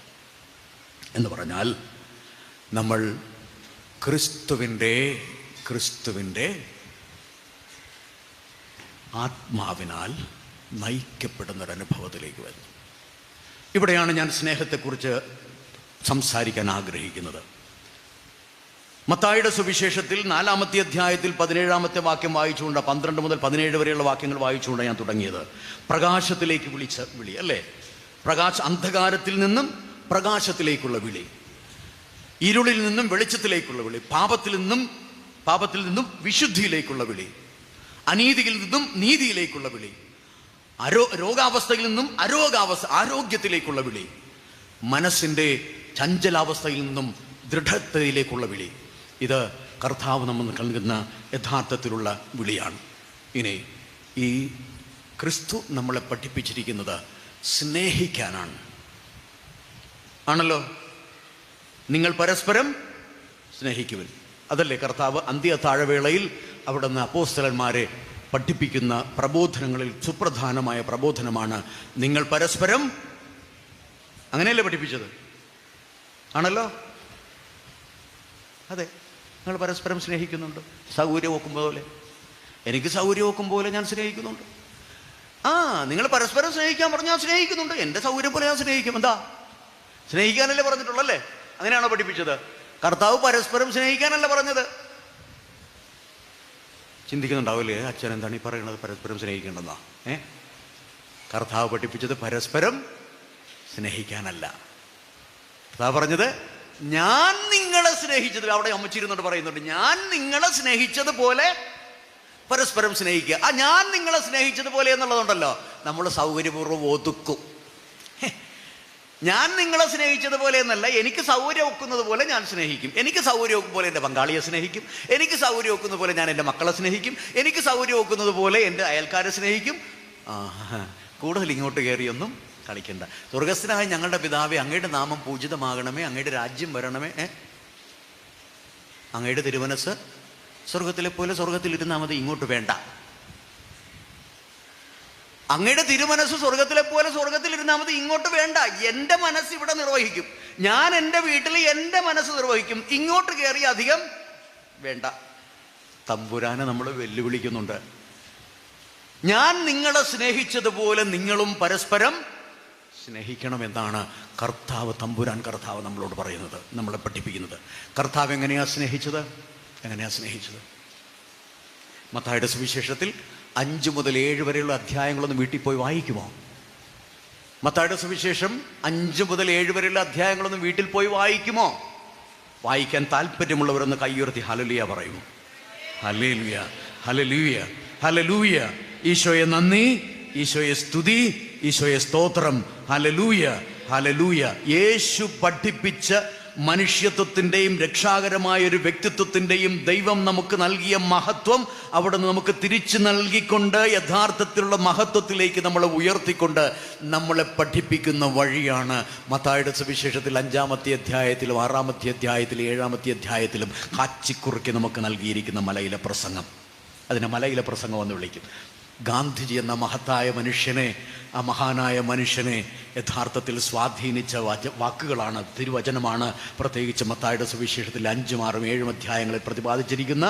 എന്ന് പറഞ്ഞാൽ, നമ്മൾ ക്രിസ്തുവിൻ്റെ ആത്മാവിനാൽ നയിക്കപ്പെടുന്നൊരനുഭവത്തിലേക്ക് വരുന്നു. ഇവിടെയാണ് ഞാൻ സ്നേഹത്തെക്കുറിച്ച് സംസാരിക്കാൻ ആഗ്രഹിക്കുന്നത്. മത്തായിയുടെ സുവിശേഷത്തിൽ 4-ാമത്തെ അധ്യായത്തിൽ 17-ാമത്തെ വാക്യം വായിച്ചുകൊണ്ട്, 12 മുതൽ 17 വരെയുള്ള വാക്യങ്ങൾ വായിച്ചുകൊണ്ട് ഞാൻ തുടങ്ങിയത്. പ്രകാശത്തിലേക്ക് വിളിച്ച വിളി, അല്ലേ? അന്ധകാരത്തിൽ നിന്നും പ്രകാശത്തിലേക്കുള്ള വിളി, ഇരുളിൽ നിന്നും വെളിച്ചത്തിലേക്കുള്ള വിളി, പാപത്തിൽ നിന്നും വിശുദ്ധിയിലേക്കുള്ള വിളി, അനീതിയിൽ നിന്നും നീതിയിലേക്കുള്ള വിളി, രോഗാവസ്ഥയിൽ നിന്നും ആരോഗ്യത്തിലേക്കുള്ള വിളി, മനസ്സിൻ്റെ ചഞ്ചലാവസ്ഥയിൽ നിന്നും ദൃഢതയിലേക്കുള്ള വിളി. ഇത് കർത്താവ് നമ്മൾ നൽകുന്ന യഥാർത്ഥത്തിലുള്ള വിളിയാണ്. ഇനി ഈ ക്രിസ്തു നമ്മളെ പഠിപ്പിച്ചിരിക്കുന്നത് സ്നേഹിക്കാനാണ്, ആണല്ലോ. നിങ്ങൾ പരസ്പരം സ്നേഹിക്കുവിൻ. അതല്ലേ കർത്താവ് അന്ത്യ താഴവേളയിൽ അവിടുന്ന് അപ്പോസ്തലന്മാരെ പഠിപ്പിക്കുന്ന പ്രബോധനങ്ങളിൽ സുപ്രധാനമായ പ്രബോധനമാണ് നിങ്ങൾ പരസ്പരം, അങ്ങനെയല്ലേ പഠിപ്പിച്ചത്? ആണല്ലോ. അതെ, നിങ്ങൾ പരസ്പരം സ്നേഹിക്കുന്നുണ്ട്. സൗകര്യം നോക്കുമ്പോൾ പോലെ, എനിക്ക് സൗകര്യം നോക്കും പോലെ ഞാൻ സ്നേഹിക്കുന്നുണ്ട്. നിങ്ങൾ പരസ്പരം സ്നേഹിക്കാൻ പറഞ്ഞാൽ സ്നേഹിക്കുന്നുണ്ട്. എൻ്റെ സൗകര്യം പോലെ ഞാൻ സ്നേഹിക്കും. എന്താ, സ്നേഹിക്കാനല്ലേ പറഞ്ഞിട്ടുള്ളല്ലേ? അങ്ങനെയാണോ പഠിപ്പിച്ചത്? കർത്താവ് പരസ്പരം സ്നേഹിക്കാനല്ല പറഞ്ഞത്. ചിന്തിക്കുന്നുണ്ടാവില്ലേ, അച്ഛൻ എന്താണ് ഈ പറയുന്നത്, പരസ്പരം സ്നേഹിക്കേണ്ടെന്നാ? കർത്താവ് പഠിപ്പിച്ചത് പരസ്പരം സ്നേഹിക്കാനല്ല. കർത്താവ് പറഞ്ഞത്, ഞാൻ നിങ്ങളെ സ്നേഹിച്ചത്, അവിടെ അമ്മച്ചിരുന്നോട് പറയുന്നുണ്ട്, ഞാൻ നിങ്ങളെ സ്നേഹിച്ചതുപോലെ പരസ്പരം സ്നേഹിക്കുക. ഞാൻ നിങ്ങളെ സ്നേഹിച്ചതുപോലെ എന്നുള്ളതുണ്ടല്ലോ, നമ്മൾ സൗകര്യപൂർവ്വം ഒതുക്കും. ഞാൻ നിങ്ങളെ സ്നേഹിച്ചതുപോലെ എന്നല്ല, എനിക്ക് സൗകര്യം ഒക്കുന്നത് പോലെ ഞാൻ സ്നേഹിക്കും. എനിക്ക് സൗകര്യം ഒക്കും പോലെ എൻ്റെ പങ്കാളിയെ സ്നേഹിക്കും. എനിക്ക് സൗകര്യം ഒക്കുന്നത് പോലെ ഞാൻ എൻ്റെ മക്കളെ സ്നേഹിക്കും. എനിക്ക് സൗകര്യം ഒക്കുന്നത് പോലെ എൻ്റെ അയൽക്കാരെ സ്നേഹിക്കും. കൂടുതൽ ഇങ്ങോട്ട് കയറിയൊന്നും കളിക്കണ്ട. സ്വർഗസ്ഥനായ ഞങ്ങളുടെ പിതാവേ, അങ്ങയുടെ നാമം പൂജിതമാകണമേ, അങ്ങയുടെ രാജ്യം വരണമേ, അങ്ങയുടെ തിരുമനസ് സ്വർഗത്തിലെ പോലെ സ്വർഗത്തിലിരുന്നാൽ മതി, ഇങ്ങോട്ട് വേണ്ട. അങ്ങയുടെ തിരുമനസ് സ്വർഗത്തിലെ പോലെ സ്വർഗത്തിലിരുന്നാൽ മതി, ഇങ്ങോട്ട് വേണ്ട. എൻ്റെ മനസ്സ് ഇവിടെ നിർവഹിക്കും. ഞാൻ എൻ്റെ വീട്ടിൽ എൻ്റെ മനസ്സ് നിർവഹിക്കും, ഇങ്ങോട്ട് കയറി അധികം വേണ്ട. തമ്പുരാനെ നമ്മൾ വെല്ലുവിളിക്കുന്നുണ്ട്. ഞാൻ നിങ്ങളെ സ്നേഹിച്ചതുപോലെ നിങ്ങളും പരസ്പരം സ്നേഹിക്കണമെന്നാണ് കർത്താവ്, തമ്പുരാൻ കർത്താവ് നമ്മളോട് പറയുന്നത്, നമ്മളെ പഠിപ്പിക്കുന്നത്. കർത്താവ് എങ്ങനെയാണ് സ്നേഹിച്ചത്? മത്തായിയുടെ സുവിശേഷത്തിൽ 5 മുതൽ 7 വരെയുള്ള അധ്യായങ്ങളൊന്ന് വീട്ടിൽ പോയി വായിക്കുമോ? മത്തായിയുടെ സുവിശേഷം 5 മുതൽ 7 വരെയുള്ള അധ്യായങ്ങളൊന്നും വീട്ടിൽ പോയി വായിക്കുമോ? വായിക്കാൻ താല്പര്യമുള്ളവരൊന്ന് കൈയുയർത്തി ഹല്ലേലൂയ പറയുമോ? Hallelujah, hallelujah, hallelujah. ഈശോയെ നന്ദി, ഈശോയെ സ്തുതി, ഈശോയെ സ്തോത്രം. Hallelujah, hallelujah. യേശു പഠിപ്പിച്ച മനുഷ്യത്വത്തിൻ്റെയും രക്ഷാകരമായ ഒരു വ്യക്തിത്വത്തിൻ്റെയും ദൈവം നമുക്ക് നൽകിയ മഹത്വം അവിടെ നിന്ന് നമുക്ക് തിരിച്ചു നൽകിക്കൊണ്ട് യഥാർത്ഥത്തിലുള്ള മഹത്വത്തിലേക്ക് നമ്മളെ ഉയർത്തിക്കൊണ്ട് നമ്മളെ പഠിപ്പിക്കുന്ന വഴിയാണ് മത്തായിയുടെ സുവിശേഷത്തിൽ 5-ാമത്തെ അധ്യായത്തിലും 6-ാമത്തെ അധ്യായത്തിലും 7-ാമത്തെ അധ്യായത്തിലും കാച്ചിക്കുറുക്കി നമുക്ക് നൽകിയിരിക്കുന്ന മലയിലെ പ്രസംഗം. അതിനെ മലയിലെ പ്രസംഗം എന്ന് വിളിക്കും. ഗാന്ധിജി എന്ന മഹത്തായ മനുഷ്യനെ, ആ മഹാനായ മനുഷ്യനെ യഥാർത്ഥത്തിൽ സ്വാധീനിച്ച വാക്കുകളാണ്, തിരുവചനമാണ് പ്രത്യേകിച്ച് മത്തായിയുടെ സുവിശേഷത്തിൽ 5, 6, 7 അധ്യായങ്ങളിൽ പ്രതിപാദിച്ചിരിക്കുന്ന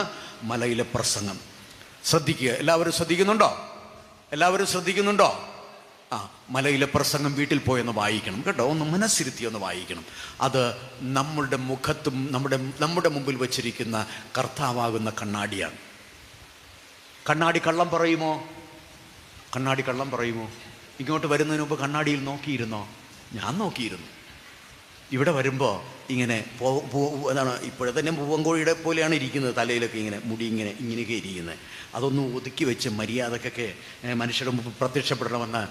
മലയിലെ പ്രസംഗം. ശ്രദ്ധിക്കുക. എല്ലാവരും ശ്രദ്ധിക്കുന്നുണ്ടോ? മലയിലെ പ്രസംഗം വീട്ടിൽ പോയെന്ന് വായിക്കണം കേട്ടോ. ഒന്ന് മനസ്സിരുത്തി ഒന്ന് വായിക്കണം. അത് നമ്മളുടെ മുഖത്തും നമ്മുടെ മുമ്പിൽ വച്ചിരിക്കുന്ന കർത്താവാകുന്ന കണ്ണാടിയാണ്. കണ്ണാടി കള്ളം പറയുമോ? ഇങ്ങോട്ട് വരുന്നതിന് മുമ്പ് കണ്ണാടിയിൽ നോക്കിയിരുന്നോ? ഞാൻ നോക്കിയിരുന്നു. ഇവിടെ വരുമ്പോൾ ഇങ്ങനെ എന്താണ്, ഇപ്പോഴെ തന്നെ പൂവങ്കോഴിയുടെ പോലെയാണ് ഇരിക്കുന്നത്. തലയിലൊക്കെ ഇങ്ങനെ മുടി ഇങ്ങനെയൊക്കെ ഇരിക്കുന്നത്. അതൊന്ന് ഒതുക്കി വെച്ച് മര്യാദക്കൊക്കെ മനുഷ്യരുടെ മുമ്പ് പ്രത്യക്ഷപ്പെടണമെന്ന്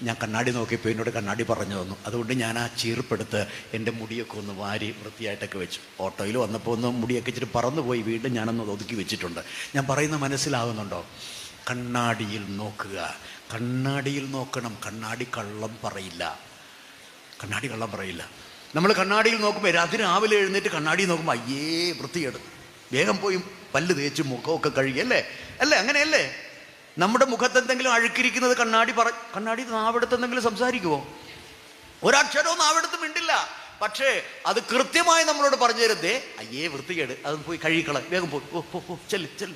ഞാൻ കണ്ണാടി നോക്കിയപ്പോൾ എന്നോട് കണ്ണാടി പറഞ്ഞു തന്നു. അതുകൊണ്ട് ഞാൻ ആ ചീർപ്പെടുത്ത് എൻ്റെ മുടിയൊക്കെ ഒന്ന് വാരി വൃത്തിയായിട്ടൊക്കെ വെച്ചു. ഓട്ടോയിൽ വന്നപ്പോൾ ഒന്ന് മുടിയൊക്കെ ഇച്ചിരി പറന്നുപോയി, വീണ്ടും ഞാനൊന്ന് ഒതുക്കി വെച്ചിട്ടുണ്ട്. ഞാൻ പറയുന്ന മനസ്സിലാകുന്നുണ്ടോ? കണ്ണാടിയിൽ നോക്കുക, കണ്ണാടിയിൽ നോക്കണം. കണ്ണാടി കള്ളം പറയില്ല. നമ്മൾ കണ്ണാടിയിൽ നോക്കുമ്പോൾ രാവിലെ എഴുന്നേറ്റ് കണ്ണാടി നോക്കുമ്പോൾ അയ്യേ വൃത്തികേട്, വേഗം പോയി പല്ല് തേച്ച് മുഖമൊക്കെ കഴുകിയല്ലേ? അങ്ങനെയല്ലേ? നമ്മുടെ മുഖത്ത് എന്തെങ്കിലും അഴുക്കിരിക്കുന്നത് കണ്ണാടി നാവെടുത്ത് എന്തെങ്കിലും സംസാരിക്കുമോ? ഒരക്ഷരവും നാവെടുത്ത് മിണ്ടില്ല. പക്ഷേ അത് കൃത്യമായി നമ്മളോട് പറഞ്ഞു തരുന്നേ, അയ്യേ വൃത്തികേട്, അത് പോയി കഴുകിക്കള, വേഗം പോയി, ചെല്ല്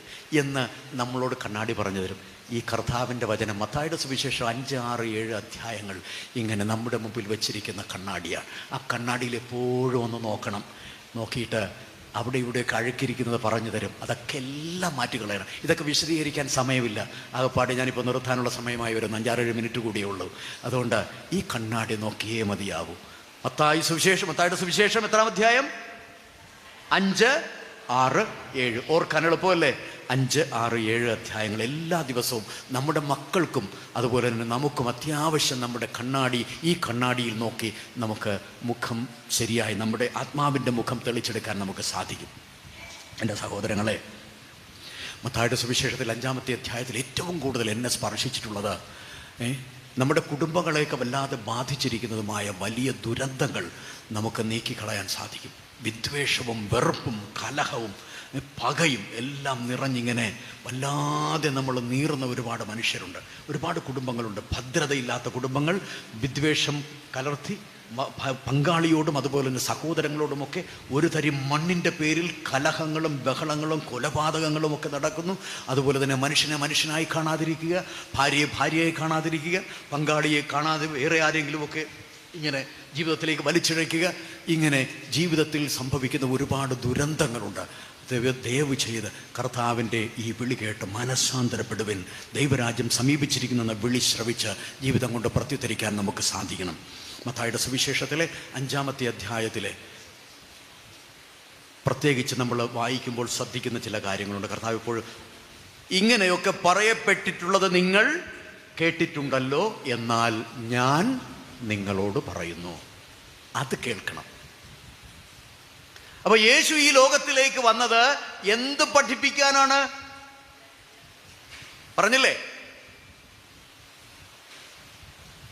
എന്ന് നമ്മളോട് കണ്ണാടി പറഞ്ഞു തരും. ഈ കർത്താവിൻ്റെ വചനം മത്തായിയുടെ സുവിശേഷം 5, 6, 7 അധ്യായങ്ങൾ ഇങ്ങനെ നമ്മുടെ മുമ്പിൽ വെച്ചിരിക്കുന്ന കണ്ണാടിയാണ്. ആ കണ്ണാടിയിൽ എപ്പോഴും ഒന്ന് നോക്കണം. നോക്കിയിട്ട് അവിടെ ഇവിടെയൊക്കെ അഴുക്കിരിക്കുന്നത് പറഞ്ഞു തരും. അതൊക്കെ എല്ലാം മാറ്റിക്കളയണം. ഇതൊക്കെ വിശദീകരിക്കാൻ സമയമില്ല. ആകപ്പാടെ ഞാനിപ്പോൾ നിർത്താനുള്ള സമയമായി വരുന്നു. 5-6 മിനിറ്റ് കൂടിയേ ഉള്ളൂ. അതുകൊണ്ട് ഈ കണ്ണാടി നോക്കിയേ മതിയാവൂ. മത്തായിയുടെ സുവിശേഷം എത്രാം അധ്യായം? 5, 6, 7. ഓർക്കാൻ എളുപ്പമല്ലേ? 5, 6, 7 അധ്യായങ്ങൾ. എല്ലാ ദിവസവും നമ്മുടെ മക്കൾക്കും അതുപോലെ തന്നെ നമുക്കും അത്യാവശ്യം നമ്മുടെ ഈ കണ്ണാടിയിൽ നോക്കി നമുക്ക് മുഖം ശരിയായി, നമ്മുടെ ആത്മാവിൻ്റെ മുഖം തെളിച്ചെടുക്കാൻ നമുക്ക് സാധിക്കും. എൻ്റെ സഹോദരങ്ങളെ, മത്തായിയുടെ സുവിശേഷത്തിൽ 5-ാമത്തെ അധ്യായത്തിൽ ഏറ്റവും കൂടുതൽ എന്നെ സ്പർശിച്ചിട്ടുള്ളത് നമ്മുടെ കുടുംബങ്ങളെയൊക്കെ വല്ലാതെ ബാധിച്ചിരിക്കുന്നതുമായ വലിയ ദുരന്തങ്ങൾ നമുക്ക് നീക്കിക്കളയാൻ സാധിക്കും. വിദ്വേഷവും വെറുപ്പും കലഹവും പകയും എല്ലാം നിറഞ്ഞിങ്ങനെ വല്ലാതെ നമ്മൾ നീറുന്ന ഒരുപാട് മനുഷ്യരുണ്ട്, ഒരുപാട് കുടുംബങ്ങളുണ്ട്. ഭദ്രതയില്ലാത്ത കുടുംബങ്ങൾ, വിദ്വേഷം കലർത്തി പങ്കാളിയോടും അതുപോലെ തന്നെ സഹോദരങ്ങളോടുമൊക്കെ ഒരു തരി മണ്ണിൻ്റെ പേരിൽ കലഹങ്ങളും ബഹളങ്ങളും കൊലപാതകങ്ങളും ഒക്കെ നടക്കുന്നു. അതുപോലെ തന്നെ മനുഷ്യനായി കാണാതിരിക്കുക, ഭാര്യയെ കാണാതിരിക്കുക, പങ്കാളിയെ കാണാതെ വേറെ ആരെങ്കിലുമൊക്കെ ഇങ്ങനെ ജീവിതത്തിലേക്ക് വലിച്ചിഴയ്ക്കുക. ഇങ്ങനെ ജീവിതത്തിൽ സംഭവിക്കുന്ന ഒരുപാട് ദുരന്തങ്ങളുണ്ട്. ദയവ് ചെയ്ത് കർത്താവിൻ്റെ ഈ വിളി കേട്ട് മനസ്സാന്തരപ്പെടുവിൻ. ദൈവരാജ്യം സമീപിച്ചിരിക്കുന്നെന്ന വിളി ശ്രവിച്ച് ജീവിതം കൊണ്ട് പ്രത്യുത്തരിക്കാൻ നമുക്ക് സാധിക്കണം. മത്തായിയുടെ സുവിശേഷത്തിലെ 5-ാമത്തെ അധ്യായത്തിലെ പ്രത്യേകിച്ച് നമ്മൾ വായിക്കുമ്പോൾ ശ്രദ്ധിക്കുന്ന ചില കാര്യങ്ങളുണ്ട്. കർത്താവ് ഇപ്പോൾ ഇങ്ങനെയൊക്കെ പറയപ്പെട്ടിട്ടുള്ളത് നിങ്ങൾ കേട്ടിട്ടുണ്ടല്ലോ, എന്നാൽ ഞാൻ നിങ്ങളോട് പറയുന്നു. അത് കേൾക്കണം. അപ്പൊ യേശു ഈ ലോകത്തിലേക്ക് വന്നത് എന്ത് പഠിപ്പിക്കാനാണ്? പറഞ്ഞില്ലേ,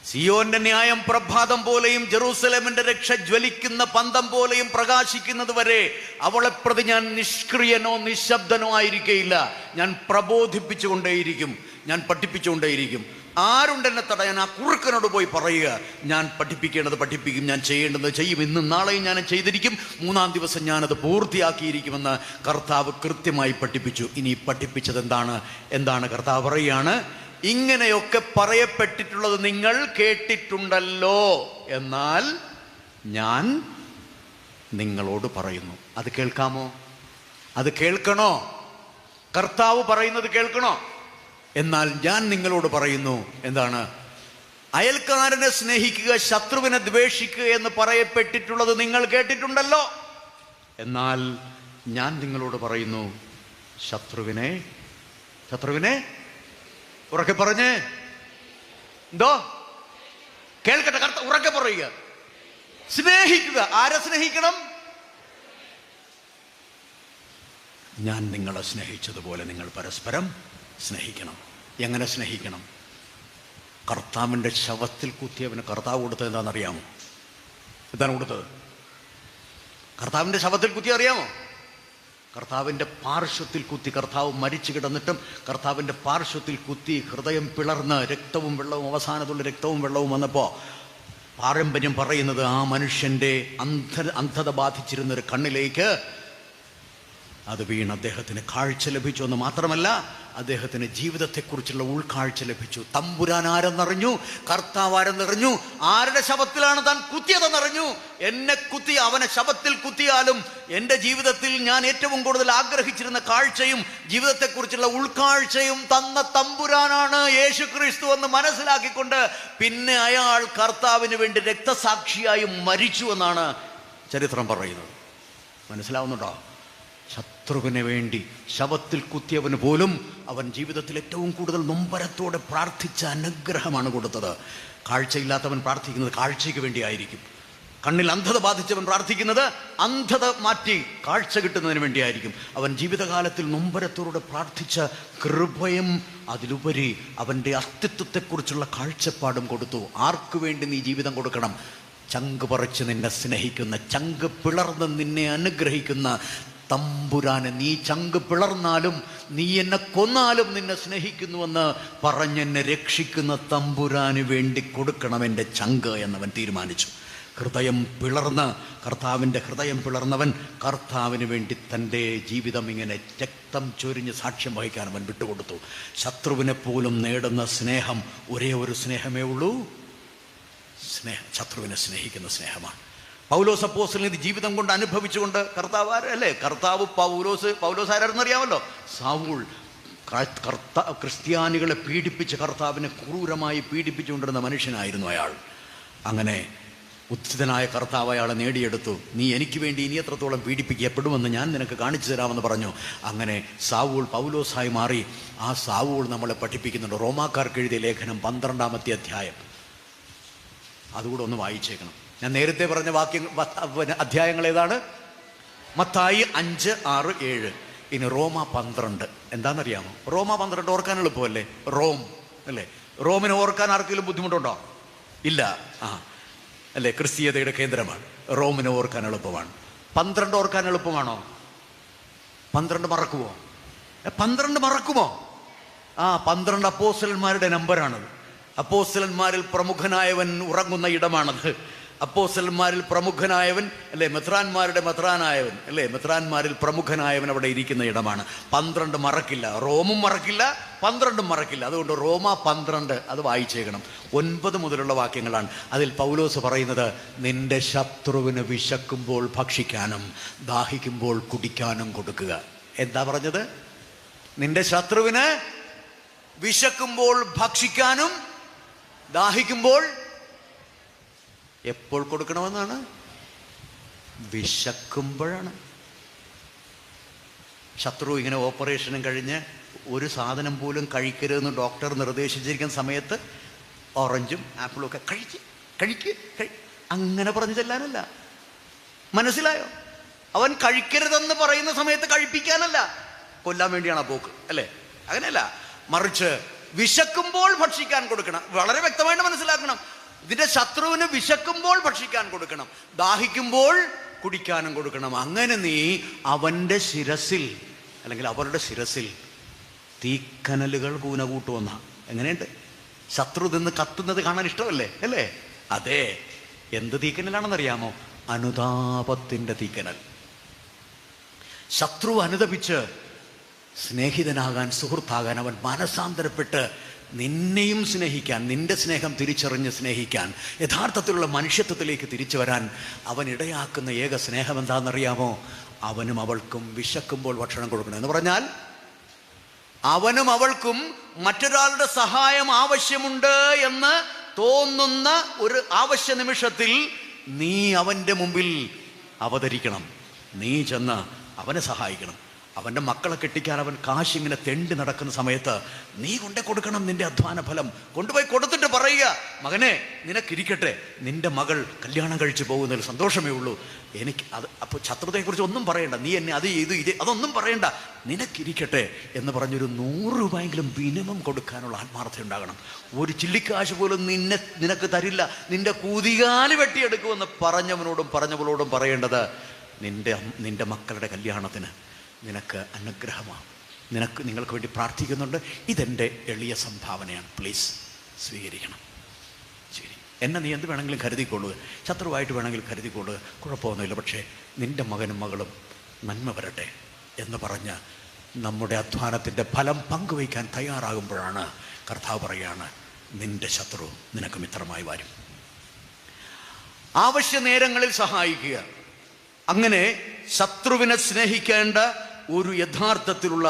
സിയോന്റെ ന്യായം പ്രഭാതം പോലെയും ജെറൂസലേമിന്റെ രക്ഷ ജ്വലിക്കുന്ന പന്തം പോലെയും പ്രകാശിക്കുന്നത് വരെ അവളെ പ്രതി ഞാൻ നിഷ്ക്രിയനോ നിശബ്ദനോ ആയിരിക്കയില്ല. ഞാൻ പ്രബോധിപ്പിച്ചുകൊണ്ടേയിരിക്കും, ഞാൻ പഠിപ്പിച്ചുകൊണ്ടേയിരിക്കും. ആരുണ്ടെന്നെ തടയാൻ? ആ കുറുക്കനോട് പോയി പറയുക, ഞാൻ പഠിപ്പിക്കേണ്ടത് പഠിപ്പിക്കും, ഞാൻ ചെയ്യേണ്ടത് ചെയ്യും, ഇന്നും നാളെയും ഞാൻ ചെയ്തിരിക്കും, 3-ാം ദിവസം ഞാനത് പൂർത്തിയാക്കിയിരിക്കുമെന്ന് കർത്താവ് കൃത്യമായി പഠിപ്പിച്ചു. ഇനി പഠിപ്പിച്ചത് എന്താണ് കർത്താവ് പറയുകയാണ്, ഇങ്ങനെയൊക്കെ പറയപ്പെട്ടിട്ടുള്ളത് നിങ്ങൾ കേട്ടിട്ടുണ്ടല്ലോ, എന്നാൽ ഞാൻ നിങ്ങളോട് പറയുന്നു. അത് കേൾക്കാമോ? അത് കേൾക്കണോ? കർത്താവ് പറയുന്നത് കേൾക്കണോ? എന്നാൽ ഞാൻ നിങ്ങളോട് പറയുന്നു. എന്താണ്? അയൽക്കാരനെ സ്നേഹിക്കുക, ശത്രുവിനെ ദ്വേഷിക്കുക എന്ന് പറയപ്പെട്ടിട്ടുള്ളത് നിങ്ങൾ കേട്ടിട്ടുണ്ടല്ലോ, എന്നാൽ ഞാൻ നിങ്ങളോട് പറയുന്നു, ശത്രുവിനെ ഉറക്കെ പറഞ്ഞേ. എന്തോ? കേൾക്കട്ടെ, ഉറക്കെ പറയുക. സ്നേഹിക്കുക. ആരെ സ്നേഹിക്കണം? ഞാൻ നിങ്ങളെ സ്നേഹിച്ചതുപോലെ നിങ്ങൾ പരസ്പരം സ്നേഹിക്കണം. എങ്ങനെ സ്നേഹിക്കണം? കർത്താവിൻ്റെ ശവത്തിൽ കുത്തിയവന് കർത്താവ് കൊടുത്തത് എന്താണെന്നറിയാമോ? എന്താണ് കൊടുത്തത്? കർത്താവിൻ്റെ ശവത്തിൽ കുത്തി അറിയാമോ? കർത്താവിൻ്റെ പാർശ്വത്തിൽ കുത്തി. കർത്താവ് മരിച്ചു കിടന്നിട്ടും കർത്താവിൻ്റെ പാർശ്വത്തിൽ കുത്തി ഹൃദയം പിളർന്ന് രക്തവും വെള്ളവും, അവസാനത്തുള്ള രക്തവും വെള്ളവും വന്നപ്പോൾ പാരമ്പര്യം പറയുന്നത് ആ മനുഷ്യൻ്റെ അന്ധത ബാധിച്ചിരുന്നൊരു കണ്ണിലേക്ക് അത് വീണ് അദ്ദേഹത്തിന് കാഴ്ച ലഭിച്ചു എന്ന് മാത്രമല്ല, അദ്ദേഹത്തിന് ജീവിതത്തെക്കുറിച്ചുള്ള ഉൾക്കാഴ്ച ലഭിച്ചു. തമ്പുരാൻ ആരെന്നറിഞ്ഞു, കർത്താവ് ആരെന്നറിഞ്ഞു, ആരുടെ ശവത്തിലാണ് താൻ കുത്തിയതെന്നറിഞ്ഞു. എന്നെ കുത്തി, അവനെ ശവത്തിൽ കുത്തിയാലും എൻ്റെ ജീവിതത്തിൽ ഞാൻ ഏറ്റവും കൂടുതൽ ആഗ്രഹിച്ചിരുന്ന കാഴ്ചയും ജീവിതത്തെക്കുറിച്ചുള്ള ഉൾക്കാഴ്ചയും തന്ന തമ്പുരാനാണ് യേശു ക്രിസ്തു എന്ന് മനസ്സിലാക്കിക്കൊണ്ട് പിന്നെ അയാൾ കർത്താവിന് വേണ്ടി രക്തസാക്ഷിയായി മരിച്ചു എന്നാണ് ചരിത്രം പറയുന്നത്. മനസ്സിലാവുന്നുണ്ടോ? ശത്രുവിന് വേണ്ടി ശവത്തിൽ കുത്തിയവന് പോലും അവൻ ജീവിതത്തിൽ ഏറ്റവും കൂടുതൽ നൊമ്പരത്തോടെ പ്രാർത്ഥിച്ച അനുഗ്രഹമാണ് കൊടുത്തത്. കാഴ്ചയില്ലാത്തവൻ പ്രാർത്ഥിക്കുന്നത് കാഴ്ചയ്ക്ക് വേണ്ടിയായിരിക്കും. കണ്ണിൽ അന്ധത ബാധിച്ചവൻ പ്രാർത്ഥിക്കുന്നത് അന്ധത മാറ്റി കാഴ്ച കിട്ടുന്നതിന് വേണ്ടിയായിരിക്കും. അവൻ ജീവിതകാലത്തിൽ നൊമ്പരത്തോടെ പ്രാർത്ഥിച്ച കൃപയും അതിലുപരി അവൻ്റെ അസ്തിത്വത്തെക്കുറിച്ചുള്ള കാഴ്ചപ്പാടും കൊടുത്തു. ആർക്കു വേണ്ടി നീ ജീവിതം കൊടുക്കണം? ചങ്ക് പറിച്ച് നിന്നെ സ്നേഹിക്കുന്ന, ചങ്ക് പിളർന്ന് നിന്നെ അനുഗ്രഹിക്കുന്ന തമ്പുരാനെ. നീ ചങ്ക് പിളർന്നാലും നീ എന്നെ കൊന്നാലും നിന്നെ സ്നേഹിക്കുന്നുവെന്ന് പറഞ്ഞെന്നെ രക്ഷിക്കുന്ന തമ്പുരാന് വേണ്ടി കൊടുക്കണം എൻ്റെ ചങ്ക് എന്നവൻ തീരുമാനിച്ചു. ഹൃദയം പിളർന്ന്, കർത്താവിൻ്റെ ഹൃദയം പിളർന്നവൻ കർത്താവിന് വേണ്ടി തൻ്റെ ജീവിതം ഇങ്ങനെ രക്തം ചൊരിഞ്ഞ് സാക്ഷ്യം വഹിക്കാൻ അവൻ വിട്ടുകൊടുത്തു. ശത്രുവിനെ പോലും നേടുന്ന സ്നേഹം ഒരേ ഒരു സ്നേഹമേ ഉള്ളൂ, ശത്രുവിനെ സ്നേഹിക്കുന്ന സ്നേഹമാണ്. പൗലോസ് അപ്പോസ്തലൻ ഇത് ജീവിതം കൊണ്ട് അനുഭവിച്ചുകൊണ്ട് കർത്താവ് പൗലോസ് ആരാണെന്നറിയാമല്ലോ? സാവൂൾ. ക്രിസ്ത്യാനികളെ പീഡിപ്പിച്ച് കർത്താവിനെ ക്രൂരമായി പീഡിപ്പിച്ചുകൊണ്ടിരുന്ന മനുഷ്യനായിരുന്നു അയാൾ. അങ്ങനെ ഉത്ഥിതനായ കർത്താവ് അയാളെ നേടിയെടുത്തു. നീ എനിക്ക് വേണ്ടി ഇനി എത്രത്തോളം പീഡിപ്പിക്കപ്പെടുമെന്ന് ഞാൻ നിനക്ക് കാണിച്ചു തരാമെന്ന് പറഞ്ഞു. അങ്ങനെ സാവൂൾ പൗലോസായി മാറി. ആ സാവൂൾ നമ്മളെ പഠിപ്പിക്കുന്നുണ്ട്. റോമാക്കാർക്ക് എഴുതിയ ലേഖനം 12-ാമത്തെ അധ്യായം, അതുകൂടെ ഒന്ന് വായിച്ചേക്കണം. ഞാൻ നേരത്തെ പറഞ്ഞ അധ്യായങ്ങൾ ഏതാണ്? മത്തായി 5, 6, 7. ഇനി റോമ 12. എന്താണെന്നറിയാമോ? റോമ 12 ഓർക്കാൻ എളുപ്പമല്ലേ? റോം അല്ലേ? റോമിനെ ഓർക്കാൻ ആർക്കെങ്കിലും ബുദ്ധിമുട്ടുണ്ടോ? ഇല്ല. അല്ലേ? ക്രിസ്തീയതയുടെ കേന്ദ്രമാണ്. റോമിനെ ഓർക്കാൻ എളുപ്പമാണ്. 12 ഓർക്കാൻ എളുപ്പമാണോ? 12 മറക്കുമോ? 12 മറക്കുമോ? 12 അപ്പോസ്തലന്മാരുടെ നമ്പറാണത്. അപ്പോസ്തലന്മാരിൽ പ്രമുഖനായവൻ ഉറങ്ങുന്ന ഇടമാണത്. അപ്പോസ്തലന്മാരിൽ പ്രമുഖനായവൻ അല്ലേ? മെത്രാന്മാരുടെ മെത്രാനായവൻ അല്ലേ? മെത്രാന്മാരിൽ പ്രമുഖനായവൻ അവിടെ ഇരിക്കുന്ന ഇടമാണ്. 12 മറക്കില്ല. റോമും മറക്കില്ല, 12 മറക്കില്ല. അതുകൊണ്ട് റോമ 12 അത് വായിച്ചേക്കണം. 9 മുതലുള്ള വാക്യങ്ങളാണ്. അതിൽ പൗലോസ് പറയുന്നത്, നിന്റെ ശത്രുവിന് വിശക്കുമ്പോൾ ഭക്ഷിക്കാനും ദാഹിക്കുമ്പോൾ കുടിക്കാനും കൊടുക്കുക. എന്താ പറഞ്ഞത്? നിന്റെ ശത്രുവിന് വിശക്കുമ്പോൾ ഭക്ഷിക്കാനും ദാഹിക്കുമ്പോൾ എപ്പോൾ കൊടുക്കണമെന്നാണ്? വിശക്കുമ്പോഴാണ്. ശത്രു ഇങ്ങനെ ഓപ്പറേഷനും കഴിഞ്ഞ് ഒരു സാധനം പോലും കഴിക്കരുതെന്ന് ഡോക്ടർ നിർദ്ദേശിച്ചിരിക്കുന്ന സമയത്ത് ഓറഞ്ചും ആപ്പിളും ഒക്കെ കഴിക്ക്. അങ്ങനെ പറഞ്ഞു ചെല്ലാനല്ല. മനസ്സിലായോ? അവൻ കഴിക്കരുതെന്ന് പറയുന്ന സമയത്ത് കഴിപ്പിക്കാനല്ല, കൊല്ലാൻ വേണ്ടിയാണ് ആ പോക്ക്, അല്ലേ? അങ്ങനെയല്ല. മറിച്ച് വിശക്കുമ്പോൾ ഭക്ഷിക്കാൻ കൊടുക്കണം. വളരെ വ്യക്തമായിട്ട് മനസ്സിലാക്കണം. ഇതിന്റെ ശത്രുവിന് വിശക്കുമ്പോൾ ഭക്ഷിക്കാൻ കൊടുക്കണം, ദാഹിക്കുമ്പോൾ കുടിക്കാനും കൊടുക്കണം. അങ്ങനെ നീ അവന്റെ ശിരസിൽ അല്ലെങ്കിൽ അവരുടെ ശിരസിൽ തീക്കനലുകൾ കൂന കൂട്ടുവന്ന. എങ്ങനെയുണ്ട്? ശത്രു നിന്ന് കത്തുന്നത് കാണാൻ ഇഷ്ടമല്ലേ? അല്ലേ? അതെ. എന്ത് തീക്കനലാണെന്നറിയാമോ? അനുതാപത്തിന്റെ തീക്കനൽ. ശത്രു അനുതപിച്ച് സ്നേഹിതനാകാൻ, സുഹൃത്താകാൻ, അവൻ മനസാന്തരപ്പെട്ട് നിന്നെയും സ്നേഹിക്കാൻ, നിന്റെ സ്നേഹം തിരിച്ചറിഞ്ഞ് സ്നേഹിക്കാൻ, യഥാർത്ഥത്തിലുള്ള മനുഷ്യത്വത്തിലേക്ക് തിരിച്ചു വരാൻ അവൻ ഇടയാക്കുന്ന ഏക സ്നേഹം എന്താണെന്നറിയാമോ? അവനും അവൾക്കും വിശക്കുമ്പോൾ ഭക്ഷണം കൊടുക്കണം. എന്ന് പറഞ്ഞാൽ അവനും അവൾക്കും മറ്റൊരാളുടെ സഹായം ആവശ്യമുണ്ട് എന്ന് തോന്നുന്ന ഒരു ആവശ്യ നിമിഷത്തിൽ നീ അവൻ്റെ മുമ്പിൽ അവതരിക്കണം. നീ ചെന്ന് അവനെ സഹായിക്കണം. അവൻ്റെ മക്കളെ കെട്ടിക്കാൻ അവൻ കാശിങ്ങനെ തെണ്ടി നടക്കുന്ന സമയത്ത് നീ കൊണ്ടേ കൊടുക്കണം നിന്റെ അധ്വാന ഫലം. കൊണ്ടുപോയി കൊടുത്തിട്ട് പറയുക, മകനെ നിനക്കിരിക്കട്ടെ, നിന്റെ മകൾ കല്യാണം കഴിച്ചു പോകുന്നതിൽ സന്തോഷമേ ഉള്ളൂ, എനിക്ക് അത്. അപ്പോൾ ശത്രുതയെക്കുറിച്ച് ഒന്നും പറയണ്ട, നീ എന്നെ അത് ചെയ്തു ഇത് അതൊന്നും പറയണ്ട, നിനക്കിരിക്കട്ടെ എന്ന് പറഞ്ഞൊരു 100 രൂപയെങ്കിലും മിനിമം കൊടുക്കാനുള്ള ആത്മാർത്ഥത ഉണ്ടാകണം. ഒരു ചില്ലിക്കാശ് പോലും നിനക്ക് തരില്ല, നിന്റെ കൂതികാല് വെട്ടിയെടുക്കുമെന്ന് പറഞ്ഞവളോടും പറയേണ്ടത്, നിന്റെ മക്കളുടെ കല്യാണത്തിന് നിനക്ക് അനുഗ്രഹമാണ്, നിങ്ങൾക്ക് വേണ്ടി പ്രാർത്ഥിക്കുന്നുണ്ട്, ഇതെൻ്റെ എളിയ സംഭാവനയാണ്, പ്ലീസ് സ്വീകരിക്കണം. ശരി, എന്നെ നീ എന്ത് വേണമെങ്കിലും കരുതിക്കൊള്ളുക, ശത്രുവായിട്ട് വേണമെങ്കിലും കരുതിക്കൊള്ളുക, കുഴപ്പമൊന്നുമില്ല, പക്ഷേ നിൻ്റെ മകനും മകളും നന്മ വരട്ടെ എന്ന് പറഞ്ഞ് നമ്മുടെ അധ്വാനത്തിൻ്റെ ഫലം പങ്കുവയ്ക്കാൻ തയ്യാറാകുമ്പോഴാണ് കർത്താവ് പറയുകയാണ്, നിൻ്റെ ശത്രു നിനക്ക് മിത്രമായി വരും. ആവശ്യ നേരങ്ങളിൽ സഹായിക്കുക. അങ്ങനെ ശത്രുവിനെ സ്നേഹിക്കേണ്ട ഒരു യഥാർത്ഥത്തിലുള്ള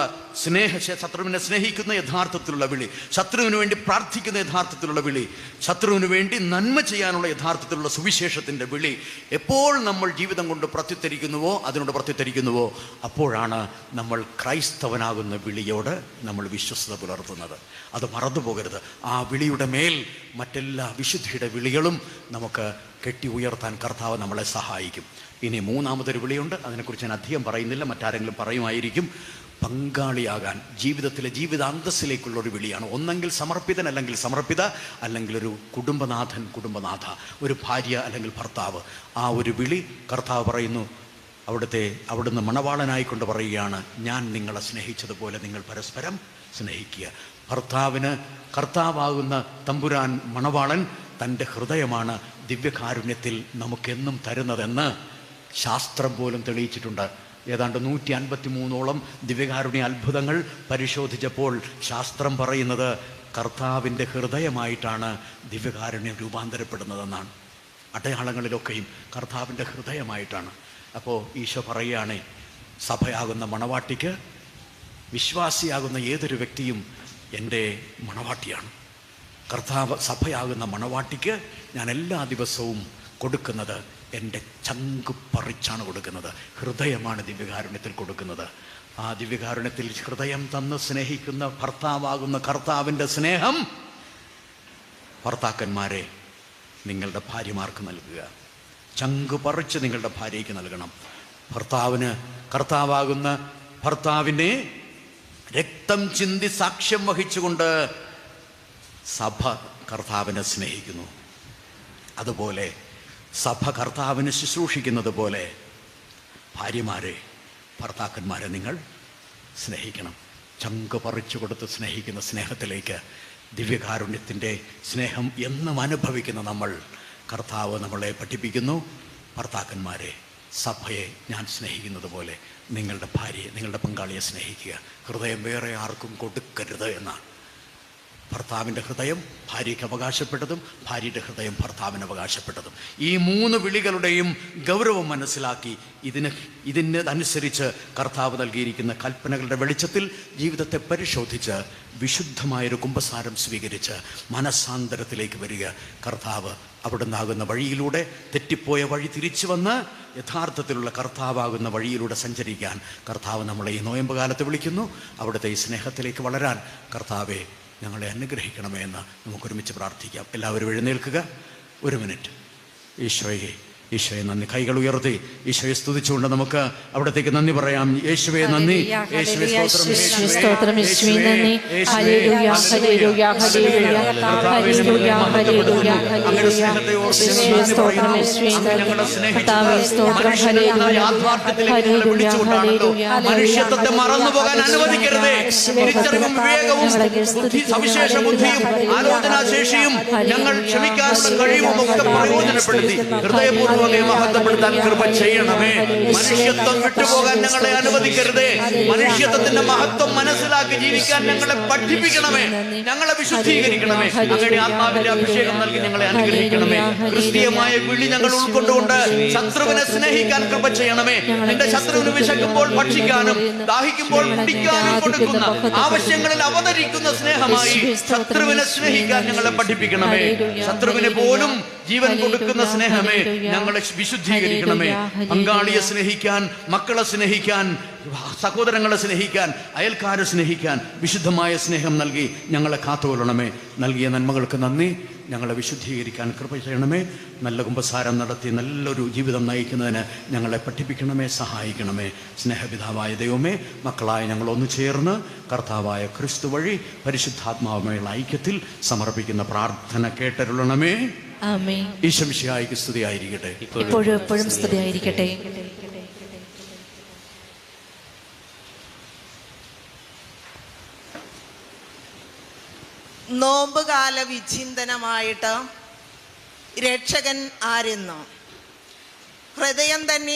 ശത്രുവിനെ സ്നേഹിക്കുന്ന യഥാർത്ഥത്തിലുള്ള വിളി, ശത്രുവിന് വേണ്ടി പ്രാർത്ഥിക്കുന്ന യഥാർത്ഥത്തിലുള്ള വിളി, ശത്രുവിന് വേണ്ടി നന്മ ചെയ്യാനുള്ള യഥാർത്ഥത്തിലുള്ള സുവിശേഷത്തിൻ്റെ വിളി എപ്പോൾ നമ്മൾ ജീവിതം കൊണ്ട് അതിനോട് പ്രത്യുത്തരിക്കുന്നുവോ അപ്പോഴാണ് നമ്മൾ ക്രൈസ്തവനാകുന്ന വിളിയോട് നമ്മൾ വിശ്വസ്തത പുലർത്തുന്നത്. അത് മറന്നു പോകരുത്. ആ വിളിയുടെ മേൽ മറ്റെല്ലാ വിശുദ്ധിയുടെ വിളികളും നമുക്ക് കെട്ടി ഉയർത്താൻ കർത്താവ് നമ്മളെ സഹായിക്കും. ഇനി 3ാമതൊരു വിളിയുണ്ട്, അതിനെക്കുറിച്ച് ഞാൻ അധികം പറയുന്നില്ല, മറ്റാരെങ്കിലും പറയുമായിരിക്കും. പങ്കാളിയാകാൻ, ജീവിതത്തിലെ ജീവിതാന്തസ്സിലേക്കുള്ളൊരു വിളിയാണ്. ഒന്നെങ്കിൽ സമർപ്പിതൻ അല്ലെങ്കിൽ സമർപ്പിത, അല്ലെങ്കിൽ ഒരു കുടുംബനാഥ, ഒരു ഭാര്യ അല്ലെങ്കിൽ ഭർത്താവ്. ആ ഒരു വിളി കർത്താവ് പറയുന്നു. അവിടുന്ന് മണവാളനായിക്കൊണ്ട് പറയുകയാണ്, ഞാൻ നിങ്ങളെ സ്നേഹിച്ചതുപോലെ നിങ്ങൾ പരസ്പരം സ്നേഹിക്കുക. കർത്താവാകുന്ന തമ്പുരാൻ മണവാളൻ തൻ്റെ ഹൃദയമാണ് ദിവ്യകാരുണ്യത്തിൽ നമുക്കെന്നും തരുന്നതെന്ന് ശാസ്ത്രം പോലും തെളിയിച്ചിട്ടുണ്ട്. ഏതാണ്ട് 153ഓളം ദിവ്യകാരുണ്യ അത്ഭുതങ്ങൾ പരിശോധിച്ചപ്പോൾ ശാസ്ത്രം പറയുന്നത് കർത്താവിൻ്റെ ഹൃദയമായിട്ടാണ് ദിവ്യകാരുണ്യം രൂപാന്തരപ്പെടുന്നതെന്നാണ്. അടയാളങ്ങളിലൊക്കെയും കർത്താവിൻ്റെ ഹൃദയമായിട്ടാണ്. അപ്പോൾ ഈശോ പറയുകയാണ്, സഭയാകുന്ന മണവാട്ടിക്ക്, വിശ്വാസിയാകുന്ന ഏതൊരു വ്യക്തിയും എൻ്റെ മണവാട്ടിയാണ്. സഭയാകുന്ന മണവാട്ടിക്ക് ഞാൻ എല്ലാ ദിവസവും കൊടുക്കുന്നത് എൻ്റെ ചങ്ക് പറിച്ചാണ് കൊടുക്കുന്നത്. ഹൃദയമാണ് ദിവ്യകാരുണ്യത്തിൽ കൊടുക്കുന്നത്. ആ ദിവ്യകാരുണ്യത്തിൽ ഹൃദയം തന്ന് സ്നേഹിക്കുന്ന ഭർത്താവാകുന്ന കർത്താവിൻ്റെ സ്നേഹം ഭർത്താക്കന്മാരെ നിങ്ങളുടെ ഭാര്യമാർക്ക് നൽകുക. ചങ്ക് പറിച്ച് നിങ്ങളുടെ ഭാര്യയ്ക്ക് നൽകണം. കർത്താവാകുന്ന ഭർത്താവിനെ രക്തം ചിന്തി സാക്ഷ്യം വഹിച്ചുകൊണ്ട് സഭ കർത്താവിനെ സ്നേഹിക്കുന്നു. അതുപോലെ സഭ കർത്താവിനെ ശുശ്രൂഷിക്കുന്നത് പോലെ ഭർത്താക്കന്മാരെ നിങ്ങൾ സ്നേഹിക്കണം. ചങ്ക് പറിച്ചു കൊടുത്ത് സ്നേഹിക്കുന്ന സ്നേഹത്തിലേക്ക്, ദിവ്യകാരുണ്യത്തിൻ്റെ സ്നേഹം എന്നും അനുഭവിക്കുന്ന കർത്താവ് നമ്മളെ പഠിപ്പിക്കുന്നു. ഭർത്താക്കന്മാരെ, സഭയെ ഞാൻ സ്നേഹിക്കുന്നത് പോലെ നിങ്ങളുടെ ഭാര്യയെ, നിങ്ങളുടെ പങ്കാളിയെ സ്നേഹിക്കുക. ഹൃദയം വേറെ ആർക്കും കൊടുക്കരുത് എന്നാണ്. ഭർത്താവിൻ്റെ ഹൃദയം ഭാര്യയ്ക്ക് അവകാശപ്പെട്ടതും ഭാര്യയുടെ ഹൃദയം ഭർത്താവിന് അവകാശപ്പെട്ടതും. ഈ 3 വിളികളുടെയും ഗൗരവം മനസ്സിലാക്കി ഇതിനനുസരിച്ച് കർത്താവ് നൽകിയിരിക്കുന്ന കൽപ്പനകളുടെ വെളിച്ചത്തിൽ ജീവിതത്തെ പരിശോധിച്ച് വിശുദ്ധമായൊരു കുമ്പസാരം സ്വീകരിച്ച് മനസ്സാന്തരത്തിലേക്ക് വരിക. കർത്താവ് അവിടുന്നാകുന്ന വഴിയിലൂടെ, തെറ്റിപ്പോയ വഴി തിരിച്ചു വന്ന് യഥാർത്ഥത്തിലുള്ള കർത്താവാകുന്ന വഴിയിലൂടെ സഞ്ചരിക്കാൻ കർത്താവ് നമ്മളെ ഈ നോയമ്പ് കാലത്ത് വിളിക്കുന്നു. അവിടുത്തെ ഈ സ്നേഹത്തിലേക്ക് വളരാൻ കർത്താവെ ഞങ്ങളെ അനുഗ്രഹിക്കണമേ എന്ന് നമുക്കൊരുമിച്ച് പ്രാർത്ഥിക്കാം. എല്ലാവരും എഴുന്നേൽക്കുക. 1 മിനിറ്റ്. ഈശോയെ നന്ദി. കൈകൾ ഉയർത്തി ഈശോയെ സ്തുതിച്ചുകൊണ്ട് നമുക്ക് അവിടത്തേക്ക് നന്ദി പറയാം. യേശുവേ നന്ദി, യേശുവേ സ്തോത്രം, യേശുവേ നന്ദി. Hallelujah, hallelujah, hallelujah, hallelujah, hallelujah, hallelujah. യേശുവേ സ്തോത്രം, യേശുവേ കർത്താവേ സ്തോത്രം. Hallelujah, hallelujah, hallelujah. മനുഷ്യത്വത്തെ മറന്നു പോകാൻ അനുവദിക്കരുതേ. തിരിച്ചറിവും വിവേകവും സവിശേഷ ബുദ്ധിയും ആലോചനാശേഷിയും ഞങ്ങൾ ക്ഷമിക്കാനുള്ള കഴിവും ഒക്കെ പ്രയോജനപ്പെടുത്തി ഹൃദയപൂർവ്വം മഹത്വപ്പെടുത്താൻ കൃപ ചെയ്യണമേ. മനുഷ്യത്വം വിട്ടുപോകാൻ ഞങ്ങളെ അനുവദിക്കരുതേ. മനുഷ്യത്വത്തിന്റെ മഹത്വം മനസ്സിലാക്കി ജീവിക്കാൻ ഞങ്ങളെ പഠിപ്പിക്കണമേ. ഞങ്ങളെ വിശുദ്ധീകരിക്കണമേ. അങ്ങയുടെ ആത്മാവിന്റെ അഭിഷേകം നൽകി ഞങ്ങളെ അനുഗ്രഹിക്കണമേ. ക്രിസ്തീയമായ വിളി ഞങ്ങൾ ഉൾക്കൊണ്ടുകൊണ്ട് ശത്രുവിനെ സ്നേഹിക്കാൻ കൃപ ചെയ്യണമേ. എന്റെ ശത്രുവിന് വിശക്കുമ്പോൾ ഭക്ഷിക്കാനും ദാഹിക്കുമ്പോൾ കുടിക്കാനും കൊടുക്കുന്ന ആവശ്യങ്ങളിൽ അവതരിക്കുന്ന സ്നേഹമായി ശത്രുവിനെ സ്നേഹിക്കാൻ ഞങ്ങളെ പഠിപ്പിക്കണമേ. ശത്രുവിനെ പോലും ജീവൻ കൊടുക്കുന്ന സ്നേഹമേ, ഞങ്ങളെ വിശുദ്ധീകരിക്കണമേ. പങ്കാളിയെ സ്നേഹിക്കാൻ, മക്കളെ സ്നേഹിക്കാൻ, സഹോദരങ്ങളെ സ്നേഹിക്കാൻ, അയൽക്കാരെ സ്നേഹിക്കാൻ വിശുദ്ധമായ സ്നേഹം നൽകി ഞങ്ങളെ കാത്തുകൊള്ളണമേ. നൽകിയ നന്മകൾക്ക് നന്ദി. ഞങ്ങളെ വിശുദ്ധീകരിക്കാൻ കൃപ ചെയ്യണമേ. നല്ല കുമ്പസാരം നടത്തി നല്ലൊരു ജീവിതം നയിക്കുന്നതിന് ഞങ്ങളെ പഠിപ്പിക്കണമേ, സഹായിക്കണമേ. സ്നേഹപിതാവായ ദൈവമേ, മക്കളായ ഞങ്ങൾ ഒന്നു ചേർന്ന് കർത്താവായ ക്രിസ്തു വഴി പരിശുദ്ധാത്മാവുമായുള്ള ഐക്യത്തിൽ സമർപ്പിക്കുന്ന പ്രാർത്ഥന കേട്ടരുളണമേ. ആമേൻ. ഈശോ മിശിഹായ്ക്ക് സ്തുതിയായിരിക്കട്ടെ, ഇപ്പോഴും എപ്പോഴും സ്തുതിയായിരിക്കട്ടെ. നോമ്പുകാല വിചിന്തനമായിട്ട് രക്ഷകൻ ആരെന്നോ ഹൃദയം തന്നെ